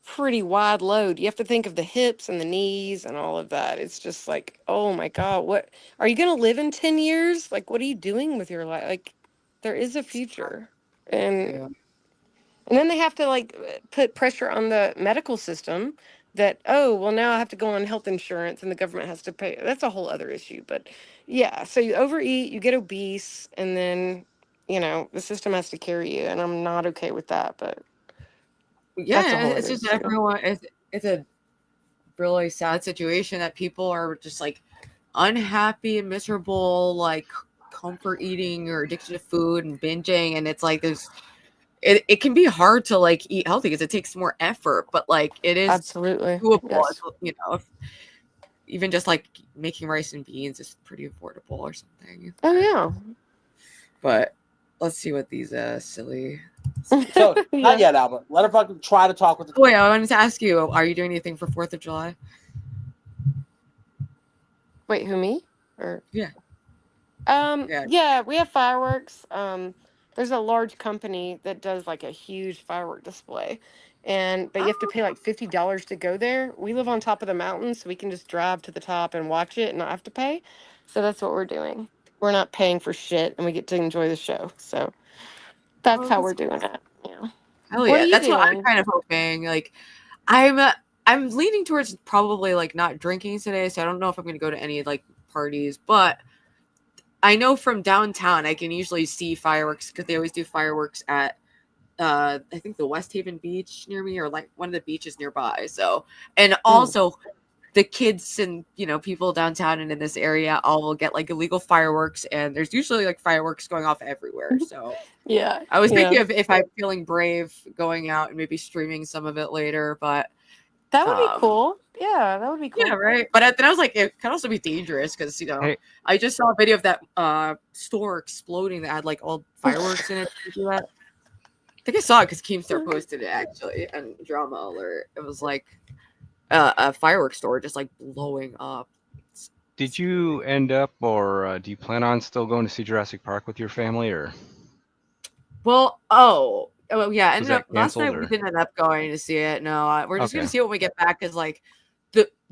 Speaker 13: pretty wide load. You have to think of the hips and the knees and all of that. It's just like, oh my God, what are you going to live in 10 years? Like, what are you doing with your life? Like, there is a future. And then they have to like put pressure on the medical system that, oh, well, now I have to go on health insurance and the government has to pay. That's a whole other issue. But yeah, so you overeat, you get obese, and then, the system has to carry you. And I'm not okay with that. But that's a whole
Speaker 2: it's
Speaker 13: other
Speaker 2: just
Speaker 13: issue.
Speaker 2: everyone. It's a really sad situation that people are just like unhappy and miserable, like comfort eating or addiction to food and binging, and it's like it can be hard to like eat healthy because it takes more effort, but like it is
Speaker 13: absolutely
Speaker 2: doable. Yes. Even just like making rice and beans is pretty affordable or something.
Speaker 13: Oh yeah.
Speaker 2: But let's see what these silly.
Speaker 3: So not yet, Albert. Let her fucking try to talk with the.
Speaker 2: Wait, I wanted to ask you: are you doing anything for 4th of July?
Speaker 13: Wait, who, me? Or
Speaker 2: yeah.
Speaker 13: Yeah, we have fireworks. There's a large company that does like a huge firework display, but you have to pay like $50 to go there. We live on top of the mountain, so we can just drive to the top and watch it and not have to pay. So that's what we're doing. We're not paying for shit, and we get to enjoy the show. So that's how we're doing it. Yeah.
Speaker 2: Hell
Speaker 13: What
Speaker 2: yeah,
Speaker 13: are you
Speaker 2: that's what I'm
Speaker 13: doing?
Speaker 2: kind of hoping. Like, I'm leaning towards probably like not drinking today, so I don't know if I'm going to go to any like parties, but I know from downtown I can usually see fireworks because they always do fireworks at I think the West Haven beach near me or like one of the beaches nearby. So, and also the kids and people downtown and in this area all will get like illegal fireworks, and there's usually like fireworks going off everywhere. So
Speaker 13: yeah,
Speaker 2: I was thinking if I'm feeling brave going out and maybe streaming some of it later, but
Speaker 13: that would be cool. Yeah, that would be cool.
Speaker 2: Yeah, right. But then I was like, it could also be dangerous because
Speaker 12: Hey.
Speaker 2: I just saw a video of that store exploding that had like old fireworks in it. Did you do that? I think I saw it because KEEMSTAR posted it actually, and drama alert. It was like a fireworks store just like blowing up.
Speaker 12: Did you end up, or do you plan on still going to see Jurassic Park with your family, or?
Speaker 2: Well, yeah. Last night we didn't end up going to see it. No, we're just gonna see it when we get back. Because like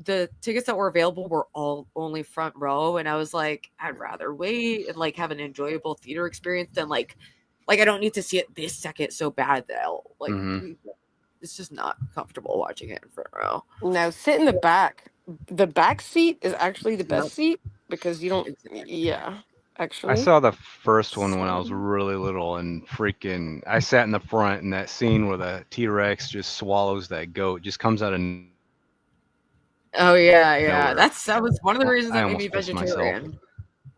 Speaker 2: the tickets that were available were all only front row, and I was like, I'd rather wait and like have an enjoyable theater experience than like I don't need to see it this second so bad that I'll like. It's just not comfortable watching it in front row.
Speaker 13: No, sit in the back. The back seat is actually the best seat because you don't. Yeah, actually.
Speaker 12: I saw the first one when I was really little, and freaking, I sat in the front, and that scene where the T-Rex just swallows that goat just comes out of.
Speaker 2: Oh yeah.
Speaker 12: Nowhere.
Speaker 2: That was one of the reasons
Speaker 12: I
Speaker 2: that made me
Speaker 12: almost pissed
Speaker 2: vegetarian.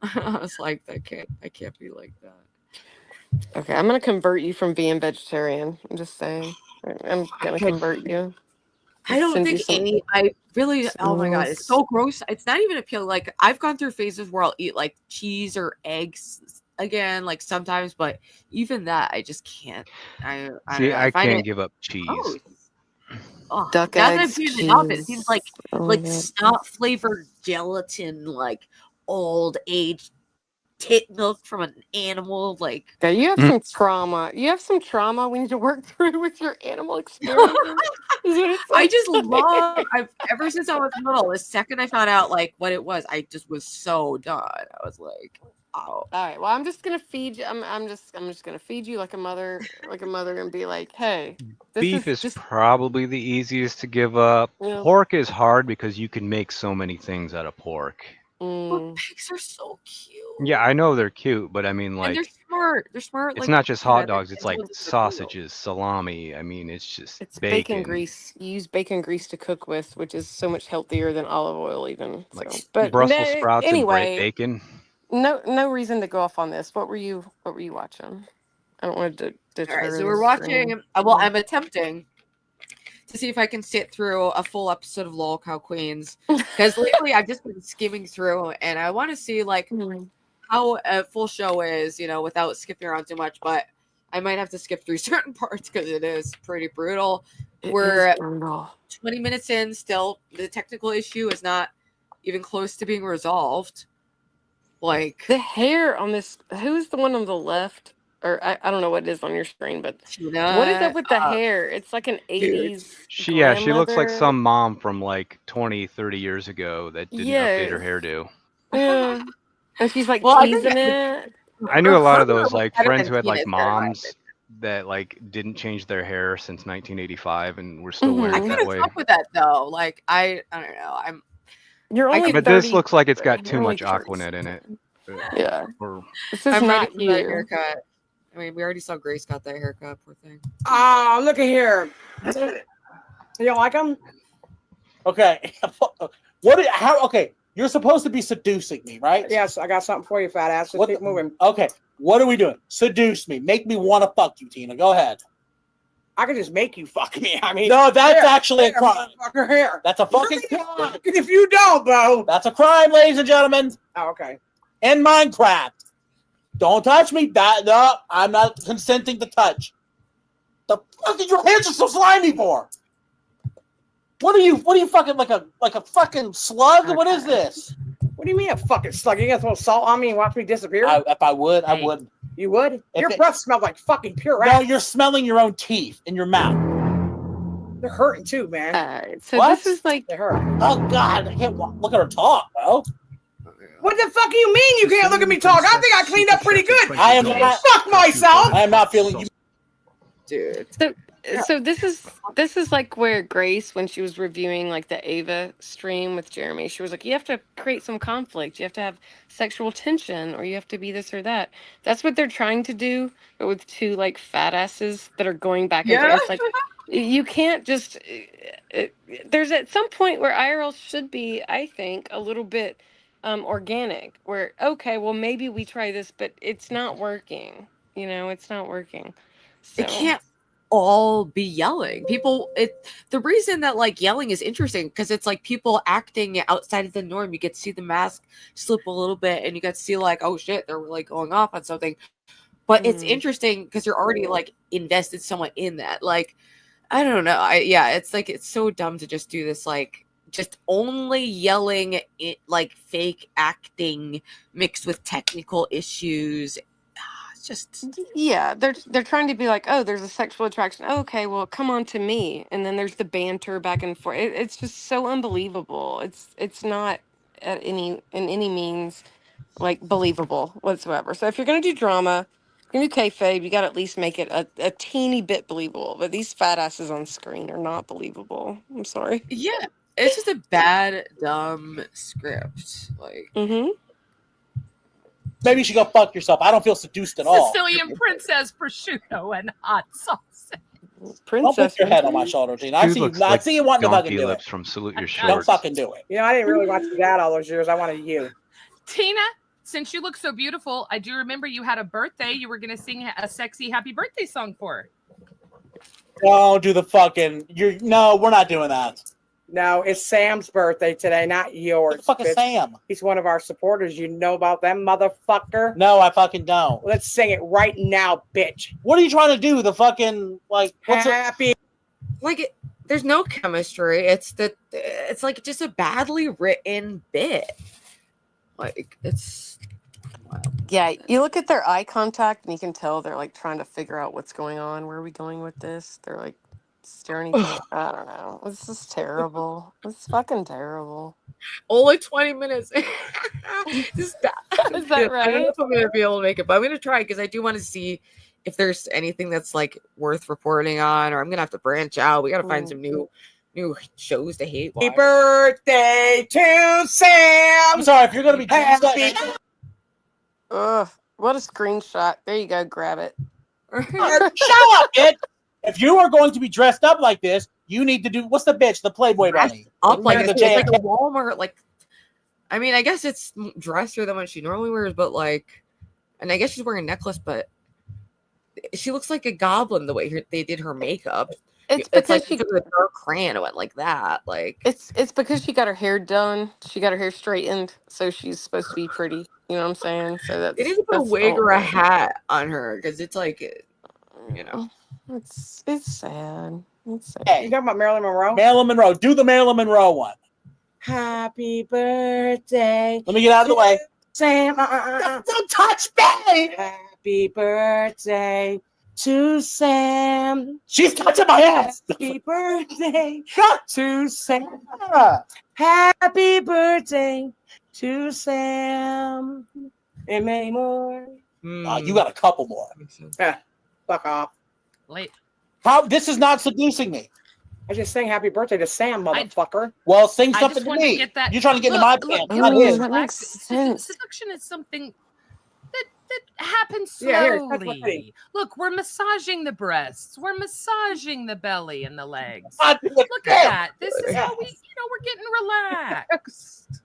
Speaker 2: I was like, I can't be like that.
Speaker 13: Okay, I'm gonna convert you from being vegetarian. I'm just saying. I'm gonna convert you.
Speaker 2: I don't think I really. Oh my god, it's so gross. It's not even appealing. Like I've gone through phases where I'll eat like cheese or eggs again, like sometimes, but even that I just can't. I
Speaker 12: can't give up cheese.
Speaker 13: Duck
Speaker 2: now
Speaker 13: eggs,
Speaker 2: that I'm it up, it
Speaker 13: cheese.
Speaker 2: seems like snot flavored gelatin, like old age tit milk from an animal. Like
Speaker 13: yeah, you have some trauma. You have some trauma we need to work through with your animal experience.
Speaker 2: I just love. Ever since I was little, the second I found out like what it was, I just was so done. I was like, oh.
Speaker 13: All right. Well, I'm just gonna feed you. I'm just gonna feed you like a mother, and be like, hey,
Speaker 12: Beef is probably the easiest to give up.
Speaker 13: Yeah.
Speaker 12: Pork is hard because you can make so many things out of pork.
Speaker 2: But pigs are so cute.
Speaker 12: Yeah, I know they're cute, but I mean, like,
Speaker 2: and they're smart. They're smart.
Speaker 12: It's
Speaker 2: like,
Speaker 12: not just
Speaker 2: you know,
Speaker 12: hot dogs. It's like
Speaker 2: they're-
Speaker 12: sausages, salami. I mean, it's just
Speaker 13: It's bacon grease. You use bacon grease to cook with, which is so much healthier than olive oil, even.
Speaker 12: Like
Speaker 13: So, but
Speaker 12: Brussels sprouts and
Speaker 13: anyway,
Speaker 12: bacon.
Speaker 13: no reason to go off on this. What were you watching? I don't want to
Speaker 2: All
Speaker 13: deter
Speaker 2: right, so
Speaker 13: the
Speaker 2: we're
Speaker 13: stream.
Speaker 2: watching. Well, I'm attempting to see if I can sit through a full episode of Lolcow Queens because lately I've just been skimming through, and I want to see like how a full show is, you know, without skipping around too much. But I might have to skip through certain parts because it is pretty brutal. We're 20 minutes in, still the technical issue is not even close to being resolved. Like
Speaker 13: the hair on this, who's the one on the left? Or I don't know what it is on your screen, but what is up with the hair? It's like an 80s.
Speaker 12: She looks like
Speaker 13: grandmother.
Speaker 12: some mom from like 20, 30 years ago that didn't update her hairdo.
Speaker 13: Yeah. And she's like
Speaker 2: Well, I think
Speaker 13: teasing it.
Speaker 12: I knew a lot of
Speaker 2: Her
Speaker 12: those
Speaker 2: was
Speaker 12: like
Speaker 2: better
Speaker 12: friends
Speaker 2: than
Speaker 12: who had like
Speaker 2: Tina's hair, in my
Speaker 12: moms that like didn't change their hair since 1985 and were still wearing
Speaker 2: I
Speaker 12: it that
Speaker 2: couldn't
Speaker 12: way.
Speaker 2: fuck with that though. Like I don't know.
Speaker 13: You're only
Speaker 12: But
Speaker 13: 30,
Speaker 12: this looks like it's got too
Speaker 13: you're only
Speaker 12: much
Speaker 13: 30.
Speaker 12: Aquanet in it.
Speaker 13: Yeah.
Speaker 12: Or,
Speaker 13: This is
Speaker 2: I'm
Speaker 13: not
Speaker 2: ready for that
Speaker 13: you.
Speaker 2: haircut. I mean, we already saw Grace got that haircut. Poor thing.
Speaker 6: Oh, look at here. You don't like them?
Speaker 3: Okay. How? Okay. You're supposed to be seducing me, right?
Speaker 6: Yes, I got something for you, fat ass. Just keep moving.
Speaker 3: Okay. What are we doing? Seduce me. Make me want to fuck you, Tina. Go ahead.
Speaker 6: I can just make you fuck me. I mean,
Speaker 3: No, that's
Speaker 6: here,
Speaker 3: actually a
Speaker 6: here,
Speaker 3: crime.
Speaker 6: motherfucker, here.
Speaker 3: That's a fucking crime.
Speaker 6: If you don't, Bo.
Speaker 3: That's a crime, ladies and gentlemen.
Speaker 6: Oh, okay.
Speaker 3: In Minecraft. Don't touch me. No, I'm not consenting to touch. The fuck did your hands are so slimy for? What are you fucking like a fucking slug?
Speaker 6: Okay.
Speaker 3: What is this?
Speaker 6: What do you mean a fucking slug? You gonna throw salt on me and watch me disappear?
Speaker 3: If I would, I would.
Speaker 6: You would? Your
Speaker 3: it-
Speaker 6: breath smells like fucking pure
Speaker 3: No,
Speaker 6: ass.
Speaker 3: you're smelling your own teeth in your mouth.
Speaker 6: They're hurting too, man.
Speaker 13: Alright, so
Speaker 3: What?
Speaker 13: this is like
Speaker 6: They hurt.
Speaker 3: Oh God, I can't look at her talk, bro.
Speaker 6: What the fuck do you mean you can't look at me talk? I think I cleaned up pretty good.
Speaker 3: I am not.
Speaker 6: Fuck myself.
Speaker 3: I am not feeling you.
Speaker 2: Dude.
Speaker 13: so this is like where Grace, when she was reviewing like the Ava stream with Jeremy, she was like, you have to create some conflict, you have to have sexual tension, or you have to be this or that. That's what they're trying to do, but with two like fat asses that are going back and forth. It's like you can't just there's at some point where IRL should be, I think, a little bit organic, where okay, well maybe we try this, but it's not working. You know, it's not working. So
Speaker 2: It can't all be yelling. The reason that like yelling is interesting because it's like people acting outside of the norm. You get to see the mask slip a little bit and you get to see like, oh shit, they're really going off on something. But it's interesting because you're already like invested somewhat in that. Like, I don't know. It's like it's so dumb to just do this like just only yelling it like fake acting mixed with technical issues. Just
Speaker 13: yeah, they're trying to be like, oh, there's a sexual attraction. Oh, okay, well, come on to me, and then there's the banter back and forth. It's just so unbelievable. It's not in any means like believable whatsoever. So if you're gonna do drama, you're gonna do kayfabe, you got to at least make it a teeny bit believable. But these fat asses on screen are not believable. I'm sorry.
Speaker 2: yeah, it's just a bad, dumb script. Like,
Speaker 3: Maybe you should go fuck yourself. I don't feel seduced at all.
Speaker 5: Sicilian princess prosciutto and hot sauce.
Speaker 3: Don't put your head on my shoulder, Tina. I
Speaker 12: Dude
Speaker 3: see you.
Speaker 12: looks
Speaker 3: I
Speaker 12: like
Speaker 3: see you wanting to fucking
Speaker 12: donkey
Speaker 3: do it.
Speaker 12: lips from Salute Your
Speaker 3: Don't
Speaker 12: Shorts.
Speaker 3: fucking do it.
Speaker 6: You know, I didn't really watch your dad all those years. I wanted you.
Speaker 5: Tina, since you look so beautiful, I do remember you had a birthday. You were going to sing a sexy happy birthday song for her.
Speaker 3: Don't do the fucking. No, we're not doing that.
Speaker 6: No, it's Sam's birthday today, not yours.
Speaker 3: What the fuck is
Speaker 6: bitch.
Speaker 3: Sam?
Speaker 6: He's one of our supporters. You know about them, motherfucker?
Speaker 3: No, I fucking don't.
Speaker 6: Let's sing it right now, bitch.
Speaker 3: What are you trying to do? The fucking like what's
Speaker 6: Happy.
Speaker 2: like there's no chemistry. It's like just a badly written bit. Like it's
Speaker 13: Yeah, you look at their eye contact and you can tell they're like trying to figure out what's going on. Where are we going with this? They're like staring each other. I don't know. This is terrible. It's fucking terrible.
Speaker 2: only 20 minutes. Is that
Speaker 13: right?
Speaker 2: I don't know if I'm gonna be able to make it, but I'm gonna try because I do want to see if there's anything that's like worth reporting on, or I'm gonna have to branch out. We gotta find some new shows to hate.
Speaker 6: Happy birthday to Sam.
Speaker 3: I'm sorry if you're gonna be
Speaker 6: happy.
Speaker 13: Ugh. What a screenshot. There you go. Grab it.
Speaker 3: Shut up, bitch. If you are going to be dressed up like this, you need to do what's the bitch? The Playboy bunny.
Speaker 2: Up like
Speaker 3: the
Speaker 2: it's like
Speaker 3: JFK.
Speaker 2: a Walmart. Like, I mean, I guess it's dressier than what she normally wears, but like, and I guess she's wearing a necklace, but she looks like a goblin the way they did her makeup.
Speaker 13: It's
Speaker 2: It's
Speaker 13: because
Speaker 2: like
Speaker 13: she
Speaker 2: took a dark crayon and went like that. Like
Speaker 13: it's because she got her hair done. She got her hair straightened, so she's supposed to be pretty. You know what I'm saying? So
Speaker 2: they need to put a
Speaker 13: that's
Speaker 2: wig
Speaker 13: all
Speaker 2: or a
Speaker 13: it is.
Speaker 2: hat on her because it's like, you know,
Speaker 13: It's sad. It's sad.
Speaker 3: Hey,
Speaker 6: You talking about Marilyn Monroe?
Speaker 3: Marilyn Monroe. Do the Marilyn Monroe one.
Speaker 6: Happy birthday.
Speaker 3: Let me get out of the way.
Speaker 6: Sam.
Speaker 3: Don't touch me.
Speaker 6: Happy birthday to Sam.
Speaker 3: She's touching my ass.
Speaker 6: Happy birthday to Sam. Happy birthday to Sam. And many more.
Speaker 3: You got a couple more.
Speaker 6: Yeah, fuck off.
Speaker 5: Late.
Speaker 3: How? This is not seducing me.
Speaker 6: I just sang happy birthday to Sam, motherfucker.
Speaker 3: Well, sing
Speaker 5: I
Speaker 3: something
Speaker 5: just
Speaker 3: to
Speaker 5: wanted
Speaker 3: me.
Speaker 5: to get that.
Speaker 3: You're trying to get into my pants,
Speaker 5: can
Speaker 3: not
Speaker 5: we
Speaker 3: his.
Speaker 13: that
Speaker 5: relax?
Speaker 13: makes sense.
Speaker 5: Seduction is something that happens
Speaker 6: Yeah, here, touch my
Speaker 5: slowly.
Speaker 6: titty.
Speaker 5: Look, we're massaging the breasts. We're massaging the belly and the legs.
Speaker 3: God,
Speaker 5: Look at that. This is how we, we're getting relaxed.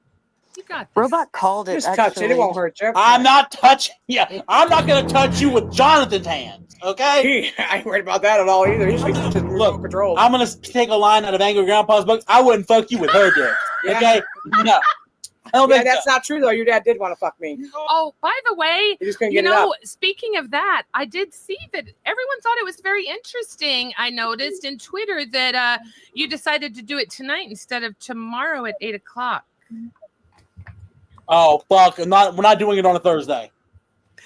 Speaker 5: You got this.
Speaker 13: Robot called it.
Speaker 6: Just touch it. It
Speaker 13: actually.
Speaker 6: won't hurt you.
Speaker 3: I'm not touching. Yeah, I'm not going to touch you with Jonathan's hands. Okay.
Speaker 6: I ain't worried about that at all either. He's just remote control.
Speaker 3: I'm going to take a line out of Angry Grandpa's book. I wouldn't fuck you with her dick.
Speaker 6: Yeah.
Speaker 3: Okay. No. I don't
Speaker 6: Yeah,
Speaker 3: think
Speaker 6: that's
Speaker 3: so.
Speaker 6: not true though. Your dad did want to fuck me.
Speaker 5: Oh, by the way,
Speaker 6: You just couldn't
Speaker 5: you
Speaker 6: get it
Speaker 5: know,
Speaker 6: up.
Speaker 5: speaking of that, I did see that everyone thought it was very interesting. I noticed in Twitter that you decided to do it tonight instead of tomorrow at 8:00.
Speaker 3: Oh fuck! We're not doing it on a Thursday.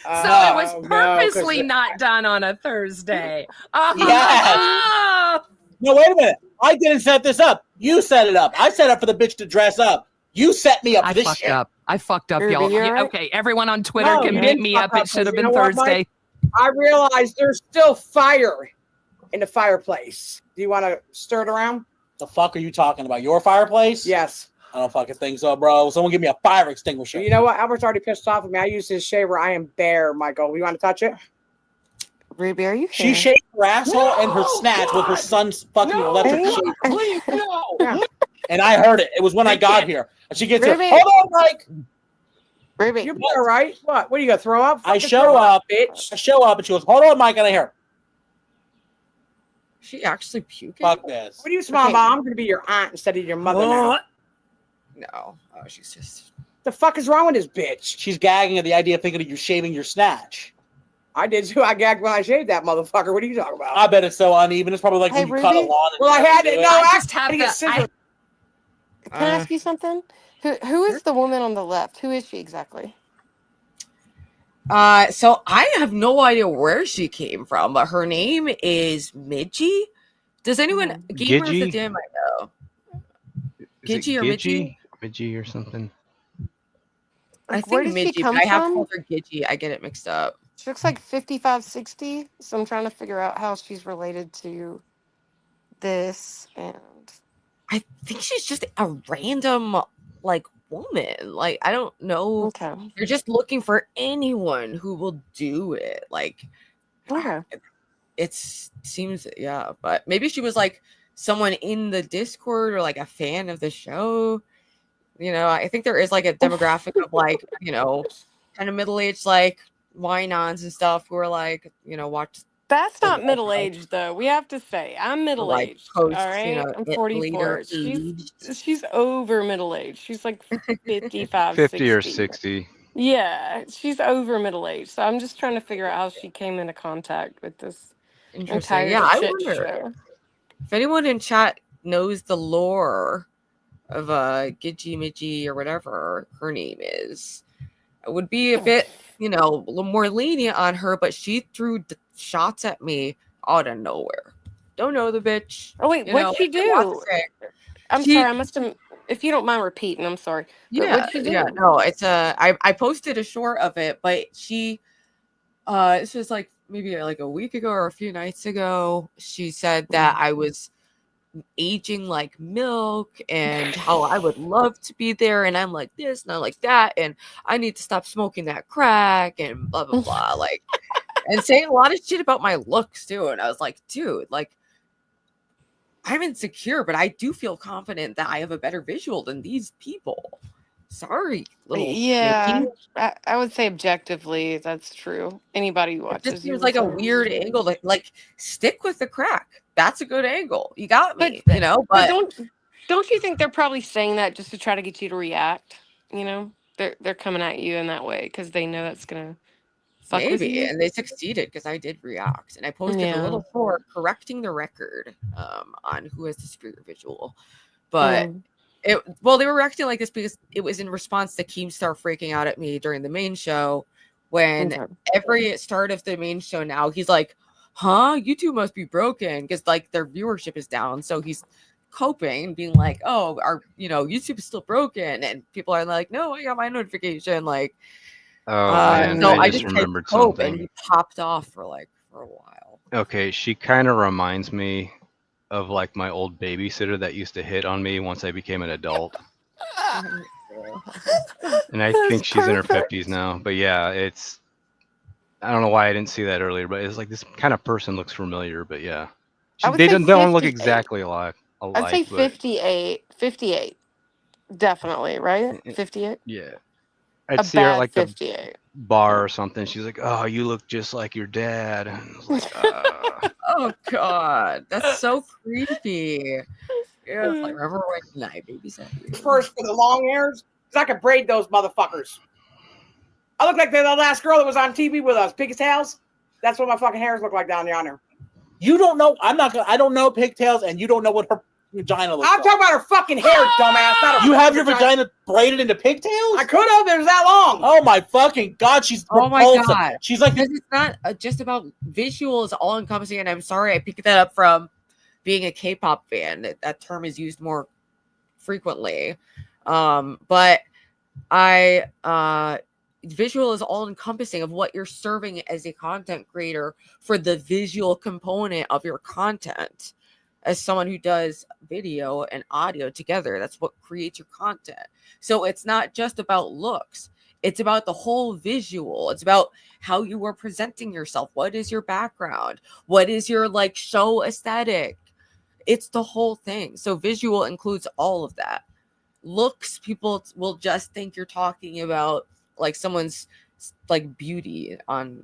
Speaker 5: So it was
Speaker 6: no, 'cause
Speaker 5: purposely not done on a Thursday.
Speaker 3: Yes. No, wait a minute. I didn't set this up. You set it up. I set up for the bitch to dress up. You set me up for
Speaker 5: I
Speaker 3: this
Speaker 5: fucked
Speaker 3: shit.
Speaker 5: up. I fucked up,
Speaker 13: Ruby,
Speaker 5: y'all.
Speaker 13: you
Speaker 5: Yeah,
Speaker 13: alright?
Speaker 5: okay, everyone on Twitter
Speaker 6: No,
Speaker 5: can
Speaker 6: you
Speaker 5: beat
Speaker 6: didn't
Speaker 5: me
Speaker 6: fuck
Speaker 5: up.
Speaker 6: up,
Speaker 5: It should have
Speaker 6: you
Speaker 5: been
Speaker 6: know what,
Speaker 5: Thursday.
Speaker 6: I realized there's still fire in the fireplace. Do you want to stir it around?
Speaker 3: The fuck are you talking about? Your fireplace?
Speaker 6: Yes.
Speaker 3: I don't fucking think so, bro. Someone give me a fire extinguisher.
Speaker 6: You know what? Albert's already pissed off at me. I use his shaver. I am bare, Michael. You want to touch it?
Speaker 13: Ruby, are you
Speaker 3: She
Speaker 13: here?
Speaker 3: shaved her asshole and her snatch with her son's fucking electric
Speaker 13: No.
Speaker 3: shaver.
Speaker 6: Please, no.
Speaker 3: And I heard it. It was when I got here. And she gets here.
Speaker 13: Ruby.
Speaker 3: Hold on, Mike.
Speaker 13: Ruby.
Speaker 6: You're all right. What? What are you gonna throw up?
Speaker 3: I
Speaker 6: Fucking
Speaker 3: show
Speaker 6: throw
Speaker 3: up,
Speaker 6: bitch.
Speaker 3: I show up, and she goes, "Hold on, Mike." And I hear,
Speaker 2: she actually puking.
Speaker 3: "Fuck this."
Speaker 6: What are you, small mom? I'm gonna be your aunt instead of your mother. Now.
Speaker 2: No, oh, she's just.
Speaker 6: The fuck is wrong with this bitch?
Speaker 3: She's gagging at the idea of thinking of you shaving your snatch.
Speaker 6: I did too. I gagged when I shaved that motherfucker. What are you talking about?
Speaker 3: I bet it's so uneven. It's probably like
Speaker 13: Hey,
Speaker 3: when you cut a
Speaker 13: Ruby?
Speaker 3: lawn.
Speaker 6: Well, I had to. No,
Speaker 5: I
Speaker 6: I
Speaker 5: just
Speaker 6: had
Speaker 5: have
Speaker 6: to get
Speaker 5: the-
Speaker 6: scissors.
Speaker 13: Can I ask you something? Who is the woman on the left? Who is she exactly?
Speaker 2: So I have no idea where she came from, but her name is Midgie. Does anyone gamers
Speaker 12: Gidgey?
Speaker 2: the gym I know?
Speaker 12: Is it
Speaker 2: Gidgey or Midgie?
Speaker 12: Midgie or something.
Speaker 2: I
Speaker 13: Like, where
Speaker 2: think
Speaker 13: does she
Speaker 2: Midgie,
Speaker 13: come
Speaker 2: but I have
Speaker 13: from?
Speaker 2: called her Gidgey. I get it mixed up.
Speaker 13: She looks like 55, 60. So I'm trying to figure out how she's related to this. And
Speaker 2: I think she's just a random like woman. Like I don't know.
Speaker 13: okay.
Speaker 2: You're just looking for anyone who will do it. Like
Speaker 13: Okay.
Speaker 2: it seems but maybe she was like someone in the Discord or like a fan of the show. You know, I think there is like a demographic of like, you know, kind of middle-aged like wine-ons and stuff who are like, you know, watch
Speaker 13: That's not middle aged though. We have to say I'm middle
Speaker 2: like
Speaker 13: aged.
Speaker 2: post,
Speaker 13: all right,
Speaker 2: you know,
Speaker 13: I'm
Speaker 2: it
Speaker 13: 44.
Speaker 2: later aged.
Speaker 13: She's over middle aged. She's like 55,
Speaker 12: 50 or
Speaker 13: 60.
Speaker 12: 60.
Speaker 13: Yeah, she's over middle aged. So I'm just trying to figure out how she came into contact with this
Speaker 2: Interesting.
Speaker 13: entire
Speaker 2: Yeah, I
Speaker 13: shit
Speaker 2: wonder
Speaker 13: show.
Speaker 2: if anyone in chat knows the lore of Gidgey Midgey or whatever her name is. It would be a bit, you know, a little more lenient on her, but she threw shots at me out of nowhere. Don't know the bitch.
Speaker 13: Oh wait,
Speaker 2: you
Speaker 13: what'd
Speaker 2: know,
Speaker 13: she
Speaker 2: I got to
Speaker 13: do?
Speaker 2: say.
Speaker 13: I'm
Speaker 2: She-
Speaker 13: sorry, I must have. If you don't mind repeating, I'm sorry. But
Speaker 2: Yeah,
Speaker 13: what'd she do?
Speaker 2: yeah, no, it's I posted a short of it, but she this was like maybe like a week ago or a few nights ago. She said that I was aging like milk and how I would love to be there, and I'm like this and I'm like that, and I need to stop smoking that crack and blah blah blah, like, and saying a lot of shit about my looks too. And I was like, dude, like, I'm insecure, but I do feel confident that I have a better visual than these people. Sorry, little
Speaker 13: Yeah,
Speaker 2: Nikki.
Speaker 13: I would say objectively that's true. Anybody who
Speaker 2: It just
Speaker 13: watches you
Speaker 2: seems
Speaker 13: would
Speaker 2: like a
Speaker 13: say.
Speaker 2: weird angle. Like stick with the crack. That's a good angle. You got
Speaker 13: But
Speaker 2: me, you know.
Speaker 13: but
Speaker 2: But
Speaker 13: don't you think they're probably saying that just to try to get you to react? You know, they're coming at you in that way because they know that's gonna fuck with
Speaker 2: maybe,
Speaker 13: you.
Speaker 2: and they succeeded because I did react, and I posted a
Speaker 13: Yeah.
Speaker 2: little for correcting the record on who has the superior visual. But
Speaker 13: Mm.
Speaker 2: they were reacting like this because it was in response to Keemstar freaking out at me during the main show. When
Speaker 13: Okay.
Speaker 2: every start of the main show now, he's like, "Huh, YouTube must be broken," because like their viewership is down. So he's coping and being like, "Oh, our YouTube is still broken," and people are like, "No, I got my notification." Like,
Speaker 12: Oh man,
Speaker 2: so
Speaker 12: I
Speaker 2: I
Speaker 12: just
Speaker 2: just tried to
Speaker 12: remembered
Speaker 2: cope, and
Speaker 12: something.
Speaker 2: he popped off for a while.
Speaker 12: Okay, she kind of reminds me of like my old babysitter that used to hit on me once I became an adult. And I
Speaker 13: That's
Speaker 12: think she's in her
Speaker 13: perfect.
Speaker 12: 50s now. But yeah, I don't know why I didn't see that earlier, but it's like this kind of person looks familiar, but yeah.
Speaker 13: I would
Speaker 12: They
Speaker 13: say
Speaker 12: don't look
Speaker 13: 58.
Speaker 12: exactly
Speaker 13: I'd
Speaker 12: alike,
Speaker 13: say
Speaker 12: but
Speaker 13: 58. Definitely, right? 58.
Speaker 12: yeah.
Speaker 13: A
Speaker 12: I'd see her at
Speaker 13: bad
Speaker 12: like the
Speaker 13: 58.
Speaker 12: bar or something. She's like, "Oh, you look just like your dad." And I was like,
Speaker 2: Oh God, that's so creepy. Yeah, it's like, remember when I babysat you?
Speaker 6: First for the long hairs, because I could braid those motherfuckers. I look like the last girl that was on TV with us, pigtails. That's what my fucking hairs look like down yonder.
Speaker 3: You don't know. I don't know pigtails, and you don't know what her vagina looks
Speaker 6: I'm
Speaker 3: like.
Speaker 6: talking about her fucking hair, dumbass. Not her
Speaker 3: You have your
Speaker 6: vagina.
Speaker 3: vagina braided into pigtails?
Speaker 6: I could have. It was that long.
Speaker 3: Oh my fucking God, she's
Speaker 2: Oh my
Speaker 3: repulsive.
Speaker 2: God.
Speaker 3: She's like
Speaker 2: Because it's not just about visual is all encompassing, and I'm sorry I picked that up from being a K-pop fan. That term is used more frequently. But visual is all encompassing of what you're serving as a content creator for the visual component of your content. As someone who does video and audio together, that's what creates your content. So it's not just about looks. It's about the whole visual. It's about how you are presenting yourself. What is your background? What is your like show aesthetic? It's the whole thing. So visual includes all of that. Looks, people will just think you're talking about like someone's like beauty on,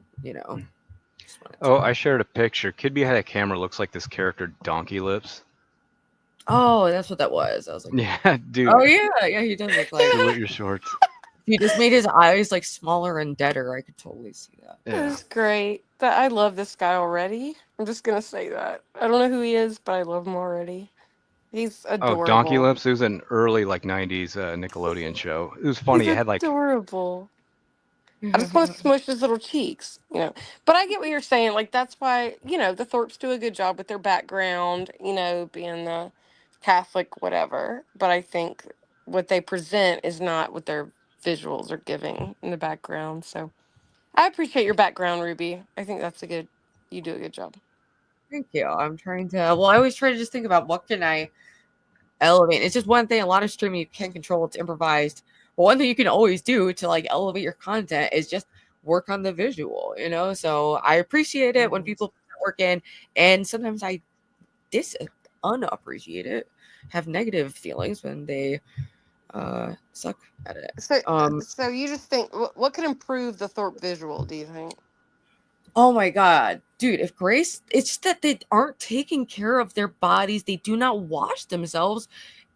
Speaker 12: "Oh, I shared a picture. Kid behind a camera looks like this character Donkey Lips."
Speaker 2: Oh, that's what that was. I was like,
Speaker 12: Yeah, dude.
Speaker 2: oh yeah, he does look like.
Speaker 12: Salute your shorts.
Speaker 2: He just made his eyes like smaller and deader. I could totally see that.
Speaker 12: Yeah.
Speaker 13: That's great. I love this guy already. I'm just gonna say that. I don't know who he is, but I love him already. He's
Speaker 12: Oh,
Speaker 13: adorable.
Speaker 12: Donkey Lips. It was an early like '90s Nickelodeon show. It was funny.
Speaker 13: He's
Speaker 12: It had like
Speaker 13: adorable. I just want to smush his little cheeks, But I get what you're saying. Like, that's why, the Thorpes do a good job with their background, being the Catholic, whatever. But I think what they present is not what their visuals are giving in the background. So I appreciate your background, Ruby. I think you do a good job.
Speaker 2: Thank you. I'm trying to. Well, I always try to just think about what can I elevate. It's just one thing. A lot of streaming you can't control. It's improvised. But one thing you can always do to like elevate your content is just work on the visual. So I appreciate it when people put that work in, and sometimes I unappreciate it. Have negative feelings when they suck at it.
Speaker 13: So you just think what could improve the Thorpe visual? Do you think?
Speaker 2: Oh my God, dude, if Grace, it's just that they aren't taking care of their bodies. They do not wash themselves,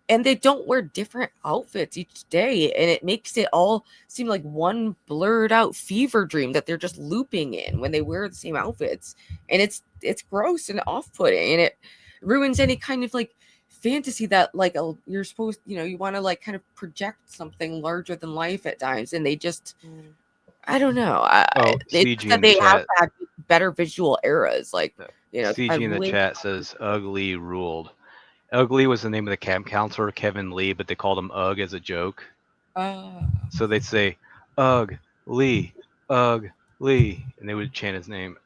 Speaker 2: and they don't wear different outfits each day. And it makes it all seem like one blurred out fever dream that they're just looping in when they wear the same outfits. And it's gross and off-putting, and it ruins any kind of like fantasy that like you're supposed, you want to like kind of project something larger than life at times. And they just, I don't know. It's
Speaker 12: CG
Speaker 2: that
Speaker 12: in the
Speaker 2: they have
Speaker 12: chat.
Speaker 2: to have better visual eras. Like,
Speaker 12: CG in the chat says Ugly ruled. Ugly was the name of the camp counselor, Kevin Lee, but they called him Ugg as a joke. So they'd say, Ugg, Lee, and they would chant his name.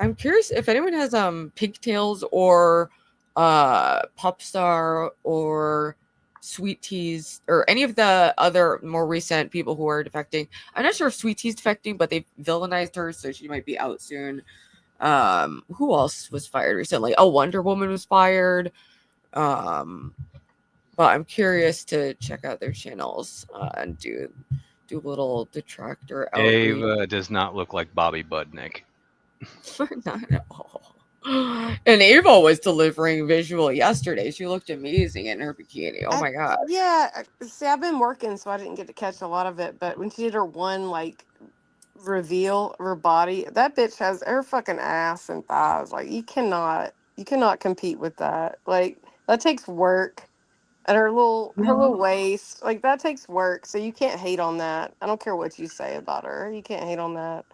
Speaker 2: I'm curious if anyone has pigtails or Popstar or Sweet Tea's or any of the other more recent people who are defecting. I'm not sure if Sweet Tea's defecting, but they villainized her, so she might be out soon. Who else was fired recently? Oh, Wonder Woman was fired. But I'm curious to check out their channels and do a little detractor outreach.
Speaker 12: Ava does not look like Bobby Budnick.
Speaker 2: Not at all. And Ava was delivering visual yesterday. She looked amazing in her bikini. Oh my god.
Speaker 13: Yeah, see, I've been working, so I didn't get to catch a lot of it. But when she did her one like reveal of her body, that bitch has her fucking ass and thighs. Like you cannot compete with that. Like that takes work. And her little waist, like that takes work. So you can't hate on that. I don't care what you say about her. You can't hate on that.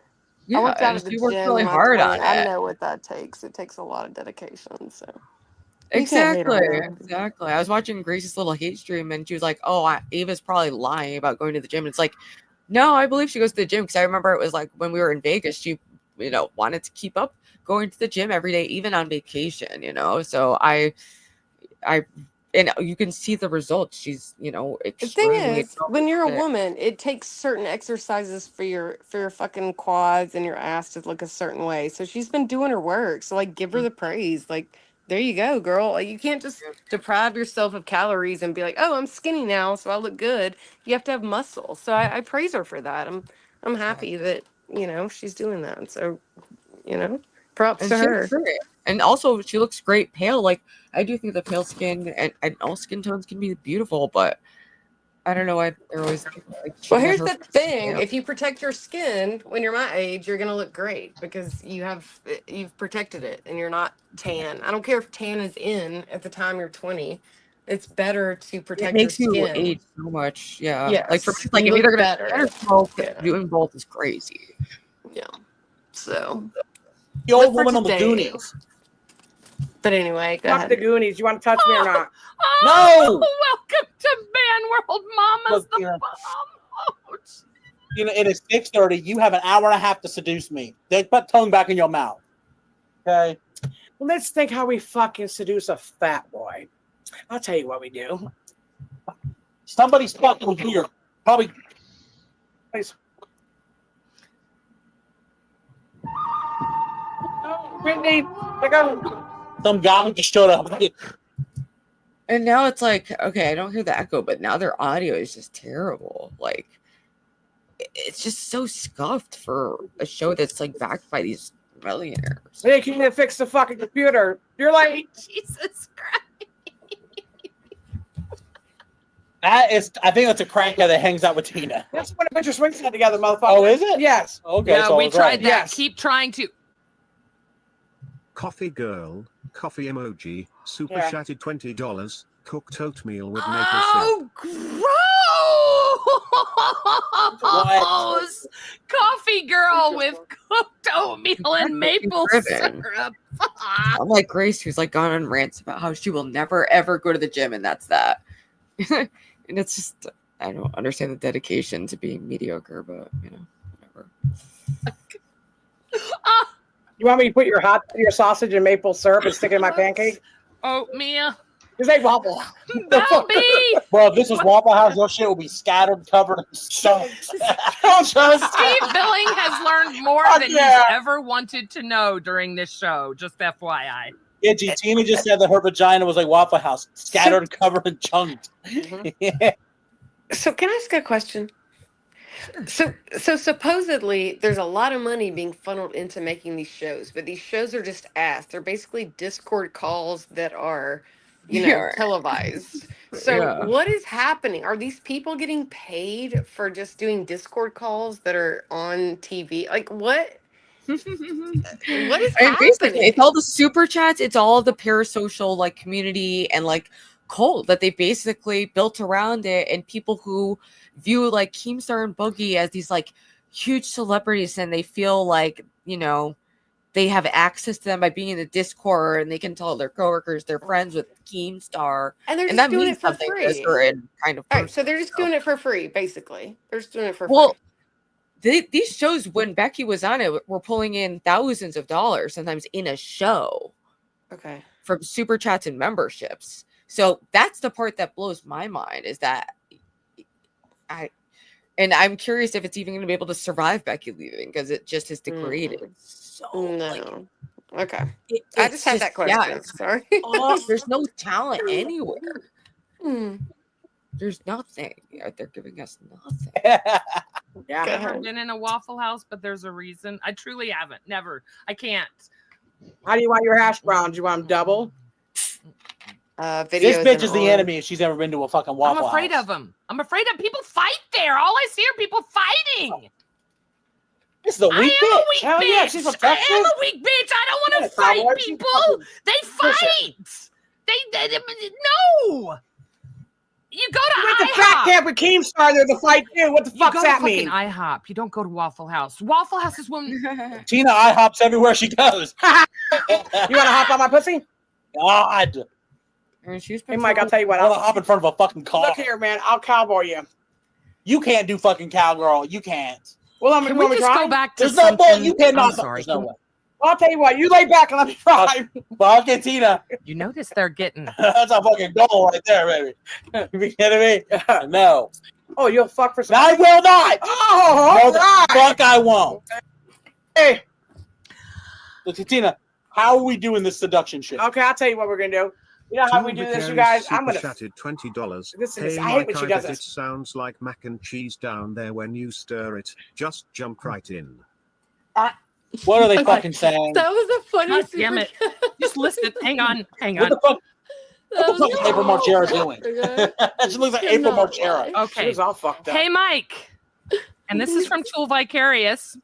Speaker 2: Yeah,
Speaker 13: I worked out
Speaker 2: and
Speaker 13: at the
Speaker 2: she worked
Speaker 13: gym
Speaker 2: really
Speaker 13: in my
Speaker 2: hard
Speaker 13: 20s.
Speaker 2: on
Speaker 13: I
Speaker 2: it.
Speaker 13: know what that takes. It takes a lot of dedication. So
Speaker 2: Exactly.
Speaker 13: that.
Speaker 2: I was watching Grace's little hate stream and she was like, "Oh, Ava's probably lying about going to the gym." And it's like, no, I believe she goes to the gym because I remember it was like when we were in Vegas, she, wanted to keep up going to the gym every day, even on vacation. So and you can see the results. She's,
Speaker 13: The thing
Speaker 2: extremely
Speaker 13: is, when you're a
Speaker 2: fit.
Speaker 13: woman, it takes certain exercises for your fucking quads and your ass to look a certain way. So she's been doing her work. So like, give her the praise. Like, there you go, girl. Like, you can't just deprive yourself of calories and be like, oh, I'm skinny now, so I look good. You have to have muscle. So I praise her for that. I'm happy that she's doing that. So props
Speaker 2: And
Speaker 13: to
Speaker 2: she looks
Speaker 13: her.
Speaker 2: great. And also, she looks great pale. Like, I do think the pale skin and all skin tones can be beautiful, but I don't know why they're always like
Speaker 13: Well,
Speaker 2: shitting on
Speaker 13: here's
Speaker 2: her
Speaker 13: the
Speaker 2: for
Speaker 13: thing.
Speaker 2: pale.
Speaker 13: If you protect your skin when you're my age, you're going to look great because you've protected it and you're not tan. I don't care if tan is in at the time you're 20. It's better to
Speaker 2: It
Speaker 13: protect your
Speaker 2: makes you
Speaker 13: skin.
Speaker 2: age so much. Yeah. Like, for me,
Speaker 13: Yes,
Speaker 2: it's like,
Speaker 13: you
Speaker 2: if either
Speaker 13: look
Speaker 2: going to tan or
Speaker 13: better.
Speaker 2: smoke,
Speaker 13: Yeah.
Speaker 2: doing both is crazy.
Speaker 13: Yeah. So,
Speaker 3: The old
Speaker 13: but for
Speaker 3: woman on the
Speaker 13: today-
Speaker 3: Goonies.
Speaker 13: But anyway, go
Speaker 6: Fuck
Speaker 13: ahead.
Speaker 6: the Goonies. You want to touch me or not?
Speaker 3: No!
Speaker 5: Welcome to Man World Mama's
Speaker 3: Look,
Speaker 5: the
Speaker 3: Tina.
Speaker 5: bomb.
Speaker 3: It is 6:30. You have an hour and a half to seduce me. Then put tongue back in your mouth. Okay?
Speaker 6: Well, let's think how we fucking seduce a fat boy. I'll tell you what we do.
Speaker 3: Somebody's fucking here. Probably.
Speaker 6: Please. Brittany, I go.
Speaker 3: Some guy just showed up.
Speaker 2: And now it's like, okay, I don't hear the echo, but now their audio is just terrible. Like, it's just so scuffed for a show that's like backed by these millionaires.
Speaker 6: Hey, can you fix the fucking computer? You're like,
Speaker 5: Jesus Christ.
Speaker 3: That is, I think that's a crackhead that hangs out with Tina.
Speaker 6: that's when a bunch of swings had together, motherfucker.
Speaker 3: Oh, is it?
Speaker 6: Yes.
Speaker 3: Okay,
Speaker 5: Yeah,
Speaker 3: so I
Speaker 5: we
Speaker 3: was
Speaker 5: tried
Speaker 3: right.
Speaker 5: that.
Speaker 6: Yes.
Speaker 5: Keep trying to.
Speaker 9: Coffee girl, coffee emoji, super
Speaker 6: Yeah.
Speaker 9: chatted $20, cooked oatmeal with maple syrup.
Speaker 5: Oh, gross! Coffee girl with cooked oatmeal and maple
Speaker 2: Driven.
Speaker 5: syrup.
Speaker 2: Unlike Grace, who's like gone on rants about how she will never ever go to the gym, and that's that. And it's just, I don't understand the dedication to being mediocre, but whatever.
Speaker 6: You want me to put your sausage and maple syrup and stick it in my pancake?
Speaker 5: Oatmeal.
Speaker 6: Because they wobble.
Speaker 5: That'll be.
Speaker 3: Bro, if this was Waffle House, your shit will be scattered, covered in stones.
Speaker 5: Steve Billing has learned more than he's ever wanted to know during this show. Just FYI.
Speaker 3: Yeah, Tina just said that her vagina was like Waffle House, scattered, covered, and chunked. Yeah.
Speaker 13: So can I ask a question? So supposedly there's a lot of money being funneled into making these shows, but these shows are just ass. They're basically Discord calls that are, televised. So what is happening? Are these people getting paid for just doing Discord calls that are on TV? Like what? What is
Speaker 2: I mean, basically,
Speaker 13: happening?
Speaker 2: it's all the super chats. It's all the parasocial like community and like cult that they basically built around it, and people who view like Keemstar and Boogie as these like huge celebrities, and they feel like they have access to them by being in the Discord, and they can tell their coworkers they're friends with Keemstar,
Speaker 13: And they're just
Speaker 2: that
Speaker 13: doing
Speaker 2: means
Speaker 13: it for
Speaker 2: something to
Speaker 13: free.
Speaker 2: a certain kind of
Speaker 13: All right,
Speaker 2: person.
Speaker 13: so they're just doing it for free, basically. They're just doing it for
Speaker 2: Well,
Speaker 13: free.
Speaker 2: these shows, when Becky was on it, were pulling in thousands of dollars, sometimes in a show.
Speaker 13: Okay.
Speaker 2: From super chats and memberships. So that's the part that blows my mind, is that I'm curious if it's even going to be able to survive Becky leaving, because it just has degraded. So
Speaker 13: no. Okay.
Speaker 2: I
Speaker 13: just had that question. Sorry.
Speaker 2: There's no talent anywhere.
Speaker 13: Mm.
Speaker 2: There's nothing. They're giving us nothing.
Speaker 6: Yeah.
Speaker 5: I've never been in a Waffle House, but there's a reason. I truly haven't. Never. I can't.
Speaker 6: How do you want your hash browns? You want them double?
Speaker 3: This bitch is the enemy if she's ever been to a fucking Waffle
Speaker 5: I'm afraid
Speaker 3: House.
Speaker 5: of them. I'm afraid of people fight there. All I see are people fighting.
Speaker 3: This is a weak
Speaker 5: I am
Speaker 3: bitch.
Speaker 5: a weak
Speaker 3: Hell
Speaker 5: bitch.
Speaker 3: yeah, she's from
Speaker 5: I am
Speaker 3: Texas.
Speaker 5: a weak bitch. I don't want to fight
Speaker 3: Cowboy. She's
Speaker 5: people. They fight. They no. You go to
Speaker 6: You went to fat
Speaker 5: IHOP.
Speaker 6: camp with Keemstar. There's a fight too. What the
Speaker 5: You
Speaker 6: fuck's
Speaker 5: go to
Speaker 6: that
Speaker 5: fucking
Speaker 6: mean?
Speaker 5: IHOP. You don't go to Waffle House. Waffle House is when
Speaker 3: Tina IHOPs everywhere she goes.
Speaker 6: You want to hop on my pussy?
Speaker 3: God.
Speaker 6: Hey, Mike, I'll tell you what.
Speaker 3: I want to hop in front of a fucking car.
Speaker 6: Look here, man. I'll cowboy you.
Speaker 3: You can't do fucking cowgirl. You can't.
Speaker 6: Well, I'm
Speaker 5: Can
Speaker 6: gonna
Speaker 5: we just go back to
Speaker 3: There's no
Speaker 5: something?
Speaker 3: bull. You cannot.
Speaker 5: I'm sorry.
Speaker 3: There's no way.
Speaker 6: I'll tell you what. You lay back and let me try.
Speaker 3: Fuck it, Tina.
Speaker 5: You notice they're getting
Speaker 3: That's a fucking goal right there, baby. You be kidding me? No.
Speaker 6: Oh, you'll fuck for some.
Speaker 3: I will not.
Speaker 6: Oh,
Speaker 3: No, the fuck I won't.
Speaker 6: Hey.
Speaker 3: Look, Tina, how are we doing this seduction shit?
Speaker 6: Okay, I'll tell you what we're gonna do. You know how we do this, you guys? I'm gonna.
Speaker 9: Chatted $20.
Speaker 6: Listen,
Speaker 9: Hey,
Speaker 6: I hate when she
Speaker 9: Mike,
Speaker 6: does
Speaker 9: it
Speaker 6: this.
Speaker 9: sounds like mac and cheese down there when you stir it. Just jump right in.
Speaker 3: What are they fucking saying?
Speaker 13: That was a funny.
Speaker 5: God damn it. Just listen. Hang on.
Speaker 3: What the fuck? What the fuck is April Margera doing? She looks like April Margera.
Speaker 5: Okay.
Speaker 6: She was all fucked up.
Speaker 5: Hey, Mike. And this is from Tool Vicarious.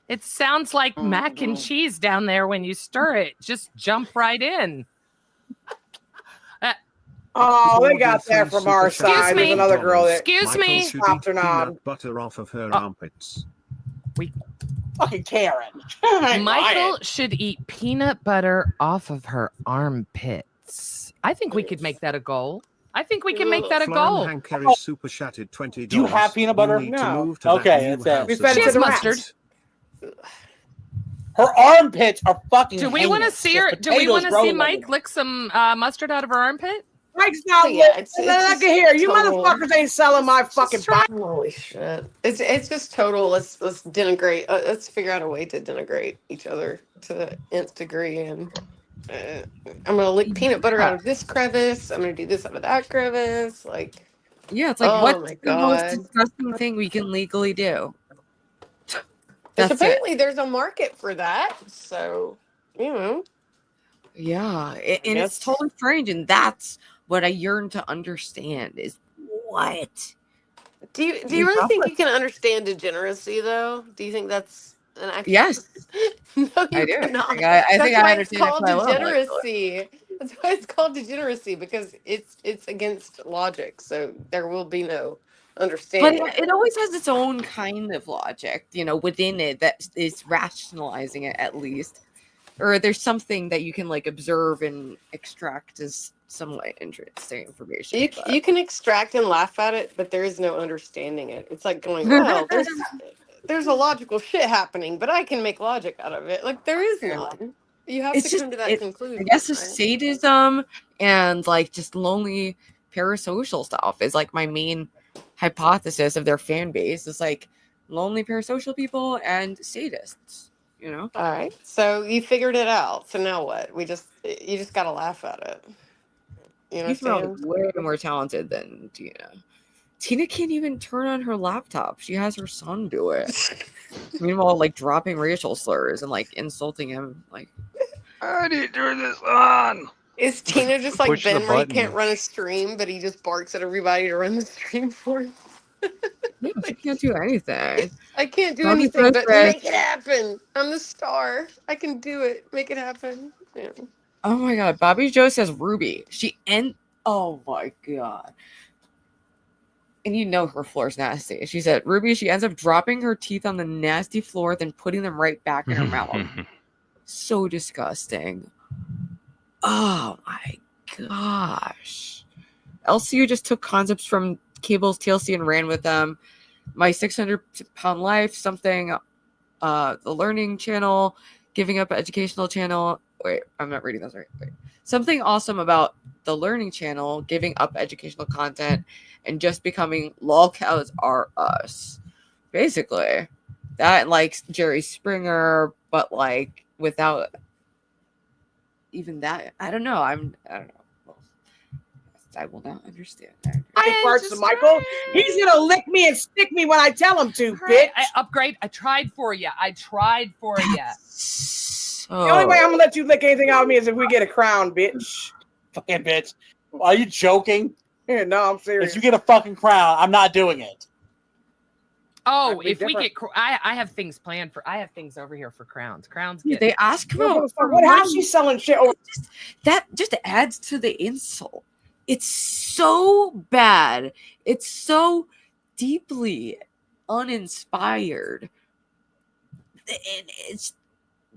Speaker 5: It sounds like mac and cheese down there when you stir it. Just jump right in.
Speaker 6: Oh, they got that from our side. There's another girl that
Speaker 5: Excuse me.
Speaker 6: stopped her knob.
Speaker 9: Peanut butter off of her armpits.
Speaker 3: Fucking Karen.
Speaker 5: Michael should eat peanut butter off of her armpits. I think we could make that a goal. I think we can make that a goal.
Speaker 9: Hank Kerry super chatted $20.
Speaker 3: Do you have peanut butter?
Speaker 9: You need to
Speaker 6: No.
Speaker 9: move to
Speaker 3: Okay,
Speaker 9: that
Speaker 3: that's
Speaker 9: new
Speaker 3: it.
Speaker 9: house
Speaker 6: We
Speaker 9: of
Speaker 6: fed it
Speaker 5: She
Speaker 6: to
Speaker 5: has
Speaker 6: the
Speaker 5: mustard.
Speaker 6: rats.
Speaker 3: Her armpits are fucking.
Speaker 5: Do we want to
Speaker 3: heinous.
Speaker 5: see her?
Speaker 3: There's
Speaker 5: Do we
Speaker 3: potatoes
Speaker 5: want to see
Speaker 3: growing
Speaker 5: Mike
Speaker 3: everywhere.
Speaker 5: lick some mustard out of her armpit?
Speaker 6: Mike's not
Speaker 13: So, yeah, it's
Speaker 6: look
Speaker 13: just
Speaker 6: here. You
Speaker 13: total-
Speaker 6: motherfuckers ain't selling my fucking body.
Speaker 13: Holy shit! It's just total. Let's denigrate. Let's figure out a way to denigrate each other to the nth degree. And I'm gonna lick peanut butter out of this crevice. I'm gonna do this out of that crevice. Like,
Speaker 2: Yeah, it's like,
Speaker 13: oh
Speaker 2: what's
Speaker 13: my
Speaker 2: the most
Speaker 13: God.
Speaker 2: disgusting thing we can legally do?
Speaker 13: But
Speaker 2: That's it.
Speaker 13: apparently there's a market for that. So you know.
Speaker 2: Yeah, and
Speaker 13: Yes.
Speaker 2: it's totally strange, and that's what I yearn to understand is what.
Speaker 13: Do you really think you can understand degeneracy though? Do you think that's an actual?
Speaker 2: Yes,
Speaker 13: No, you
Speaker 2: I do.
Speaker 13: cannot.
Speaker 2: I think
Speaker 13: That's
Speaker 2: I
Speaker 13: why
Speaker 2: understand
Speaker 13: it's
Speaker 2: it
Speaker 13: called
Speaker 2: quite well, actually.
Speaker 13: degeneracy. That's why it's called degeneracy, because it's against logic. So there will be no
Speaker 2: But
Speaker 13: understanding.
Speaker 2: it always has its own kind of logic, within it that is rationalizing it at least. Or there's something that you can like observe and extract as somewhat interesting information.
Speaker 13: You can extract and laugh at it, but there is no understanding it. It's like going, well, there's a logical shit happening, but I can make logic out of it. Like there is none. You have to come to that conclusion.
Speaker 2: I guess it's
Speaker 13: right?
Speaker 2: sadism and like just lonely parasocial stuff is like my main hypothesis of their fan base is like lonely parasocial people and sadists.
Speaker 13: All right. So you figured it out. So now what? You just gotta laugh at it. You
Speaker 2: He's
Speaker 13: understand?
Speaker 2: way more talented than Tina. Tina can't even turn on her laptop. She has her son do it. Meanwhile, like dropping racial slurs and like insulting him. Like,
Speaker 12: how do you turn this on?
Speaker 13: Is Tina just like
Speaker 12: Push the
Speaker 13: Ben where he
Speaker 12: button.
Speaker 13: can't run a stream, but he just barks at everybody to run the stream for him?
Speaker 2: no, she can't do anything.
Speaker 13: I can't do
Speaker 2: Bobby
Speaker 13: anything but
Speaker 2: Chris.
Speaker 13: make it happen. I'm the star. I can do it. Make it happen. Yeah.
Speaker 2: Oh my god, Bobby Joe says Ruby. Oh my god. And her floor's nasty. She said Ruby, she ends up dropping her teeth on the nasty floor, then putting them right back in her mouth. So disgusting. Oh my gosh. LCU just took concepts from Cable's TLC and ran with them. My 600-pound life, something, the learning channel, giving up educational channel. Wait, I'm not reading those right. Wait. Something awesome about the learning channel, giving up educational content, and just becoming Lolcows are us. Basically. That like Jerry Springer, but like without even that. I don't know. I don't know. Well, I will not understand that.
Speaker 6: Hey, parts of Michael. He's gonna lick me and stick me when I tell him to, bitch.
Speaker 5: Upgrade. I tried for you.
Speaker 6: The only way I'm gonna let you lick anything out of me is if we get a crown, bitch.
Speaker 3: Fucking bitch. Are you joking?
Speaker 6: Yeah, no, I'm serious.
Speaker 3: If you get a fucking crown, I'm not doing it.
Speaker 5: Oh, if we get, I have things planned for. I have things over here for crowns. Crowns get.
Speaker 2: They ask about
Speaker 6: what? How's she selling shit?
Speaker 2: That just adds to the insult. It's so bad. It's so deeply uninspired. And it's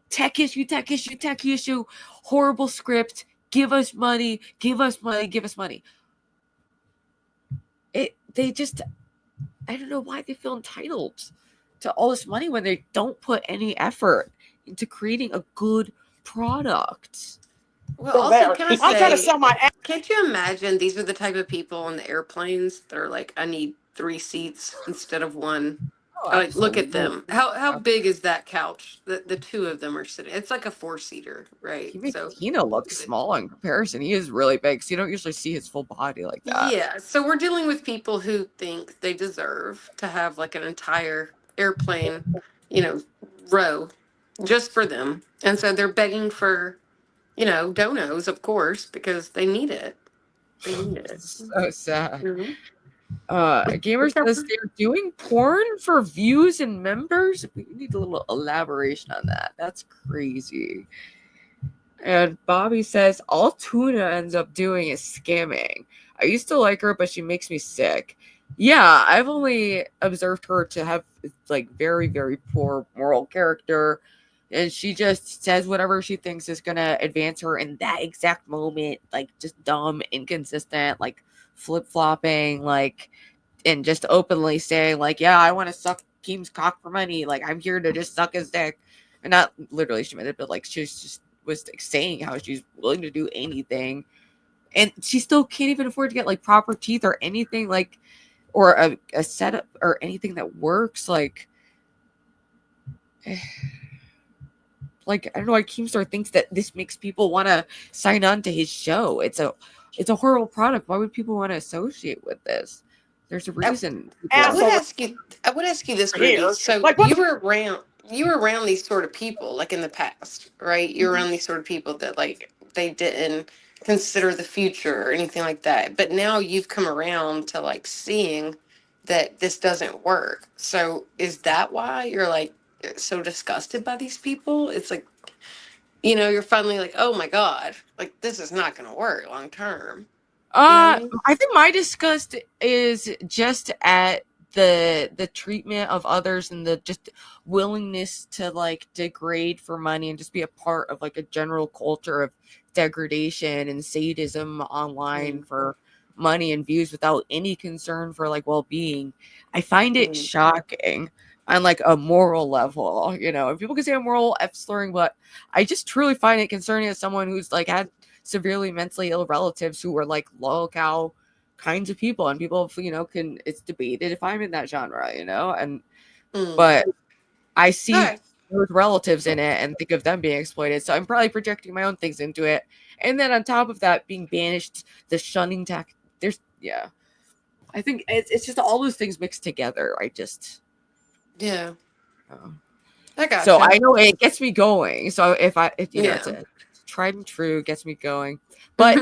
Speaker 2: tech issue, horrible script. Give us money. They just, I don't know why they feel entitled to all this money when they don't put any effort into creating a good product.
Speaker 13: Well, also, can I
Speaker 6: I'm trying to
Speaker 13: say,
Speaker 6: sell my ass.
Speaker 13: can't you imagine these are the type of people on the airplanes that are like, I need 3 seats instead of 1. Like, look at them. How big is that couch? The 2 of them are sitting. It's like a 4-seater, right?
Speaker 2: He makes Tina look small in comparison. He is really big, so you don't usually see his full body like that.
Speaker 13: Yeah, so we're dealing with people who think they deserve to have like an entire airplane, row just for them. And so they're begging for, donos, of course, because they need it. They need it.
Speaker 2: So sad.
Speaker 13: Mhm.
Speaker 2: Gamer says they're doing porn for views and members. We need a little elaboration on that. That's crazy. And Bobby says all Tuna ends up doing is scamming. I used to like her, but she makes me sick. Yeah, I've only observed her to have like very, very poor moral character. And she just says whatever she thinks is gonna advance her in that exact moment, like just dumb, inconsistent, like flip-flopping, like, and just openly saying like, yeah, I want to suck Keem's cock for money, like I'm here to just suck his dick. And not literally she meant it, but like she's just was like, saying how she's willing to do anything, and she still can't even afford to get like proper teeth or anything, like, or a setup or anything that works. Like I don't know why Keemstar thinks that this makes people want to sign on to his show. It's a horrible product. Why would people want to associate with this? There's a reason.
Speaker 13: I would ask you this, Ruby. So
Speaker 6: Like,
Speaker 13: you were around these sort of people, like in the past, right? You were around these sort of people that like they didn't consider the future or anything like that. But now you've come around to like seeing that this doesn't work. So is that why you're like so disgusted by these people? It's like, you're finally like, oh my God, like this is not going to work long term.
Speaker 2: I think my disgust is just at the treatment of others and the just willingness to like degrade for money and just be a part of like a general culture of degradation and sadism online for money and views without any concern for like well-being. I find it shocking on like a moral level, and people can say I'm moral slurring, but I just truly find it concerning as someone who's like had severely mentally ill relatives who were like Lolcow kinds of people, and people it's debated if I'm in that genre, and but I see those relatives in it and think of them being exploited, so I'm probably projecting my own things into it. And then on top of that, being banished, the shunning tactic, I think it's just all those things mixed together. I got so I know it gets me going. So if it's a tried and true, gets me going. But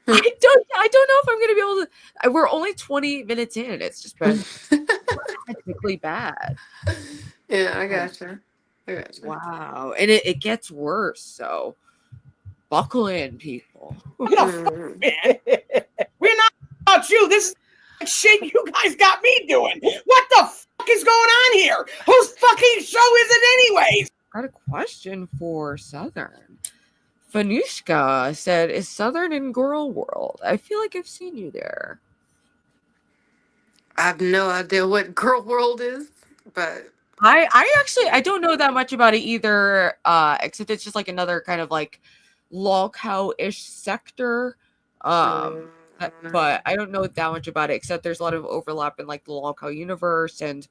Speaker 2: I don't know if I'm gonna be able to. We're only 20 minutes in. It's just been technically bad.
Speaker 13: Yeah, I gotcha.
Speaker 2: Wow, and it gets worse. So buckle in, people.
Speaker 6: We're not about you. This is the shit you guys got me doing. What the fuck is going on here? Whose fucking show is it anyways?
Speaker 2: Got a question for Southern. Fanushka said, is Southern in Girl World? I feel like I've seen you there.
Speaker 13: I have no idea what Girl World is, but
Speaker 2: I don't know that much about it either, except it's just like another kind of like Lolcow-ish sector. But I don't know that much about it, except there's a lot of overlap in like the Lolcow universe, and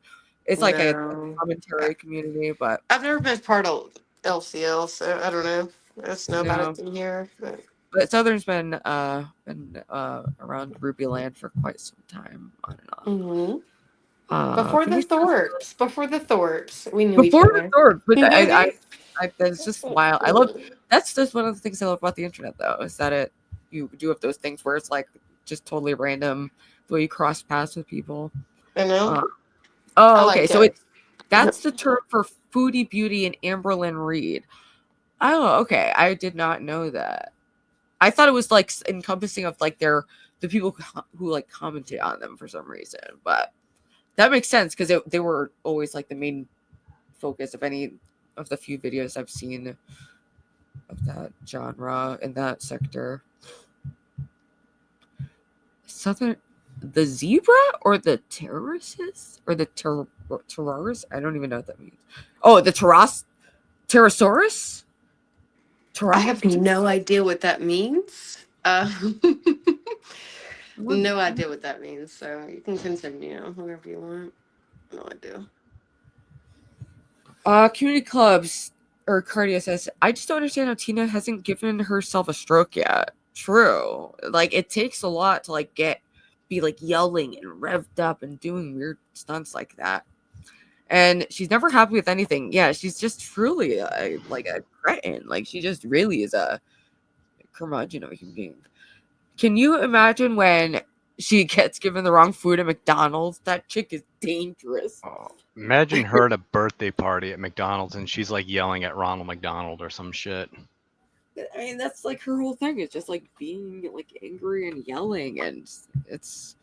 Speaker 2: it's like a commentary community. But
Speaker 13: I've never been part of LCL, so I don't know. I just know about it in here.
Speaker 2: But Southern's been around Ruby Land for quite some time, on and on.
Speaker 13: Mm-hmm. Before the Thorps, we knew
Speaker 2: Before
Speaker 13: each
Speaker 2: the
Speaker 13: other.
Speaker 2: Thorps, but I that's just wild. That's just one of the things I love about the internet, though, is that you do have those things where it's like just totally random the way you cross paths with people.
Speaker 13: I know.
Speaker 2: Okay, so that's the term for Foodie Beauty and Amberlynn Reed. Oh, okay, I did not know that. I thought it was like encompassing of like the people who like commented on them for some reason, but that makes sense because they were always like the main focus of any of the few videos I've seen of that genre in that sector. Southern, the zebra or the terrorists or the terrors? I don't even know what that means. Oh, the pterosaurus.
Speaker 13: I have no idea what that means. No idea what that means. So you can continue whatever you want. No idea.
Speaker 2: Community clubs or Cardia says, I just don't understand how Tina hasn't given herself a stroke yet. True. Like it takes a lot to like be like yelling and revved up and doing weird stunts like that. And she's never happy with anything. Yeah, she's just truly like a cretin. Like she just really is a curmudgeon of a human being. Can you imagine when she gets given the wrong food at McDonald's? That chick is dangerous.
Speaker 12: Imagine her at a birthday party at McDonald's and she's like yelling at Ronald McDonald or some shit.
Speaker 2: I mean, that's like her whole thing. It's just like being like angry and yelling, and it's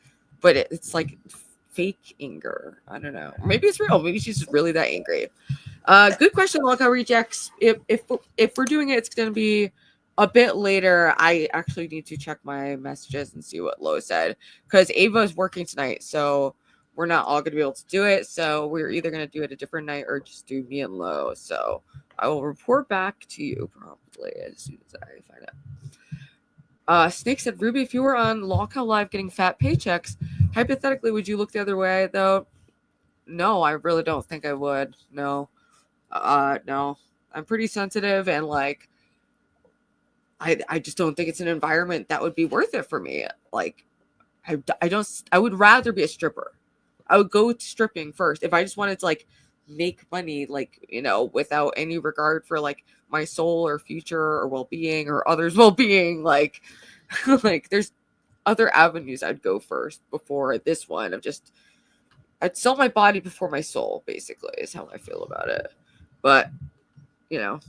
Speaker 2: like fake anger. I don't know. Maybe it's real. Maybe she's just really that angry. Good question, Lolcow Rejects. If we're doing it, it's gonna be a bit later. I actually need to check my messages and see what Lo said because Ava is working tonight, so we're not all gonna be able to do it. So we're either gonna do it a different night or just do me and Lo. So I will report back to you promptly as soon as I find out. Snake said, Ruby, if you were on Lolcow Live getting fat paychecks, hypothetically, would you look the other way, though? No, I really don't think I would. No. No. I'm pretty sensitive, and, like, I just don't think it's an environment that would be worth it for me. Like, I would rather be a stripper. I would go stripping first. If I just wanted to, like, make money, like, you know, without any regard for like my soul or future or well-being or others' well-being, like like there's other avenues I'd go first before this one of just I'd sell my body before my soul, basically, is how I feel about it. But you know,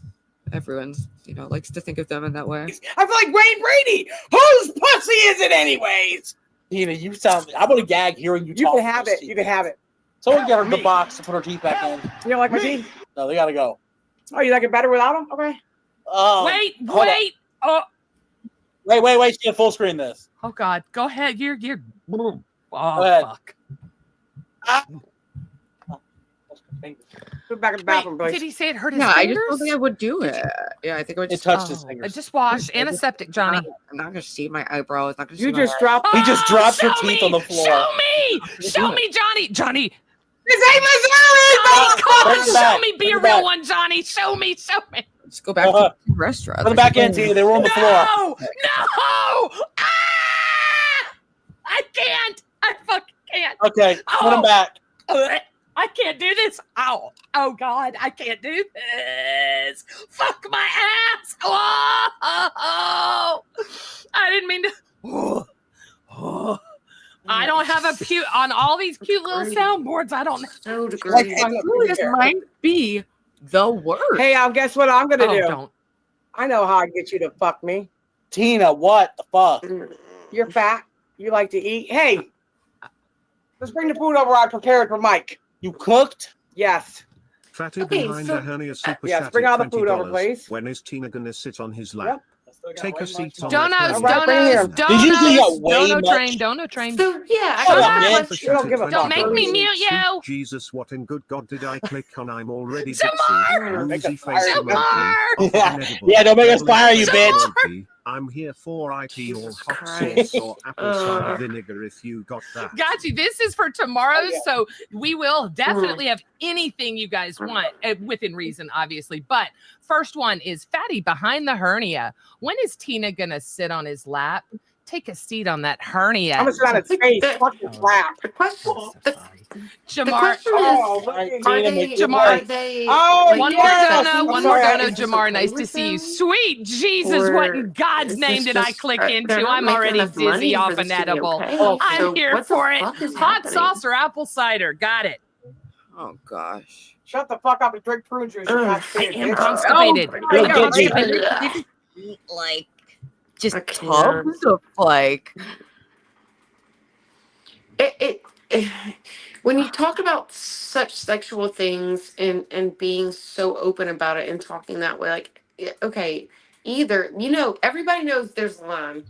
Speaker 2: everyone's, you know, likes to think of them in that way.
Speaker 6: I feel like Wayne Brady. Whose pussy is it anyways?
Speaker 3: Tina, you sound, I'm gonna gag hearing you talk.
Speaker 6: You can have it. You can have it.
Speaker 3: Someone get her the box to put her teeth back in.
Speaker 6: You don't like my teeth?
Speaker 3: No, they gotta go.
Speaker 6: Oh, you like it better without them? Okay.
Speaker 5: Wait. Oh.
Speaker 3: Wait. She can full screen this.
Speaker 5: Oh God. Go ahead. You're. Oh
Speaker 3: ahead.
Speaker 5: fuck.
Speaker 6: Put back in the bathroom, please.
Speaker 5: Did he say it hurt his
Speaker 2: Yeah,
Speaker 5: fingers?
Speaker 2: I just don't think I would do it. Yeah, I think I would just
Speaker 3: touched his fingers.
Speaker 5: Just wash. Antiseptic, Johnny.
Speaker 2: I'm not gonna see my eyebrows. Not gonna
Speaker 6: You
Speaker 2: see
Speaker 6: just
Speaker 2: my
Speaker 6: dropped.
Speaker 3: He just dropped her
Speaker 5: Show
Speaker 3: teeth
Speaker 5: me!
Speaker 3: on the floor.
Speaker 5: Show me, Johnny. Johnny.
Speaker 6: This ain't Missouri!
Speaker 5: Come on,
Speaker 3: Bring it
Speaker 5: show
Speaker 3: back.
Speaker 5: me. Be
Speaker 3: Bring
Speaker 5: a
Speaker 3: it
Speaker 5: real
Speaker 3: back.
Speaker 5: one, Johnny. Show me.
Speaker 2: Just go back to the restaurant.
Speaker 3: Put them back in, Tina. They were on the floor.
Speaker 5: No! Ah! I can't. I fucking can't.
Speaker 3: Okay, put them back.
Speaker 5: I can't do this. Ow. Oh, God. I can't do this. Fuck my ass. Oh. I didn't mean to. I don't have a on all these cute little soundboards. I don't know.
Speaker 2: Like, this might be the worst.
Speaker 6: Hey, guess what I'm gonna do?
Speaker 5: Don't.
Speaker 6: I know how I get you to fuck me.
Speaker 3: Tina, what the fuck?
Speaker 6: You're fat. You like to eat. Hey, let's bring the food over. I prepared for Mike.
Speaker 3: You cooked?
Speaker 6: Yes.
Speaker 9: Fatty behind a hernia super
Speaker 6: yes,
Speaker 9: chatty
Speaker 6: bring all the food over,
Speaker 9: $20.
Speaker 6: please.
Speaker 9: When is Tina gonna sit on his lap? Take a seat on
Speaker 5: Donuts,
Speaker 9: the train.
Speaker 5: donuts,
Speaker 3: Did you say you got
Speaker 5: donuts,
Speaker 3: way
Speaker 5: donut
Speaker 3: much?
Speaker 5: train, donut train.
Speaker 13: So yeah, I
Speaker 3: Shut
Speaker 13: got
Speaker 3: up,
Speaker 13: a
Speaker 3: man.
Speaker 13: question.
Speaker 6: don't give a
Speaker 5: Don't
Speaker 6: fuck.
Speaker 5: make me mute
Speaker 9: Sweet
Speaker 5: you.
Speaker 9: Jesus, what in good God did I click on? I'm already
Speaker 5: Tamar!
Speaker 9: Dixie.
Speaker 6: Make
Speaker 9: Woozy
Speaker 6: us fire
Speaker 9: face
Speaker 6: you.
Speaker 9: emoji.
Speaker 3: Yeah.
Speaker 9: Inedible.
Speaker 3: Yeah, don't make us
Speaker 9: Devilish
Speaker 3: fire you,
Speaker 9: face
Speaker 3: bitch.
Speaker 9: emoji. I'm here for IP or
Speaker 13: Jesus
Speaker 9: hot
Speaker 13: Christ.
Speaker 9: sauce or apple cider vinegar if you got that.
Speaker 5: Got you. This is for tomorrow,
Speaker 6: Oh, yeah.
Speaker 5: so we will definitely have anything you guys want, within reason, obviously. But first one is Fatty behind the hernia. When is Tina gonna sit on his lap? Take a seat on that hernia.
Speaker 6: I'm gonna sit on his face. Fucking slap.
Speaker 13: The question, the
Speaker 5: Jamar,
Speaker 13: question
Speaker 6: Oh,
Speaker 13: is,
Speaker 6: look at
Speaker 13: are
Speaker 6: Tina,
Speaker 13: they,
Speaker 6: make your
Speaker 5: Jamar,
Speaker 13: are
Speaker 6: point.
Speaker 13: they,
Speaker 6: Oh,
Speaker 13: like,
Speaker 5: one
Speaker 6: yeah.
Speaker 5: more
Speaker 6: Yes,
Speaker 5: dono,
Speaker 6: I'm
Speaker 5: one more
Speaker 6: sorry,
Speaker 5: dono,
Speaker 6: is
Speaker 13: this
Speaker 5: Jamar.
Speaker 13: okay
Speaker 5: Nice to
Speaker 13: with
Speaker 5: see you.
Speaker 13: them?
Speaker 5: Sweet Jesus, what in
Speaker 13: Or
Speaker 5: God's
Speaker 13: is
Speaker 5: name
Speaker 13: this
Speaker 5: did I
Speaker 13: just,
Speaker 5: click
Speaker 13: they're
Speaker 5: into?
Speaker 13: not
Speaker 5: I'm
Speaker 13: making
Speaker 5: already
Speaker 13: enough
Speaker 5: dizzy
Speaker 13: money
Speaker 5: off
Speaker 13: for
Speaker 5: an
Speaker 13: this to be
Speaker 5: edible.
Speaker 13: okay?
Speaker 5: I'm
Speaker 13: So
Speaker 5: here
Speaker 13: what the
Speaker 5: for it.
Speaker 13: fuck is
Speaker 5: Hot
Speaker 13: happening?
Speaker 5: sauce or apple cider? Got it.
Speaker 2: Oh gosh.
Speaker 6: Shut the fuck up and drink prune juice. You're
Speaker 13: Ugh,
Speaker 6: not
Speaker 13: I
Speaker 6: seeing
Speaker 13: am
Speaker 6: it.
Speaker 5: Constipated.
Speaker 2: Oh,
Speaker 3: Yo,
Speaker 2: yeah,
Speaker 3: Gidgy.
Speaker 2: right. They just eat like just
Speaker 13: I can't.
Speaker 2: tubs of like.
Speaker 13: It when you talk about such sexual things and being so open about it and talking that way, like okay, either everybody knows there's a line.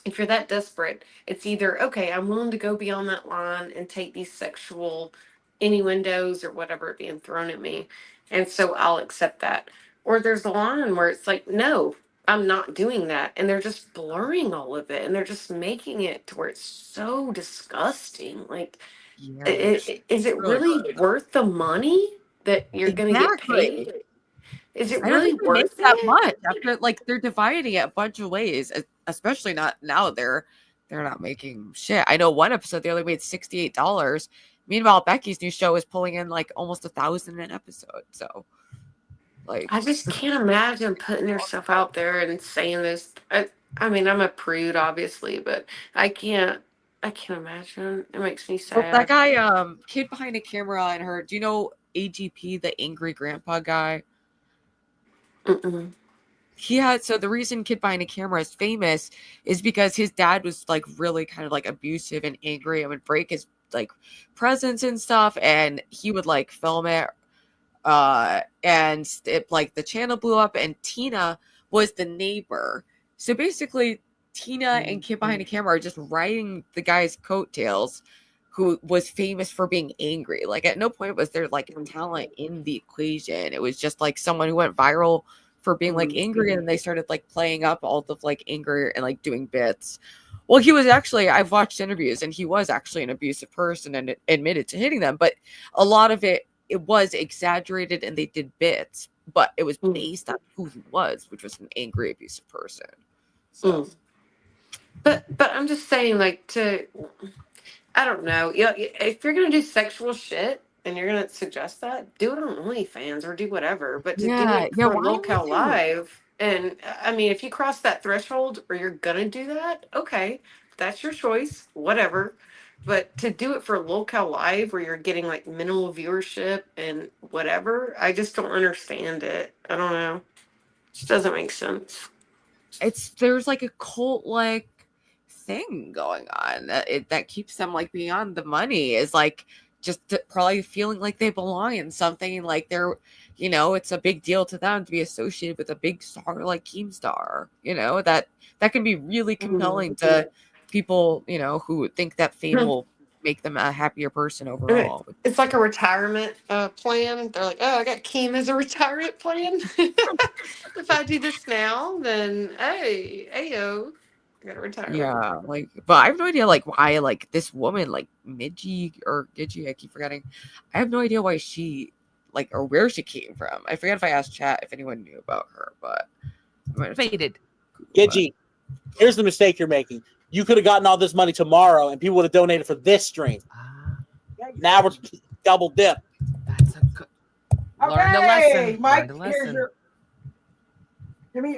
Speaker 13: If you're that desperate, it's either okay, I'm willing to go beyond that line and take these sexual innuendos or whatever being thrown at me, and so I'll accept that. Or there's a line where it's like, no, I'm not doing that, and they're just blurring all of it, and they're just making it to where it's so disgusting. Like,
Speaker 2: Yeah.
Speaker 13: is it
Speaker 2: really
Speaker 13: really worth the money that you're gonna get
Speaker 2: Exactly.
Speaker 13: paid? Is it
Speaker 2: I don't
Speaker 13: really
Speaker 2: think they make
Speaker 13: worth
Speaker 2: that
Speaker 13: it?
Speaker 2: much after like they're dividing it a bunch of ways, especially not now they're not making shit. I know one episode they only made $68. Meanwhile, Becky's new show is pulling in like almost 1,000 an episode. So like
Speaker 13: I just can't imagine putting yourself out there and saying this. I mean, I'm a prude, obviously, but I can't. I can't imagine. It makes me
Speaker 2: but that
Speaker 13: sad.
Speaker 2: guy, kid behind the camera and her, do you know AGP, the angry grandpa guy?
Speaker 13: Mm-mm.
Speaker 2: He had, so the reason Kid Behind the Camera is famous is because his dad was like really kind of like abusive and angry and would break his like presents and stuff, and he would like film it, and it like the channel blew up, and Tina was the neighbor. So basically Tina and Kid Behind the Camera are just riding the guy's coattails who was famous for being angry. Like at no point was there like talent in the equation. It was just like someone who went viral for being like angry, and they started like playing up all of like anger and like doing bits. Well, he was actually, I've watched interviews, and he was actually an abusive person and admitted to hitting them, but a lot of it was exaggerated and they did bits, but it was based on who he was, which was an angry abusive person. So
Speaker 13: But I'm just saying, like, I don't know. If you're gonna do sexual shit and you're gonna suggest that, do it on OnlyFans or do whatever. But to do it for
Speaker 2: why
Speaker 13: Lolcow
Speaker 2: would you?
Speaker 13: Live, and I mean, if you cross that threshold or you're gonna do that, okay, that's your choice, whatever. But to do it for Lolcow Live, where you're getting like minimal viewership and whatever, I just don't understand it. I don't know. It just doesn't make sense.
Speaker 2: There's like a cult like thing going on that keeps them like beyond the money, is like just probably feeling like they belong in something, like they're, it's a big deal to them to be associated with a big star like KEEMSTAR, that can be really compelling to people, who think that fame will make them a happier person overall.
Speaker 13: It's like a retirement plan. They're like, oh, I got Keem as a retirement plan. If I do this now, then hey, ayo, I got a retirement.
Speaker 2: Yeah, like, but I have no idea like why like this woman like Midgie or Gidgy, I keep forgetting. I have no idea why she like, or where she came from. I forget if I asked chat if anyone knew about her, but I might have
Speaker 5: faded.
Speaker 3: Gidgy, here's the mistake you're making. You could have gotten all this money tomorrow, and people would have donated for this stream. Now we're double dip.
Speaker 5: That's a good. Learn the
Speaker 6: Okay,
Speaker 5: lesson.
Speaker 6: Mike,
Speaker 5: Learn the
Speaker 6: here's
Speaker 5: lesson.
Speaker 6: your. Give me,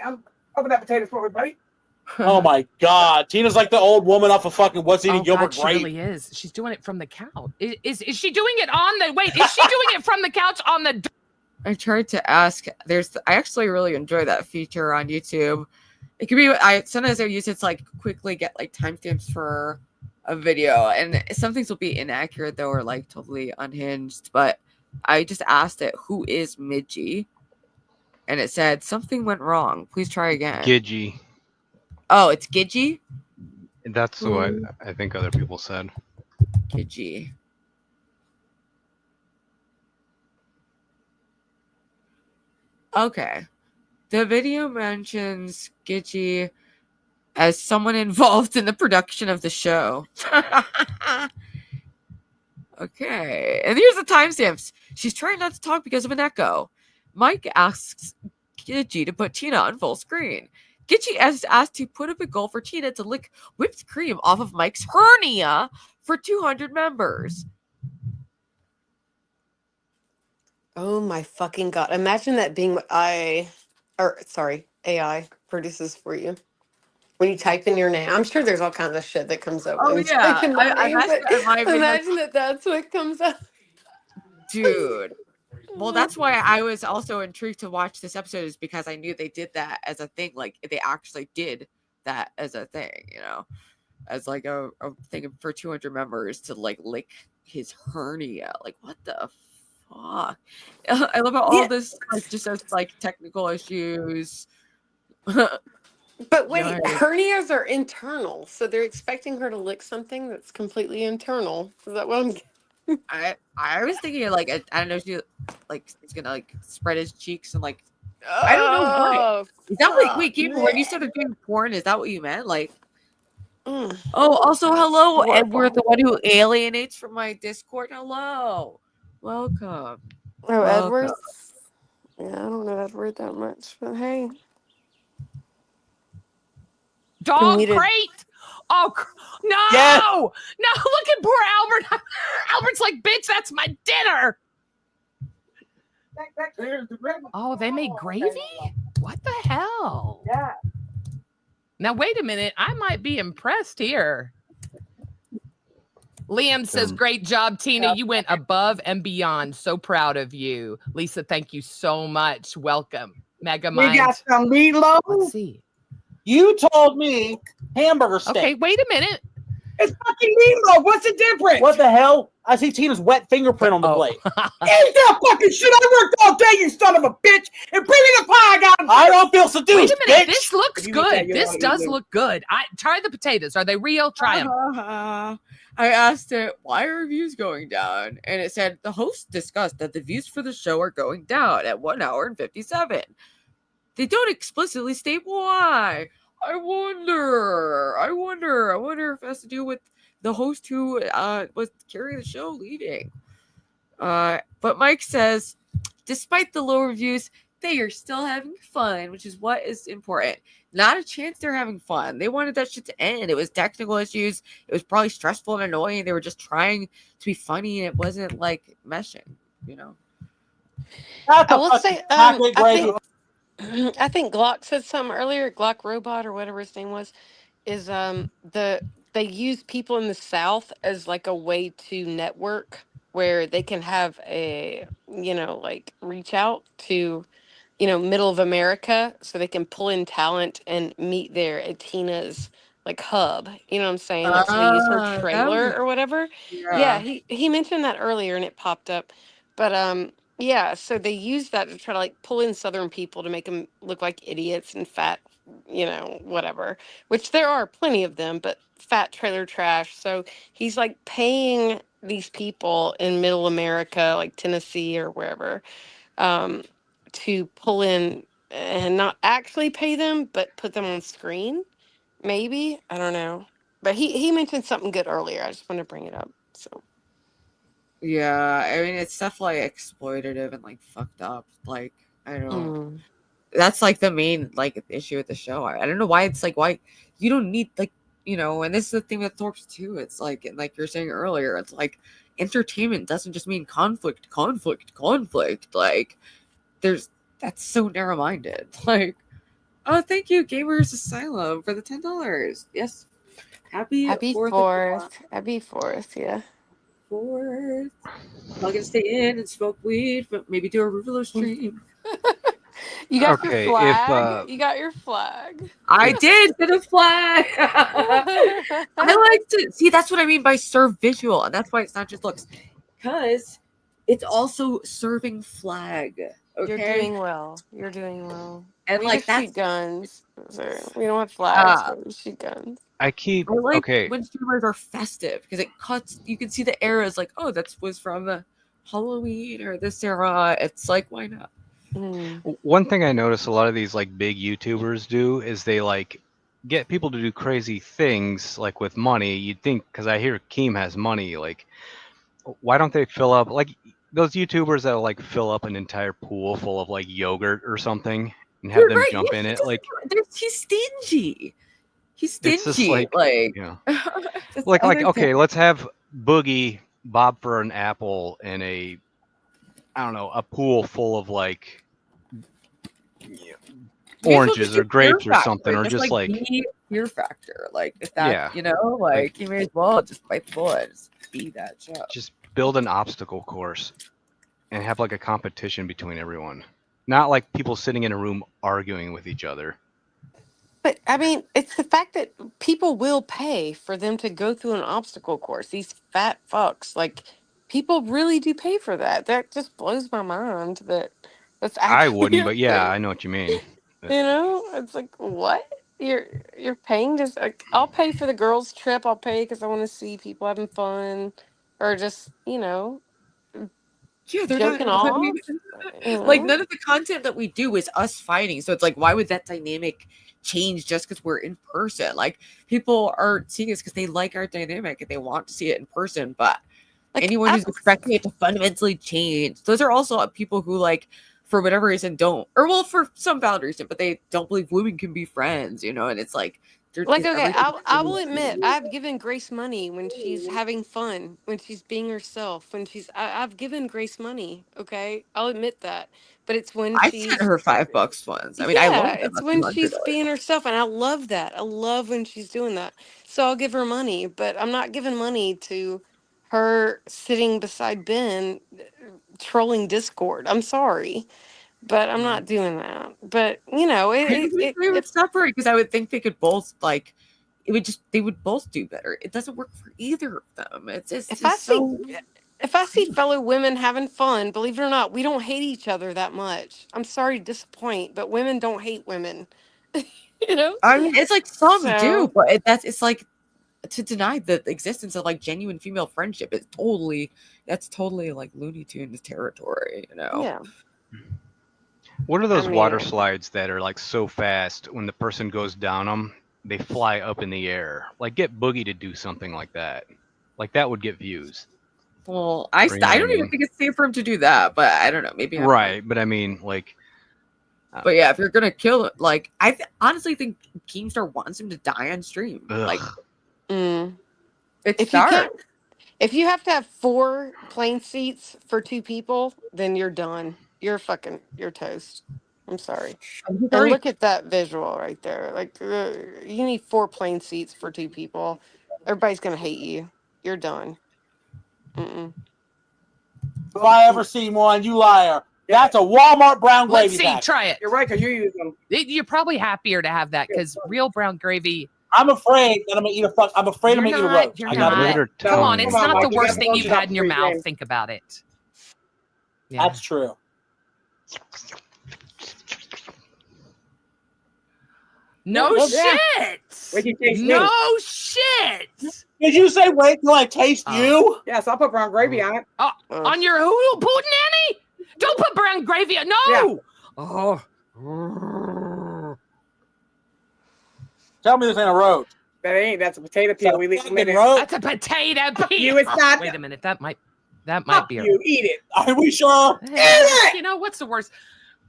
Speaker 6: open that potatoes for me, buddy.
Speaker 3: Oh my God, Tina's like the old woman off of fucking What's Eating
Speaker 5: Oh,
Speaker 3: Gilbert
Speaker 5: God, she
Speaker 3: Grape.
Speaker 5: really is. She's doing it from the couch. Is she doing it on the? Wait, is she doing it from the couch on the?
Speaker 2: I tried to ask. I actually really enjoy that feature on YouTube. It could be. Sometimes I use it to like quickly get like timestamps for a video, and some things will be inaccurate though, or like totally unhinged. But I just asked it, "Who is Midgie?" And it said something went wrong. Please try again.
Speaker 12: Gidgy.
Speaker 2: Oh, it's Gidgey?
Speaker 12: That's what I think other people said.
Speaker 2: Gidgey. Okay. The video mentions Gidgey as someone involved in the production of the show. Okay. And here's the timestamps. She's trying not to talk because of an echo. Mike asks Gidgey to put Tina on full screen. Gidgey is asked to put up a goal for Tina to lick whipped cream off of Mike's hernia for 200 members.
Speaker 13: Oh my fucking god! Imagine that being what AI produces for you. When you type in your name, I'm sure there's all kinds of shit that comes up
Speaker 2: Oh,
Speaker 13: when you
Speaker 2: yeah.
Speaker 13: type in my name, but imagine
Speaker 2: Like,
Speaker 13: that's what comes up.
Speaker 2: dude. Well, that's why I was also intrigued to watch this episode, is because I knew they did that as a thing. Like, they actually did that as a thing, you know, as like a thing for 200 members to like lick his hernia. Like, what the fuck? I love how all this like, just says like technical issues.
Speaker 13: But wait,
Speaker 2: Yikes.
Speaker 13: hernias are internal, so they're expecting her to lick something that's completely internal. Is that what I'm?
Speaker 2: I was thinking like I don't know if you like he's gonna like spread his cheeks and like I don't know what is that like wait Gabriel, when you started doing porn, is that what you meant? Like oh also hello Edward, the one who alienates from my Discord. Hello. Welcome.
Speaker 13: Oh, Edward. Yeah, I don't know Edward that much, but hey.
Speaker 5: Dog crate. Oh no!
Speaker 3: Yes.
Speaker 5: No! Look at poor Albert. Albert's like, bitch, that's my dinner. Oh, they made gravy? What the hell?
Speaker 6: Yeah.
Speaker 5: Now wait a minute. I might be impressed here. Liam says, great job, Tina. You went above and beyond. So proud of you. Lisa, thank you so much. Welcome. Mega Mind.
Speaker 6: We got some meatloaf.
Speaker 5: Let's see.
Speaker 3: You told me hamburger steak.
Speaker 5: Okay, wait a minute.
Speaker 6: It's fucking meatloaf. What's the difference?
Speaker 3: What the hell? I see Tina's wet fingerprint on the plate.
Speaker 6: Eat that fucking shit. I worked all day, you son of a bitch. And bring me the pie, guys.
Speaker 3: I don't feel seduced,
Speaker 5: Wait a minute.
Speaker 3: bitch.
Speaker 5: This looks good. This does look good. Try the potatoes. Are they real? Try them.
Speaker 2: I asked it, why are views going down? And it said, the host discussed that the views for the show are going down at 1 hour and 57. They don't explicitly state why. I wonder if it has to do with the host who was carrying the show leading. But Mike says, despite the low reviews, they are still having fun, which is what is important. Not a chance they're having fun. They wanted that shit to end. It was technical issues. It was probably stressful and annoying. They were just trying to be funny, and it wasn't like meshing, you know.
Speaker 13: I will say, I think Glock said something earlier. Glock Robot or whatever his name was, is they use people in the South as like a way to network, where they can have a like reach out to middle of America, so they can pull in talent and meet there at Tina's like hub. You know what I'm saying? Like, so they use her trailer or whatever. Yeah, he mentioned that earlier and it popped up. But yeah, so they use that to try to like pull in Southern people to make them look like idiots and fat, whatever. Which there are plenty of them, but fat trailer trash. So he's like paying these people in Middle America, like Tennessee or wherever, to pull in and not actually pay them, but put them on screen. Maybe, I don't know. But he mentioned something good earlier. I just want to bring it up. So.
Speaker 2: Yeah, I mean, it's definitely exploitative and like fucked up. Like, I don't know. That's like the main like issue with the show. I don't know why it's like, why you don't need like, and this is the thing with Thorpe's too. It's like, and like you're saying earlier, it's like entertainment doesn't just mean conflict. Like, that's so narrow-minded. Like, oh, thank you, Gamers Asylum, for the $10. Yes, happy 4th.
Speaker 13: Happy 4th, yeah.
Speaker 2: 4th. I'm not gonna stay in and smoke weed, but maybe do a Ruvelo stream.
Speaker 13: You got your flag. You got your flag.
Speaker 2: I did get a flag. I like to see. That's what I mean by serve visual, and that's why it's not just looks, because it's also serving flag. Okay?
Speaker 13: You're doing well.
Speaker 2: And
Speaker 13: We
Speaker 2: like
Speaker 13: just shoot
Speaker 2: that's
Speaker 13: guns. So we don't have flags, but we shoot guns.
Speaker 12: I keep
Speaker 2: I like
Speaker 12: okay.
Speaker 2: when streamers are festive because it cuts. You can see the eras like, oh, that was from the Halloween or this era. It's like, why not?
Speaker 12: One thing I notice a lot of these like big YouTubers do is they like get people to do crazy things like with money. You'd think because I hear Keem has money, like why don't they fill up like those YouTubers that'll like fill up an entire pool full of like yogurt or something and have
Speaker 2: You're
Speaker 12: them
Speaker 2: right.
Speaker 12: jump
Speaker 2: Yeah,
Speaker 12: in
Speaker 2: he
Speaker 12: it?
Speaker 2: doesn't
Speaker 12: Like
Speaker 2: do it. He's stingy. He's
Speaker 12: it's just
Speaker 2: stingy. Like,
Speaker 12: yeah.
Speaker 2: that's
Speaker 12: Like
Speaker 2: other
Speaker 12: okay,
Speaker 2: thing.
Speaker 12: let's have Boogie bob for an apple in a I don't know, a pool full of like oranges or grapes or something, or just like
Speaker 2: be fear factor. Like if that,
Speaker 12: yeah,
Speaker 2: you know, like you may as well just bite the bullet, just be that show.
Speaker 12: just build an obstacle course and have like a competition between everyone, not like people sitting in a room arguing with each other.
Speaker 13: But I mean, it's the fact that people will pay for them to go through an obstacle course. These fat fucks, like people really do pay for that. That just blows my mind that that's
Speaker 12: I
Speaker 13: actually
Speaker 12: wouldn't,
Speaker 13: a
Speaker 12: but yeah,
Speaker 13: thing.
Speaker 12: I know what you mean.
Speaker 13: You know, it's like what you're paying. Just like I'll pay for the girls' trip. I'll pay because I want to see people having fun, or just
Speaker 2: Yeah, they're not.
Speaker 13: joking
Speaker 2: I mean,
Speaker 13: off. You
Speaker 2: like
Speaker 13: know?
Speaker 2: none of the content that we do is us fighting. So it's like, why would that dynamic change just because we're in person? Like people are seeing us because they like our dynamic and they want to see it in person. But
Speaker 13: Like
Speaker 2: anyone who's expecting it to fundamentally change, those are also people who like, for whatever reason, don't, or well, for some valid reason, but they don't believe women can be friends, you know. And it's like,
Speaker 13: Like, okay,
Speaker 2: everything.
Speaker 13: I will admit, I've given Grace money when she's having fun, when she's being herself, when I've given Grace money, okay? I'll admit that. But it's when
Speaker 2: I sent
Speaker 13: she's,
Speaker 2: her $5 once. I mean, I
Speaker 13: yeah,
Speaker 2: loaned them
Speaker 13: it's
Speaker 2: a few
Speaker 13: when
Speaker 2: hundred
Speaker 13: she's
Speaker 2: dollars.
Speaker 13: being herself. And I love that. I love when she's doing that. So I'll give her money, but I'm not giving money to her sitting beside Ben trolling Discord. I'm sorry, but I'm not doing that. But,
Speaker 2: I wish they would separate because I would think they could both like they would both do better. It doesn't work for either of them. It's just
Speaker 13: if I
Speaker 2: so
Speaker 13: if I see fellow women having fun, believe it or not, we don't hate each other that much. I'm sorry to disappoint, but women don't hate women. you know?
Speaker 2: I mean it's like some do,
Speaker 13: So
Speaker 2: but it's like to deny the existence of like genuine female friendship is that's totally like Looney Tunes territory, you know.
Speaker 13: yeah.
Speaker 12: What are those water
Speaker 13: mean-
Speaker 12: slides that are like so fast when the person goes down them, they fly up in the air? Like get Boogie to do something like that. Like that would get views.
Speaker 2: Well,
Speaker 12: Or, you know
Speaker 2: I
Speaker 12: what
Speaker 2: don't
Speaker 12: I
Speaker 2: even
Speaker 12: mean?
Speaker 2: think it's safe for him to do that, but I don't know. Maybe I'm
Speaker 12: Right, but I mean, like,
Speaker 2: But yeah, if you're gonna kill it, like honestly think Keemstar wants him to die on stream. Like
Speaker 13: Mm.
Speaker 2: it's
Speaker 13: If you
Speaker 2: dark.
Speaker 13: can't, if you have to have 4 plane seats for 2 people, then you're done. You're toast. I'm sorry. And
Speaker 2: already-
Speaker 13: look at that visual right there. Like you need 4 plane seats for 2 people. Everybody's gonna hate you. You're done. Mm-mm.
Speaker 3: If I ever seen one, you liar. That's a Walmart brown gravy
Speaker 5: Let's see.
Speaker 3: pack.
Speaker 5: Try it.
Speaker 6: You're right, because you use them.
Speaker 5: You're probably happier to have that because real brown gravy.
Speaker 3: I'm afraid that I'm gonna eat a fuck. I'm afraid I'm
Speaker 5: You're
Speaker 3: gonna eat a
Speaker 5: not.
Speaker 3: roast.
Speaker 5: You're
Speaker 3: I gotta
Speaker 5: not.
Speaker 3: admit it.
Speaker 5: Come on, it's
Speaker 6: Come on,
Speaker 5: not
Speaker 6: Mike,
Speaker 5: the
Speaker 6: you
Speaker 5: worst
Speaker 6: gotta
Speaker 5: thing
Speaker 6: load
Speaker 5: you've
Speaker 6: it up
Speaker 5: had in your
Speaker 6: pre-game.
Speaker 5: mouth. Think about it. Yeah.
Speaker 3: That's true.
Speaker 5: No
Speaker 6: Yeah.
Speaker 5: shit.
Speaker 6: Wait till you taste me.
Speaker 5: No shit.
Speaker 3: Did you say wait till I taste you?
Speaker 6: Yes, I'll put brown gravy on it.
Speaker 5: On your hulu pudding, Annie? Don't put brown gravy on. No.
Speaker 6: Yeah.
Speaker 5: Oh.
Speaker 3: Tell me this ain't a roast.
Speaker 6: That ain't. That's a potato peel. We leave them in it.
Speaker 5: That's a potato peel.
Speaker 6: You, it's not.
Speaker 5: Wait a minute. That might
Speaker 6: Fuck
Speaker 5: be.
Speaker 6: you. Eat it.
Speaker 3: Are we sure?
Speaker 6: Eat it.
Speaker 5: You know what's the worst?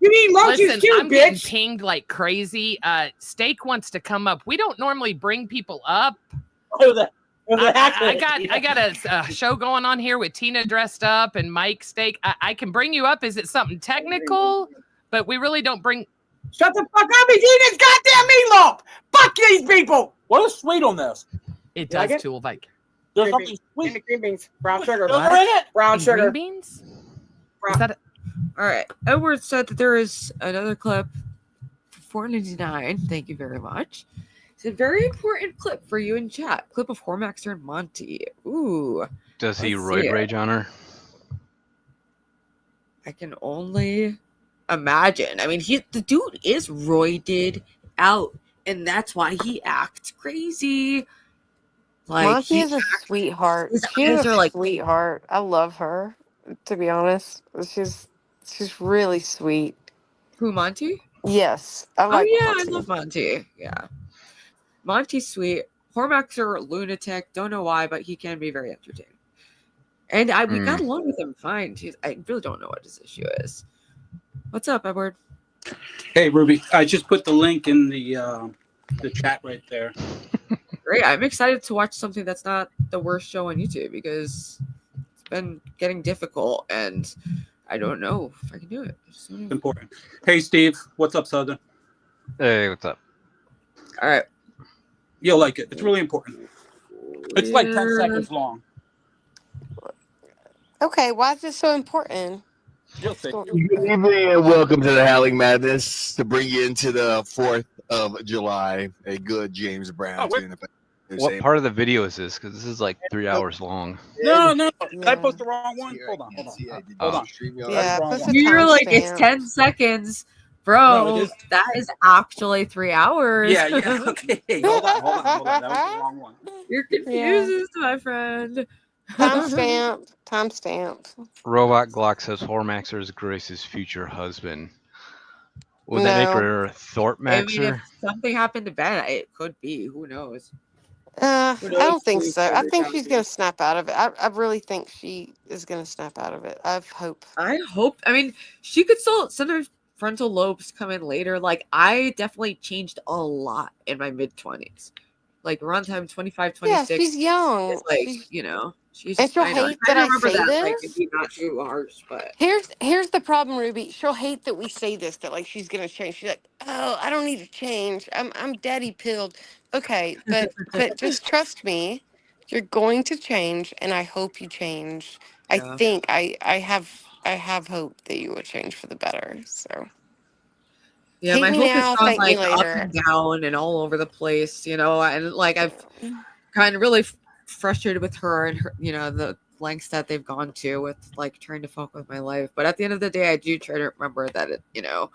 Speaker 6: You need lunches
Speaker 5: Listen,
Speaker 6: too,
Speaker 5: I'm getting
Speaker 6: bitch.
Speaker 5: pinged like crazy. Steak wants to come up. We don't normally bring people up. I got a show going on here with Tina dressed up and Mike Steak. I can bring you up. Is it something technical? But we really don't bring.
Speaker 6: Shut the fuck up. He's eating his goddamn meatloaf. Fuck these people.
Speaker 3: What is sweet on this?
Speaker 5: It
Speaker 6: You like
Speaker 5: does
Speaker 6: it?
Speaker 5: too, like.
Speaker 3: There's
Speaker 6: Green
Speaker 3: something
Speaker 6: beans.
Speaker 3: sweet.
Speaker 6: And green beans. Brown sugar.
Speaker 3: Sugar in it?
Speaker 6: Brown
Speaker 5: And
Speaker 6: sugar.
Speaker 5: green beans?
Speaker 6: Brown-
Speaker 5: Is that
Speaker 2: All right. Edward said that there is another clip for $4.99. Thank you very much. It's a very important clip for you in chat. Clip of Hormaxer and Monty. Ooh.
Speaker 12: does he
Speaker 2: Let's see
Speaker 12: roid
Speaker 2: it.
Speaker 12: rage on her?
Speaker 2: I can only imagine. I mean, the dude is roided out, and that's why he acts crazy. Like
Speaker 13: Monty is a sweetheart.
Speaker 2: his
Speaker 13: She's
Speaker 2: eyes
Speaker 13: a
Speaker 2: are like
Speaker 13: sweetheart. I love her. To be honest, she's really sweet.
Speaker 2: who, Monty?
Speaker 13: Yes, I
Speaker 2: Oh
Speaker 13: like
Speaker 2: yeah, I
Speaker 13: Monty.
Speaker 2: love Monty. Yeah, Monty's sweet. Hormax are lunatic. Don't know why, but he can be very entertaining. And we got along with him fine. I really don't know what his issue is. What's up, Edward?
Speaker 14: Hey, Ruby. I just put the link in the chat right there.
Speaker 2: Great. I'm excited to watch something that's not the worst show on YouTube because it's been getting difficult and I don't know if I can do it.
Speaker 14: It's important. Hey, Steve. What's up, Southern?
Speaker 12: Hey, what's up?
Speaker 2: All right.
Speaker 14: You'll like it. It's really important. It's like 10 seconds long.
Speaker 13: Okay, why is this so important?
Speaker 14: You'll see.
Speaker 15: Good evening and welcome to the Howling Madness to bring you into the 4th of July. A good James Brown.
Speaker 12: What part of the video is this? Because this is like 3 hours long.
Speaker 14: No. Did I post the wrong one? Hold on. Hold on.
Speaker 13: Yeah,
Speaker 2: you're like, it's 10 seconds. Bro, that is actually 3 hours.
Speaker 14: Yeah. Okay. Hold on. That was the wrong one.
Speaker 2: You're confused, my friend.
Speaker 13: Timestamp.
Speaker 12: Robot Glock says Hormaxer is Grace's future husband. Would that make her Thorpe
Speaker 2: I mean,
Speaker 12: Maxer?
Speaker 2: if something happened to Ben, it could be. Who knows?
Speaker 13: I don't think so. I think she's going to snap out of it. I really think she is going to snap out of it. I hope.
Speaker 2: I hope. I mean, she could still, sometimes frontal lobes come in later. Like, I definitely changed a lot in my mid-20s. Like, around time 25, 26.
Speaker 13: Yeah, she's young.
Speaker 2: It's like, you know, she's.
Speaker 13: And she'll
Speaker 2: I know.
Speaker 13: hate that I
Speaker 2: remember
Speaker 13: say
Speaker 2: that,
Speaker 13: this.
Speaker 2: like, it'd be not too harsh, but.
Speaker 13: Here's the problem, Ruby. She'll hate that we say this, that like she's gonna change. She's like, oh, I don't need to change. I'm daddy pilled. Okay, but just trust me, you're going to change, and I hope you change. I think I have hope that you will change for the better. So.
Speaker 2: Yeah,
Speaker 13: Hate
Speaker 2: my
Speaker 13: me
Speaker 2: hope
Speaker 13: now,
Speaker 2: is on
Speaker 13: thank me
Speaker 2: like up
Speaker 13: later.
Speaker 2: and down and all over the place, you know, and like I've kind of really frustrated with her and her, you know, the lengths that they've gone to with like trying to fuck with my life. But at the end of the day, I do try to remember that it, you know,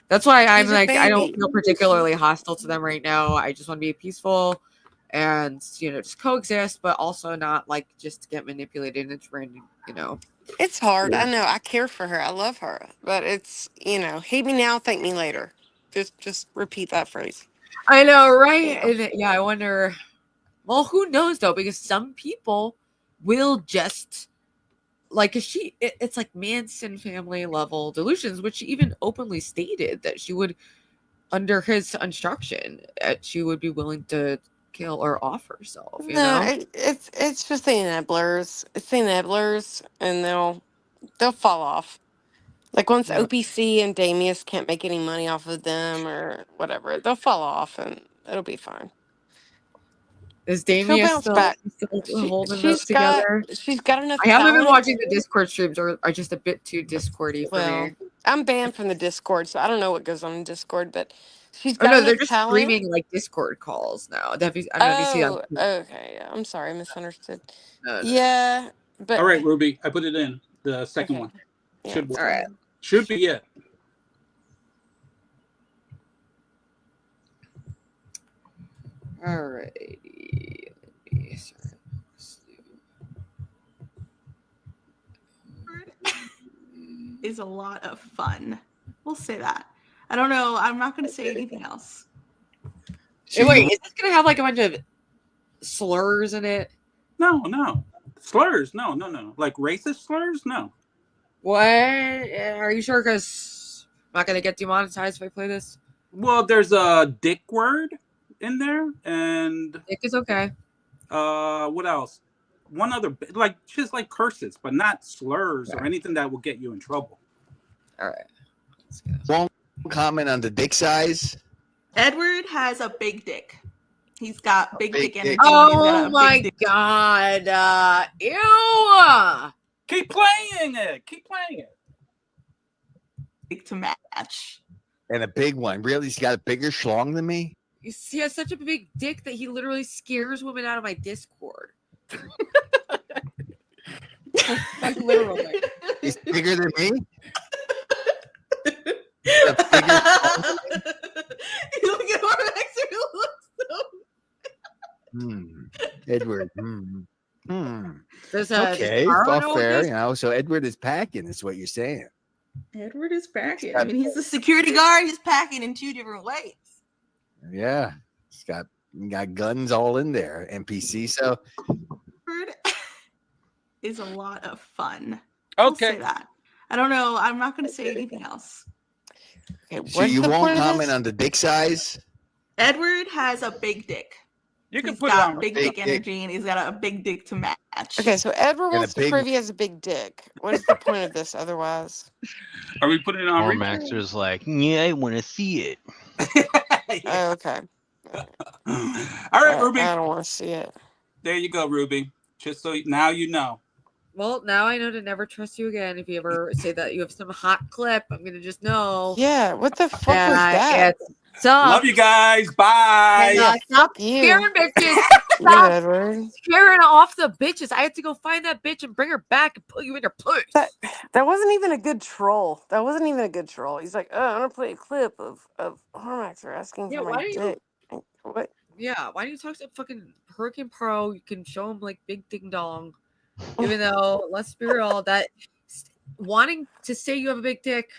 Speaker 2: that's why I'm like, I don't feel particularly hostile to them right now. I just want to be peaceful and, you know, just coexist, but also not like just get manipulated into random, you know.
Speaker 13: It's hard. I know. I care for her. I love her. But it's, you know, hate me now, thank me later. Just repeat that phrase.
Speaker 2: I know, right? And yeah, I wonder. Well, who knows though? Because some people will just like if it's like Manson family level delusions, which she even openly stated that she would, under his instruction, that she would be willing to kill or off herself. You know,
Speaker 13: It's just the enablers. It's the enablers, and they'll fall off. Like once OPC and Damius can't make any money off of them or whatever, they'll fall off and it'll be fine.
Speaker 2: Is
Speaker 13: She'll
Speaker 2: Damius
Speaker 13: bounce back.
Speaker 2: still holding those together?
Speaker 13: She's got enough.
Speaker 2: I haven't been
Speaker 13: talent.
Speaker 2: watching the Discord streams, or are just a bit too Discordy for me.
Speaker 13: I'm banned from the Discord, so I don't know what goes on in Discord, but she's
Speaker 2: Oh
Speaker 13: got
Speaker 2: no,
Speaker 13: enough
Speaker 2: they're just
Speaker 13: talent.
Speaker 2: streaming like Discord calls now. I don't know if you see that.
Speaker 13: Okay. Yeah, I'm sorry, I misunderstood.
Speaker 2: No.
Speaker 13: Yeah, but
Speaker 14: All right, Ruby. I put it in the second one. Should work.
Speaker 2: All right.
Speaker 14: Should be it.
Speaker 2: Alrighty.
Speaker 16: Is a lot of fun. We'll say that. I don't know. I'm not going to say anything else.
Speaker 2: Hey, wait, is this gonna have like a bunch of slurs in it?
Speaker 14: No. Slurs? No. Like racist slurs? No.
Speaker 2: What? Are you sure? Because I'm not gonna get demonetized if I play this.
Speaker 14: Well, there's a dick word in there, and
Speaker 2: dick is okay.
Speaker 14: What else? One other, like just like curses, but not slurs or anything that will get you in trouble.
Speaker 2: All right.
Speaker 15: Won't comment on the dick size.
Speaker 16: Edward has a big dick. He's got big dick energy.
Speaker 2: Oh my god! Ew!
Speaker 14: Keep playing it.
Speaker 16: Big to match.
Speaker 15: And a big one. Really? He's got a bigger schlong than me?
Speaker 2: He has such a big dick that he literally scares women out of my Discord. Like literally.
Speaker 15: He's bigger than me?
Speaker 16: You look at Hormaxer, it looks so.
Speaker 15: Edward.
Speaker 2: Does
Speaker 15: Okay,
Speaker 2: Tara
Speaker 15: all
Speaker 2: know what
Speaker 15: fair.
Speaker 2: this-
Speaker 15: You know, so Edward is packing. Is what you're saying.
Speaker 16: Edward is packing. I mean, he's the security guard. He's packing in 2 different ways.
Speaker 15: Yeah, he's got guns all in there. NPC. So
Speaker 16: Edward is a lot of fun.
Speaker 14: Okay.
Speaker 16: I'll say that. I don't know. I'm not going to say anything else.
Speaker 13: Okay,
Speaker 15: so you won't comment on the dick size?
Speaker 16: Edward has a big dick.
Speaker 14: You can
Speaker 16: He's
Speaker 14: put it
Speaker 16: got
Speaker 14: on
Speaker 16: big dick energy, and he's got a big dick to match.
Speaker 13: Okay, so Edward
Speaker 15: And a
Speaker 13: wants to
Speaker 15: big-
Speaker 13: prove he has a big dick. What is the point of this otherwise?
Speaker 14: Are we putting it on?
Speaker 12: Maxer's like, yeah, I want to see it.
Speaker 13: Oh, okay.
Speaker 14: All right, Ruby.
Speaker 13: I don't want to see it.
Speaker 14: There you go, Ruby. Just so now you know.
Speaker 2: Well, now I know to never trust you again. If you ever say that you have some hot clip, I'm gonna just know.
Speaker 13: Yeah, what the fuck was that?
Speaker 2: So
Speaker 14: Love you guys. Bye.
Speaker 13: Yeah,
Speaker 2: stop
Speaker 13: fuck you.
Speaker 2: scaring bitches.
Speaker 13: Yeah,
Speaker 2: Stop
Speaker 13: Edward.
Speaker 2: scaring off the bitches. I have to go find that bitch and bring her back and put you in her purse.
Speaker 13: That wasn't even a good troll. That wasn't even a good troll. He's like, oh, I'm gonna play a clip of Hormaxer asking
Speaker 2: Yeah,
Speaker 13: for
Speaker 2: why
Speaker 13: my
Speaker 2: do you-
Speaker 13: dick. What?
Speaker 2: Yeah, why do you talk to fucking Hurricane Pro? You can show him like big ding dong. Even though, let's be real, that wanting to say you have a big dick,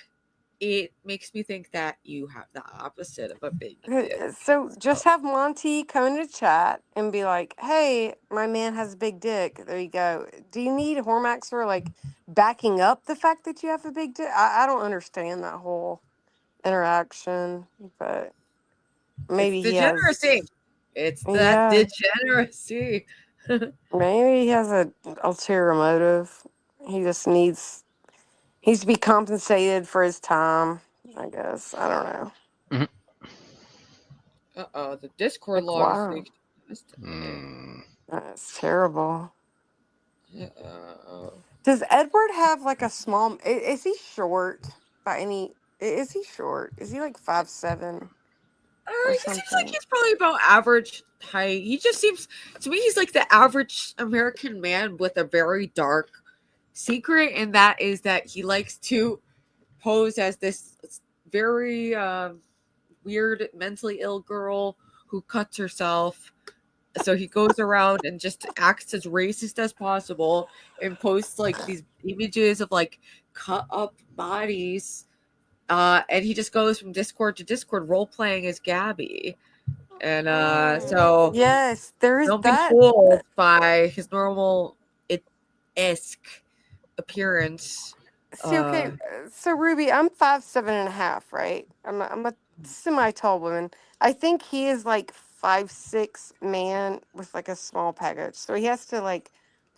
Speaker 2: it makes me think that you have the opposite of a big dick.
Speaker 13: So just have Monty come into chat and be like, hey, my man has a big dick. There you go. Do you need Hormaxer like backing up the fact that you have a big dick? I don't understand that whole interaction, but maybe
Speaker 2: It's
Speaker 13: he has.
Speaker 2: degeneracy. It's that
Speaker 13: Yeah.
Speaker 2: degeneracy.
Speaker 13: Maybe he has a ulterior motive. He just needs to be compensated for his time, I guess. I don't know.
Speaker 2: The Discord
Speaker 13: Like,
Speaker 2: logs.
Speaker 13: wow.
Speaker 2: leaked yesterday.
Speaker 13: That's terrible.
Speaker 2: Uh-oh.
Speaker 13: Does Edward have like a small? Is he short by any? Is he short? Is he like 5'7"?
Speaker 2: He seems like he's probably about average height. He just seems to me he's like the average American man with a very dark secret, and that is that he likes to pose as this very weird mentally ill girl who cuts herself. So he goes around and just acts as racist as possible and posts like these images of like cut up bodies. And he just goes from Discord to Discord role playing as Gabby. And so
Speaker 13: yes, there is
Speaker 2: don't
Speaker 13: that.
Speaker 2: be fooled by his normal esque appearance.
Speaker 13: See, okay, so Ruby, I'm 5'7.5", right? I'm a semi-tall woman. I think he is like 5'6" man with like a small package. So he has to like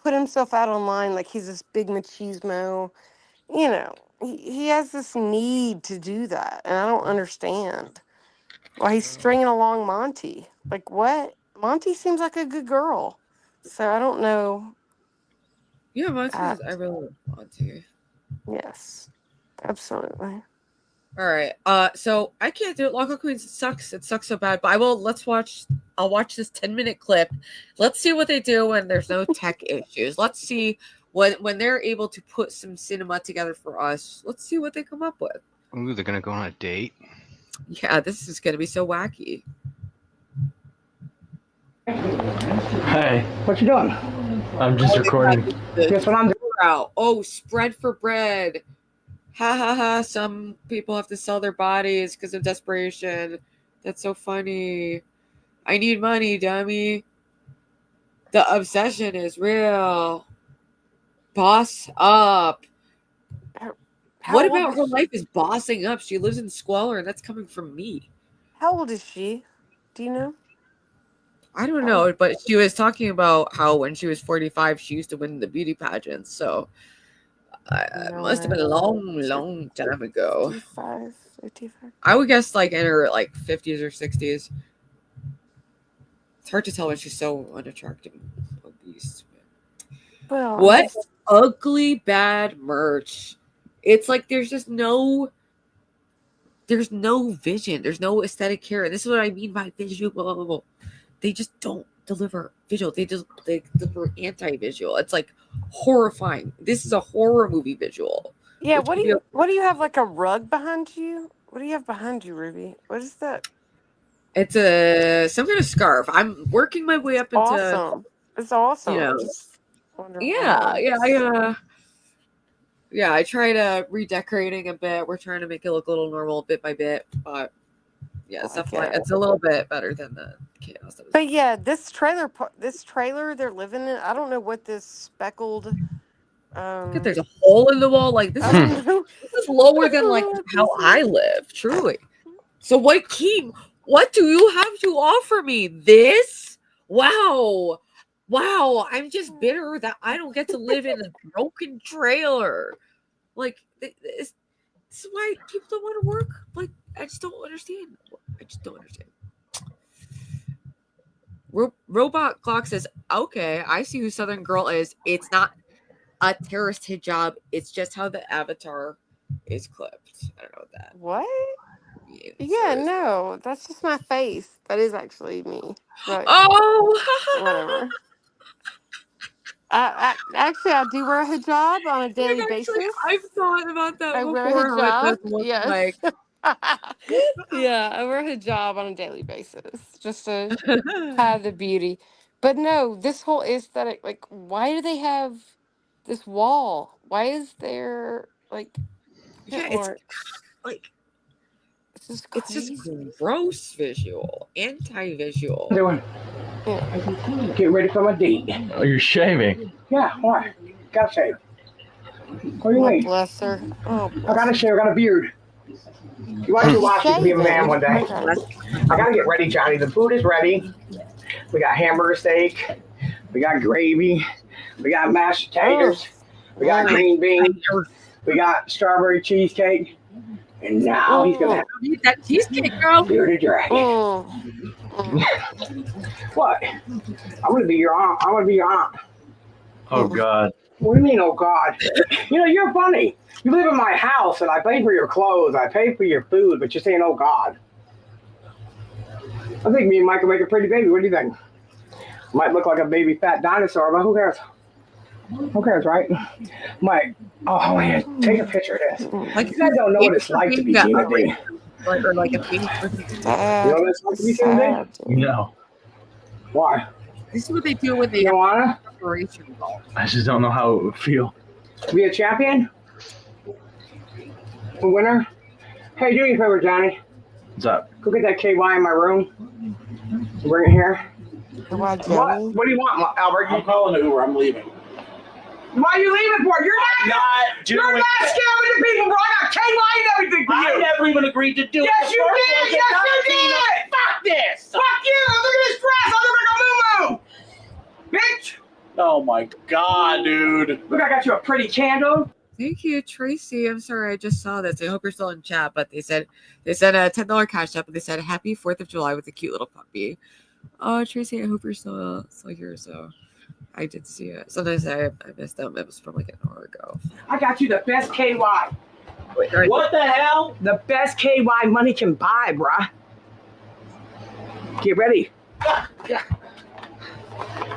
Speaker 13: put himself out online like he's this big machismo. You know, he has this need to do that, and I don't understand why he's stringing along Monty. Like, what? Monty seems like a good girl, so I don't know.
Speaker 2: Yeah, I really want to.
Speaker 13: Yes, absolutely.
Speaker 2: All right. So I can't do it. Lolcow Queens sucks. It sucks so bad. But I'll watch this 10-minute clip. Let's see what they do when there's no tech issues. Let's see when they're able to put some cinema together for us. Let's see what they come up with.
Speaker 12: Ooh, they're gonna go on a date.
Speaker 2: Yeah, this is gonna be so wacky.
Speaker 6: Hey. What you doing?
Speaker 17: I'm just recording.
Speaker 6: Guess what I'm doing?
Speaker 2: Oh, spread for bread. Ha ha ha. Some people have to sell their bodies because of desperation. That's so funny. I need money, dummy. The obsession is real. Boss up. What
Speaker 13: old
Speaker 2: about
Speaker 13: is
Speaker 2: her
Speaker 13: she?
Speaker 2: life is bossing up? She lives in squalor, and that's coming from me.
Speaker 13: How old is she? Do you know?
Speaker 2: I don't know, but she was talking about how when she was 45, she used to win the beauty pageants. So it must have been a long time ago.
Speaker 13: 55, 55.
Speaker 2: I would guess like in her like 50s or 60s. It's hard to tell when she's so unattractive and obese.
Speaker 13: Well,
Speaker 2: What ugly bad merch. It's like there's no vision. There's no aesthetic care. And this is what I mean by visual. They just don't deliver visual. They deliver anti-visual. It's like horrifying. This is a horror movie visual.
Speaker 13: Yeah,
Speaker 2: Which
Speaker 13: what do
Speaker 2: could be
Speaker 13: you have, like a rug behind you? What do you have behind you, Ruby? What is that?
Speaker 2: It's some kind of scarf. I'm working my way up into.
Speaker 13: Awesome. It's awesome.
Speaker 2: You know,
Speaker 13: I'm just wondering
Speaker 2: yeah,
Speaker 13: why.
Speaker 2: yeah. I tried redecorating a bit. We're trying to make it look a little normal, bit by bit, but yeah, it's definitely it's a little bit better than the chaos that was.
Speaker 13: But yeah, this trailer they're living in. I don't know what this speckled.
Speaker 2: Look at there's a hole in the wall. Like this is this is lower than like how I live. Truly. So what, Keem? What do you have to offer me? This? Wow. Wow. I'm just bitter that I don't get to live in a broken trailer. Like this is why people don't want to work. Like I just don't understand. I just don't understand. Robot Clock says, okay, I see who Southern Girl is. It's not a terrorist hijab. It's just how the avatar is clipped. I don't know what that.
Speaker 13: What? Yeah, no, that's just my face. That is actually me. But whatever. Actually, I do wear a hijab on a daily basis.
Speaker 2: I've thought about that
Speaker 13: I
Speaker 2: before.
Speaker 13: wear a hijab. Yes.
Speaker 2: Like.
Speaker 13: Yeah, I wear a hijab on a daily basis just to hide the beauty. But no, this whole aesthetic, like, why do they have this wall? Why is there like?
Speaker 2: Yeah, it's like it's just gross visual, anti-visual.
Speaker 6: Doing. Get ready for my date.
Speaker 17: Oh, you're shaving.
Speaker 6: Yeah, why? Gotta shave. What do you mean?
Speaker 13: Bless her. Oh,
Speaker 6: I gotta shave. I got a beard. You want to watch it, be a man one day. I gotta get ready, Johnny. The food is ready. We got hamburger steak. We got gravy. We got mashed potatoes. We got green beans. We got strawberry cheesecake. And now he's gonna have
Speaker 2: eat that cheesecake, girl.
Speaker 6: bearded dragon. What? I'm gonna be your aunt. I'm gonna be your aunt.
Speaker 17: Oh God.
Speaker 6: What do you mean, oh God? You know, you're funny. You live in my house, and I pay for your clothes. I pay for your food, but you're saying, oh God. I think me and Mike will make a pretty baby. What do you think? Might look like a baby fat dinosaur, but who cares? Who cares, right? Mike, oh man, take a picture of this. Like, you guys don't know what it's like to be human being.
Speaker 2: Or like a baby.
Speaker 6: You know what it's like to be human being?
Speaker 17: No.
Speaker 6: Why?
Speaker 2: This is what they do when they
Speaker 6: don't wanna?
Speaker 2: Operation ball.
Speaker 17: I just don't know how it would feel.
Speaker 6: Be a champion? A winner? Hey, do me a favor, Johnny.
Speaker 17: What's up?
Speaker 6: Go get that KY in my room. Bring it here.
Speaker 13: What
Speaker 6: do you want, Albert?
Speaker 3: I'm calling an Uber. I'm leaving.
Speaker 6: Why are you leaving for? You're not
Speaker 3: doing
Speaker 6: scamming the people, bro. I got KY and everything for you.
Speaker 3: I never even agreed to do it.
Speaker 6: Yes, you did. Yes, you did.
Speaker 3: Fuck this.
Speaker 6: Fuck you. Look at this dress. I'll never go moo-moo. Bitch.
Speaker 3: Oh my God, dude.
Speaker 6: Look, I got you a pretty candle.
Speaker 2: Thank you, Tracy. I'm sorry, I just saw this. I hope you're still in chat, but they sent a $10 cash up, and they said Happy 4th of July with a cute little puppy. Oh, Tracy, I hope you're still here. So I did see it. Sometimes I missed them. It was from like an hour ago.
Speaker 6: I got you the best KY.
Speaker 2: Wait,
Speaker 6: what the hell? The best KY money can buy, bruh. Get ready.
Speaker 3: Yeah.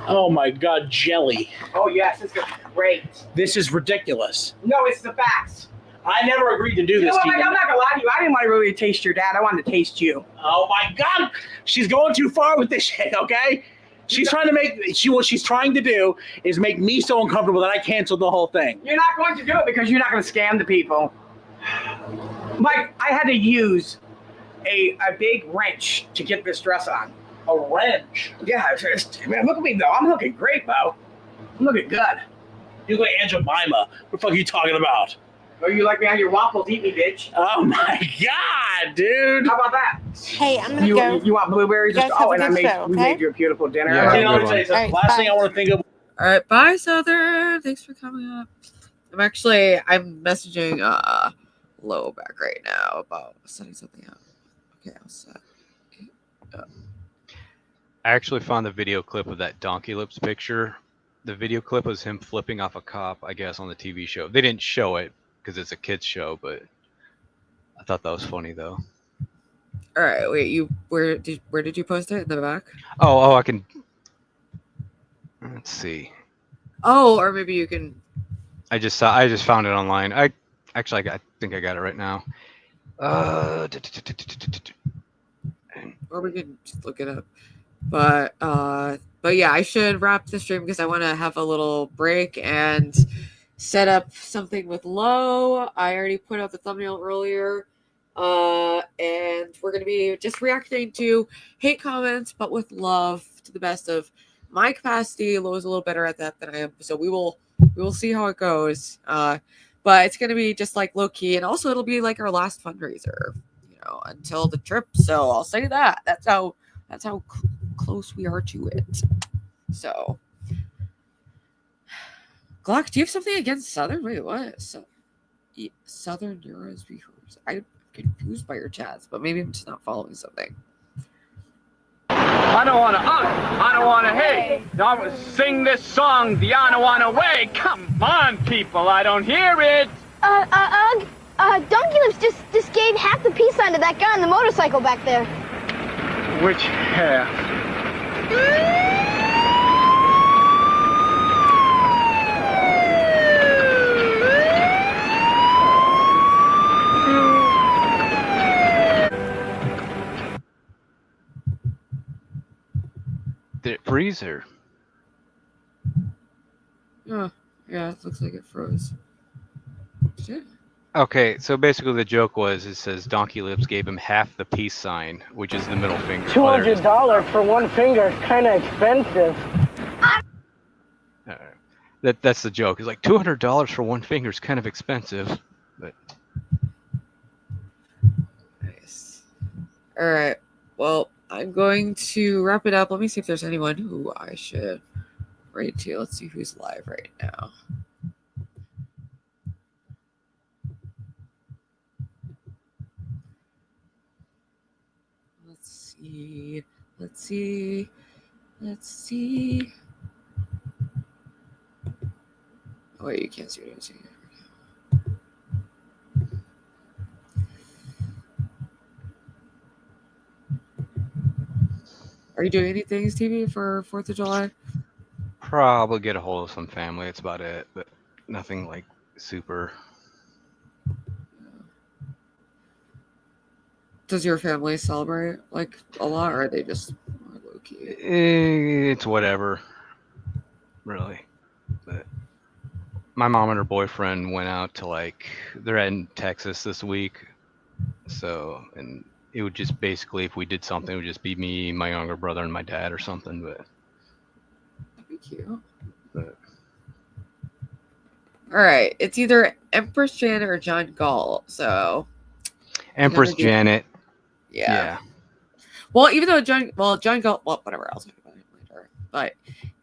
Speaker 3: Oh my God, jelly.
Speaker 6: Oh yes, this is great.
Speaker 3: This is ridiculous.
Speaker 6: No, it's the facts.
Speaker 3: I never agreed to do
Speaker 6: You
Speaker 3: this.
Speaker 6: know what,
Speaker 3: to
Speaker 6: Mike,
Speaker 3: you.
Speaker 6: I'm not gonna lie to you. I didn't want to really taste your dad. I wanted to taste you.
Speaker 3: Oh my God, she's going too far with this shit. Okay, she's trying to make what she's trying to do is make me so uncomfortable that I canceled the whole thing.
Speaker 6: You're not going to do it because you're not going to scam the people. Mike, I had to use a big wrench to get this dress on.
Speaker 3: A wrench?
Speaker 6: Yeah, man, look at me though. I'm looking great, Bo. I'm looking good.
Speaker 3: You look like Aunt Jemima. What the fuck are you talking about?
Speaker 6: Oh, you like me on your waffles? Eat me, bitch.
Speaker 3: Oh my God, dude.
Speaker 6: How about that?
Speaker 13: Hey, I'm gonna go.
Speaker 6: You want blueberries?
Speaker 13: You guys
Speaker 6: Oh,
Speaker 13: have
Speaker 6: and
Speaker 13: a good show,
Speaker 6: we
Speaker 13: okay?
Speaker 6: made you a beautiful dinner.
Speaker 3: Yeah, you know what I'm saying?
Speaker 13: All right,
Speaker 3: Last thing
Speaker 13: bye.
Speaker 3: I want to think of.
Speaker 2: All right, bye, Southern. Thanks for coming up. I'm messaging Low back right now about setting something up. Okay, I'll set.
Speaker 12: I actually found the video clip of that Donkey Lips picture. The video clip was him flipping off a cop, I guess, on the TV show. They didn't show it because it's a kid's show, but I thought that was funny though.
Speaker 2: All right, wait, where did you post it in the back?
Speaker 12: Oh, I can. Let's see.
Speaker 2: Oh, or maybe you can.
Speaker 12: I just found it online. I think I got it right now. Uh,
Speaker 2: Or we can just look it up. But yeah, I should wrap the stream because I want to have a little break and set up something with Lo. I already put out the thumbnail earlier. And we're gonna be just reacting to hate comments, but with love, to the best of my capacity. Lo's a little better at that than I am, so we will see how it goes. But it's gonna be just like low key, and also it'll be like our last fundraiser, until the trip. So I'll say that. That's how close we are to it. So, Glock, do you have something against Southern? Wait, what? Southern Euros rehearse. I'm confused by your chats, but maybe I'm just not following something.
Speaker 18: I don't want to hey. I want to sing this song the Anawana way. Come on, people, I don't hear it.
Speaker 1: Donkey Lips just gave half the peace sign to that guy on the motorcycle back there.
Speaker 18: Which half?
Speaker 12: Did it freeze or?
Speaker 2: Oh, yeah, it looks like it froze. Shit.
Speaker 12: Okay, so basically the joke was, it says Donkey Lips gave him half the peace sign, which is the middle finger.
Speaker 6: $200 for one finger is kind of expensive.
Speaker 12: That's the joke. It's like $200 for one finger is kind of expensive, but.
Speaker 2: Nice. All right. Well, I'm going to wrap it up. Let me see if there's anyone who I should write to. Let's see who's live right now. Let's see. Oh, wait, you can't see what I'm seeing. Are you doing anything, Stevie, for 4th of July?
Speaker 12: Probably get a hold of some family. That's about it, but nothing like super.
Speaker 2: Does your family celebrate like a lot, or are they just low key?
Speaker 12: It's whatever, really. But my mom and her boyfriend went out to they're in Texas this week, so and it would just basically, if we did something, it would just be me, my younger brother, and my dad or something. But
Speaker 2: that'd be cute.
Speaker 12: But
Speaker 2: all right, it's either Empress Janet or John Galt. So
Speaker 12: Empress Janet.
Speaker 2: Yeah. Well, even though John Galt, well, whatever, I'll talk about it later. But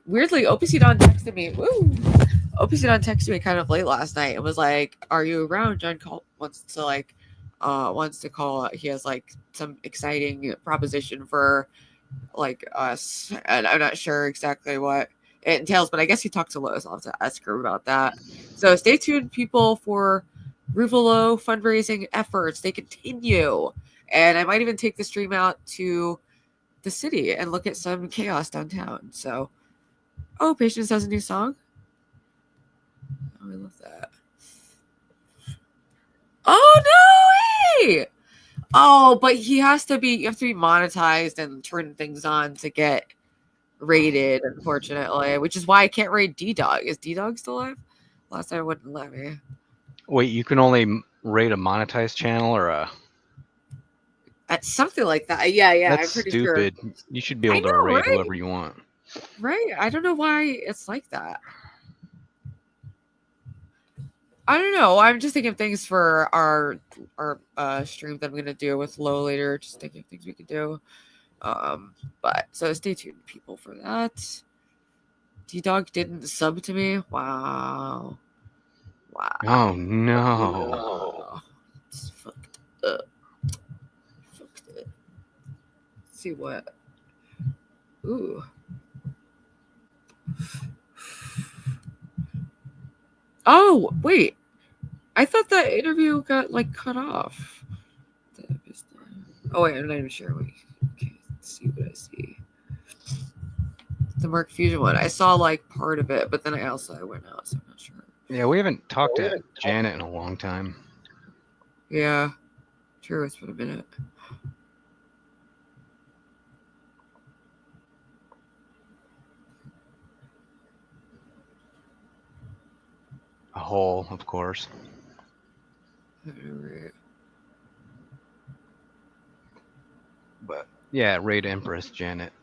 Speaker 2: weirdly, OPC Don texted me. OPC Don texted me kind of late last night and was like, "Are you around?" John Galt wants to call. He has some exciting proposition for us, and I'm not sure exactly what it entails, but I guess he talked to Lois. I'll have to ask her about that. So stay tuned, people, for Ruvalo fundraising efforts. They continue. And I might even take the stream out to the city and look at some chaos downtown. So, Patience has a new song. Oh, I love that. Oh, no way! Oh, but you have to be monetized and turn things on to get rated, unfortunately, which is why I can't rate D-Dog. Is D-Dog still alive? Last time I wouldn't let me.
Speaker 12: wait, you can only rate a monetized channel or a?
Speaker 2: Something like that. Yeah.
Speaker 12: That's
Speaker 2: I'm pretty
Speaker 12: stupid.
Speaker 2: sure.
Speaker 12: You should be able to rate whoever you want.
Speaker 2: Right. I don't know why it's like that. I don't know. I'm just thinking of things for our stream that I'm gonna do with Lo later. Just thinking of things we could do. But so stay tuned, people, for that. D-Dog didn't sub to me. Wow.
Speaker 12: Oh no.
Speaker 2: It's fucked up. Let's see what. Ooh. Oh, wait. I thought that interview got cut off. Oh wait, I'm not even sure. Wait, okay, let's see what I see. The Merc Fusion one. I saw part of it, but then I went out, so I'm not sure.
Speaker 12: Yeah, we haven't talked to Janet in a long time.
Speaker 2: Yeah. True, it's been a minute.
Speaker 12: A hole, of course. But yeah, Raid Empress Janet.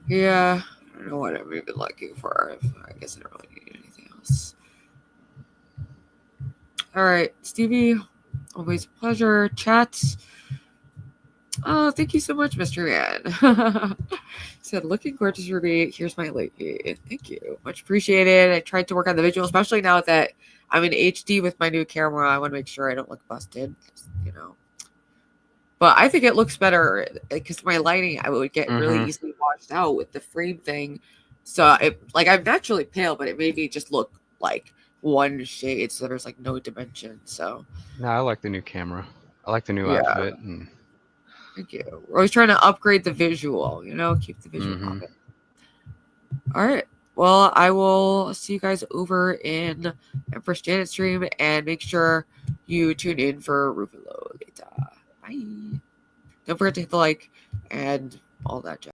Speaker 2: Yeah, I don't know what I'm even looking for. I guess I don't really need anything else. All right, Stevie, always a pleasure. Chats. Oh, thank you so much, Mr. Man. Said, looking gorgeous, Ruby. Here's my lady. Thank you. Much appreciated. I tried to work on the visual, especially now that I'm in HD with my new camera. I want to make sure I don't look busted, you know. But I think it looks better because my lighting, I would get really easily washed out with the frame thing. So, I'm naturally pale, but it made me just look like one shade. So there's like no dimension. So,
Speaker 12: No, I like the new camera. I like the new
Speaker 2: Yeah.
Speaker 12: outfit. And
Speaker 2: thank you. We're always trying to upgrade the visual, you know, keep the visual popping. All right. Well, I will see you guys over in Empress Janet stream, and make sure you tune in for Rufalo later. Bye. Don't forget to hit the like and all that jazz.